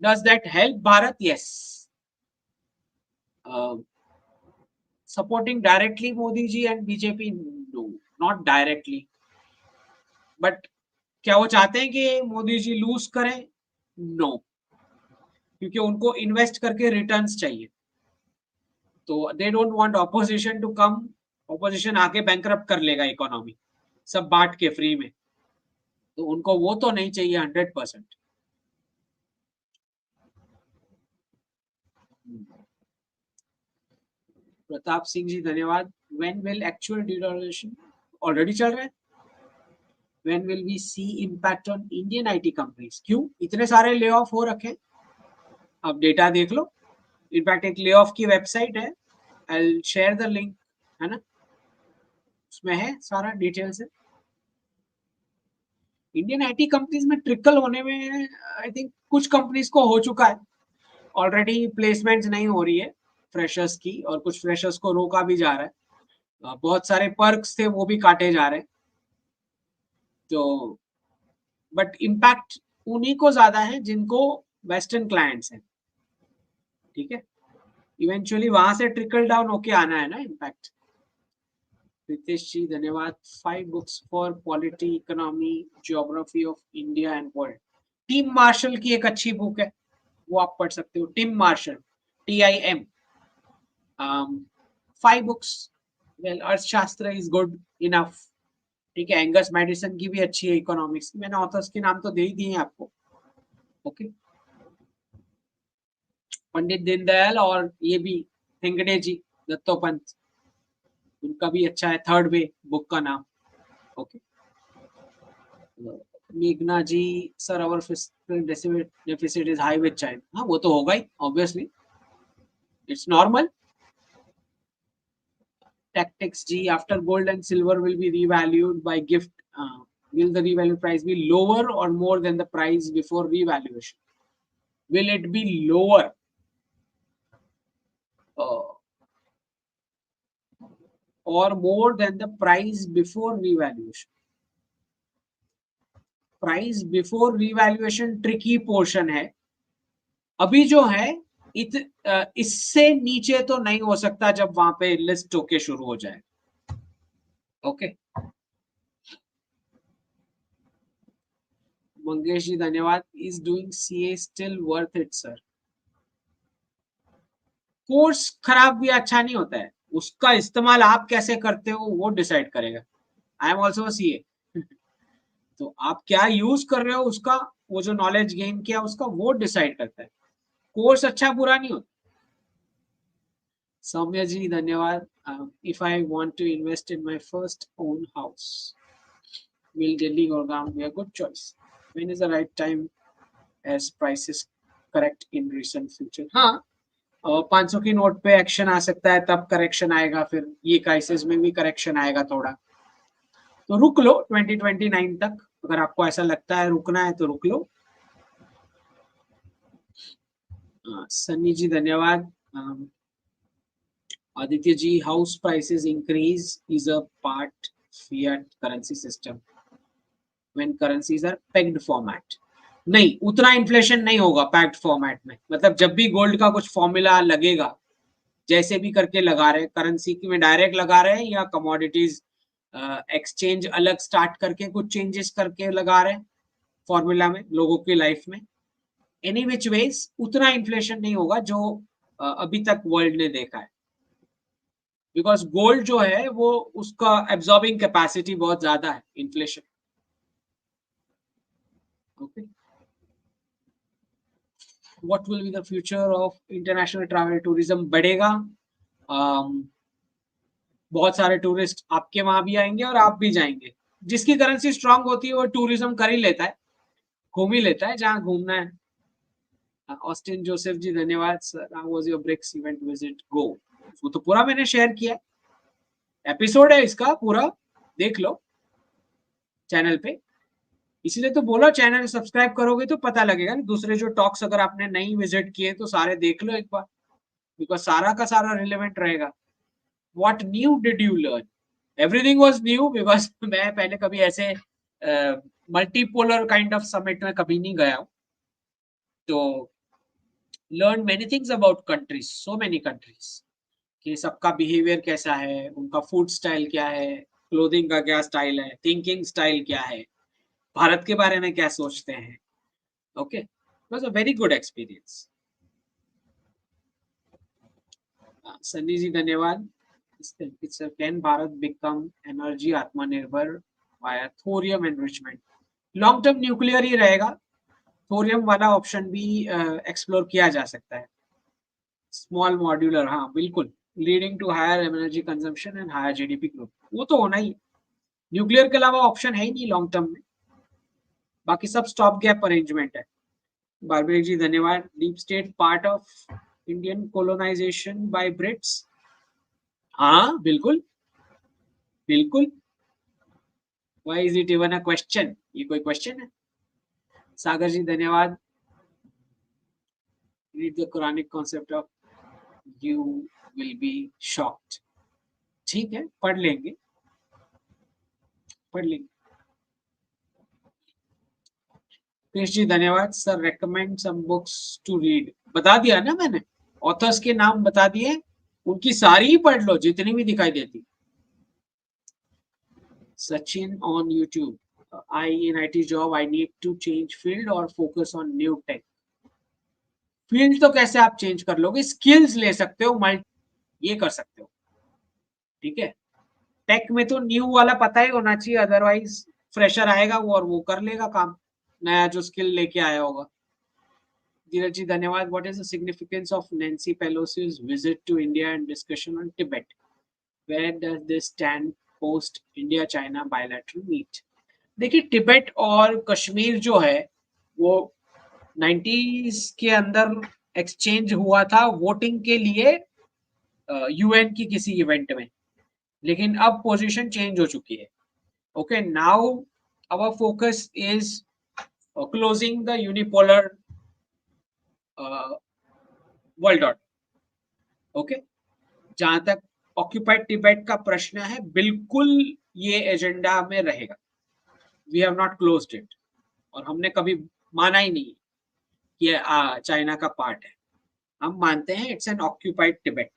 Speaker 1: Does that help Bharat? Yes. Supporting directly Modi ji and BJP? No, not directly. But क्या वो चाहते हैं कि Modi ji lose करें? नो, क्योंकि उनको इन्वेस्ट करके रिटर्न्स चाहिए. तो they don't want opposition to come. Opposition आके बैंकरप्ट कर लेगा इकोनॉमी, सब बांट के फ्री में. तो उनको वो तो नहीं चाहिए 100%. प्रताप सिंह जी धन्यवाद. When will actual dedollarization? Already चल रहा है. When will we see impact on Indian IT companies? क्यों इतने सारे ले ऑफ हो रखे? आप डेटा देख लो. इनफैक्ट एक ले ऑफ की वेबसाइट है, I'll share the link, है ना, उसमें है सारा डिटेल्स है. इंडियन आईटी कंपनीज में ट्रिकल होने में आई थिंक कुछ कंपनीज को हो चुका है ऑलरेडी. प्लेसमेंट्स नहीं हो रही है फ्रेशर्स की, और कुछ फ्रेशर्स को रोका भी जा रहा है. बहुत सारे पर्क्स थे वो भी काटे जा रहे हैं. तो बट इम्पैक्ट उन्हीं को ज्यादा है जिनको वेस्टर्न क्लाइंट्स हैं, ठीक है. इवेंचुअली वहां से ट्रिकल डाउन होके आना है ना इम्पैक्ट. रितेश जी धन्यवाद. 5 books for polity, economy, geography of India and world. Tim Marshall की एक अच्छी बुक है, वो आप पढ़ सकते हो. Tim Marshall, TIM. 5 books. Well, Arthashastra is good enough, ठीक है. एंगस मेडिसन की भी अच्छी है इकोनॉमिक्स की. मैंने ऑथर्स के नाम तो दे ही दिए हैं आपको. ओके, पंडित दीनदयाल और ये भी हेंगड़े जी, दत्तोपंत, उनका भी अच्छा है, थर्ड वे बुक का नाम। ओके, मेघना ji, sir our fiscal deficit is high with China. हाँ, वो तो होगा ही, obviously, it's normal. Tactics G, after gold and silver will be revalued by gift, will the revalue price be lower or more than the price before revaluation? Will it be lower uh, or more than the price before revaluation? Price before revaluation tricky portion है। अभी जो है इससे नीचे तो नहीं हो सकता जब वहां पे लिस्ट होके शुरू हो जाए। ओके, मंगेश जी धन्यवाद। Is doing CA still worth it sir? Course खराब भी अच्छा नहीं होता है, उसका इस्तेमाल आप कैसे करते हो वो डिसाइड करेगा। आई एम ऑल्सो सीए, तो आप क्या यूज कर रहे हो उसका, वो जो नॉलेज गेन किया उसका, वो डिसाइड करता है। कोर्स अच्छा बुरा नहीं होता। सौम्या जी धन्यवाद। If I want to invest in my first own house, will Delhi Gurgaon be a good choice? When is the right time as prices correct in recent future? हाँ, 500 की नोट पे एक्शन आ सकता है, तब करेक्शन आएगा, फिर ये crisis में भी करेक्शन आएगा थोड़ा, तो रुक लो 2029 तक। अगर आपको ऐसा लगता है रुकना है तो रुक लो। सन्नी जी धन्यवाद। Aditya ji, house prices increase is a part fiat currency system when currencies are pegged format. नहीं, उतना इन्फ्लेशन नहीं होगा पैक्ड फॉर्मेट में। मतलब जब भी गोल्ड का कुछ फॉर्मूला लगेगा, जैसे भी करके लगा रहे, करेंसी में डायरेक्ट लगा रहे हैं या कमोडिटीज एक्सचेंज अलग स्टार्ट करके कुछ चेंजेस करके लगा रहे हैं फॉर्मूला में लोगों की लाइफ में, एनी विच वेज उतना इन्फ्लेशन नहीं होगा जो अभी तक वर्ल्ड ने देखा है। बिकॉज गोल्ड जो है वो उसका एब्जॉर्बिंग कैपेसिटी बहुत ज्यादा है inflation. Okay, what will be the future of international travel tourism? बढ़ेगा। बहुत सारे टूरिस्ट आपके वहां भी आएंगे और आप भी जाएंगे। जिसकी करेंसी स्ट्रांग होती है वो टूरिज्म कर ही लेता है, घूम ही लेता है जहां घूमना है। ऑस्टिन जोसेफ जी धन्यवाद। Sir, how was your BRICS event visit? Go, वो तो पूरा मैंने शेयर किया, एपिसोड है इसका पूरा, देख लो चैनल पे। इसीलिए तो बोला चैनल सब्सक्राइब करोगे तो पता लगेगा। दूसरे जो टॉक्स अगर आपने नहीं विजिट किए तो सारे देख लो एक बार, बिकॉज सारा का सारा रिलेवेंट रहेगा। What new did you learn? Everything was new, because मैं पहले कभी ऐसे मल्टीपोलर काइंड ऑफ समिट में कभी नहीं गया हूं। तो learn many things about countries, so many countries, कि सबका बिहेवियर कैसा है, उनका फूड स्टाइल क्या है, क्लोथिंग का क्या स्टाइल है, थिंकिंग स्टाइल क्या है, भारत के बारे में क्या सोचते हैं। Okay, was a very good experience. Sunny ji धन्यवाद। कैन भारत बिकम एनर्जी आत्मनिर्भर via thorium enrichment? Long term nuclear ही रहेगा, थोरियम वाला ऑप्शन भी एक्सप्लोर किया जा सकता है। स्मॉल मॉड्यूलर, हाँ बिल्कुल, leading to higher energy consumption and higher GDP growth, वो तो होना ही है। न्यूक्लियर के अलावा ऑप्शन है ही नहीं लॉन्ग टर्म में, बाकी सब स्टॉप गैप अरेंजमेंट है। बारबेक जी धन्यवाद। Deep state part of Indian colonisation by Brits? हाँ बिल्कुल बिल्कुल। Why is it even a question? ये कोई क्वेश्चन है? सागर जी धन्यवाद। Read the Quranic concept of you will be shocked. ठीक है, पढ़ लेंगे, पढ़ लेंगे। कृष्ण जी धन्यवाद। Sir recommend some books to read? बता दिया ना मैंने, ऑथर्स के नाम बता दिए, उनकी सारी ही पढ़ लो जितनी भी दिखाई देती। Sachin on YouTube, I in IT job, I need to change field और focus on new tech? Field तो कैसे आप चेंज कर लोगे, स्किल्स ले सकते हो, ये कर सकते हो। ठीक है, टेक में तो न्यू वाला पता ही होना चाहिए, अदरवाइज फ्रेशर आएगा वो और वो कर लेगा काम, नया जो स्किल लेके आया होगा। धीरज जी धन्यवाद. What is the significance of Nancy Pelosi's visit to India and discussion on Tibet? Where does this stand post India China bilateral meet? देखिए तिब्बत और कश्मीर जो है वो 90s के अंदर एक्सचेंज हुआ था वोटिंग के लिए यूएन की किसी इवेंट में, लेकिन अब पोजीशन चेंज हो चुकी है. Okay, now our focus is closing the unipolar world order. Okay, जहां तक ऑक्यूपाइड तिब्बत का प्रश्न है, बिल्कुल ये एजेंडा में रहेगा. We have not closed it, और हमने कभी माना ही नहीं कि चाइना का पार्ट है. हम मानते हैं इट्स एन ऑक्यूपाइड तिब्बत.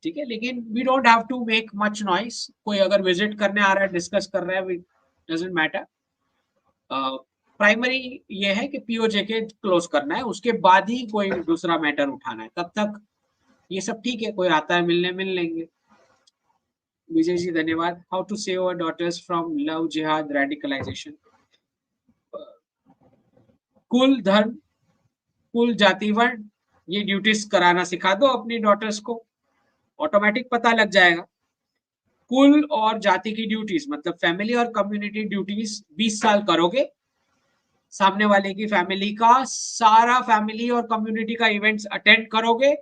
Speaker 1: ठीक है, लेकिन we don't have to make much noise. कोई अगर विजिट करने आ रहा है, डिस्कस कर रहा है, डजंट मैटर. प्राइमरी ये है कि पीओजे के क्लोज करना है, उसके बाद ही कोई दूसरा मैटर उठाना है. तब तक ये सब ठीक है, कोई आता है मिलने, मिल लेंगे. विजय जी धन्यवाद. How to save our daughters from love jihad radicalisation? कुल धर्म, कुल जाति वर्ण, ये ड्यूटीज कराना सिखा दो अपनी डॉटर्स को, ऑटोमेटिक पता लग जाएगा. कुल और जाति की ड्यूटीज मतलब फैमिली और कम्युनिटी ड्यूटीज 20 साल करोगे, सामने वाले की फैमिली का सारा फैमिली और कम्युनिटी का इवेंट्स अटेंड करोगे,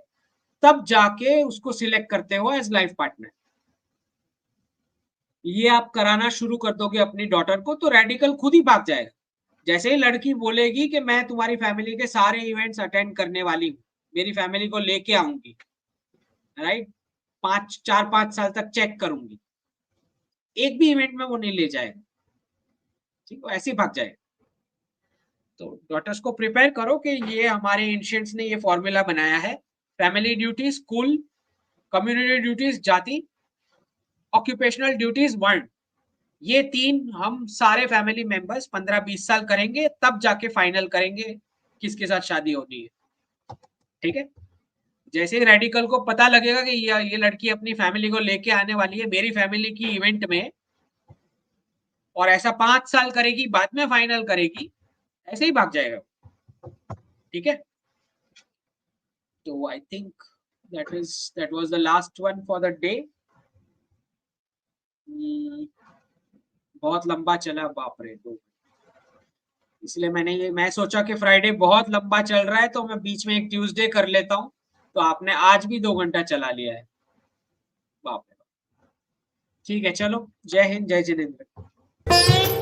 Speaker 1: तब जाके उसको सिलेक्ट करते हो एज लाइफ पार्टनर. ये आप कराना शुरू कर दोगे अपनी डॉटर को, तो रेडिकल खुद ही भाग जाएगा. जैसे ही लड़की बोलेगी कि मैं तुम्हारी फैमिली के सारे इवेंट्स अटेंड करने वाली हूँ, मेरी फैमिली को लेके आऊंगी, राइट, 4-5 साल तक चेक करूंगी, एक भी इवेंट में वो नहीं ले जाएगा. ठीक है, ऐसे ही भाग जाएगा. तो डॉटर्स को प्रिपेयर करो कि ये हमारे एंशिएंट्स ने ये फॉर्मूला बनाया है. फैमिली ड्यूटीज कुल, कम्युनिटी ड्यूटीज जाति, ऑक्यूपेशनल ड्यूटीज वर्ण, ये 3 हम सारे फैमिली मेंबर्स 15-20 साल करेंगे, तब जाके फाइनल करेंगे किसके साथ शादी होनी है. ठीक है, जैसे ही रेडिकल को पता लगेगा कि ये लड़की अपनी फैमिली को लेके आने वाली है मेरी फैमिली की इवेंट में, और ऐसा 5 साल करेगी, बाद में फाइनल करेगी, ऐसे ही भाग जाएगा. ठीक है, तो I think that was the last one for the day. बहुत लंबा चला, बाप रे. तो इसलिए मैं सोचा कि फ्राइडे बहुत लंबा चल रहा है, तो मैं बीच में एक ट्यूसडे कर लेता हूं. तो आपने आज भी 2 घंटा चला लिया है, बाप रे. ठीक है, चलो, जय हिंद, जय जिनेंद्र.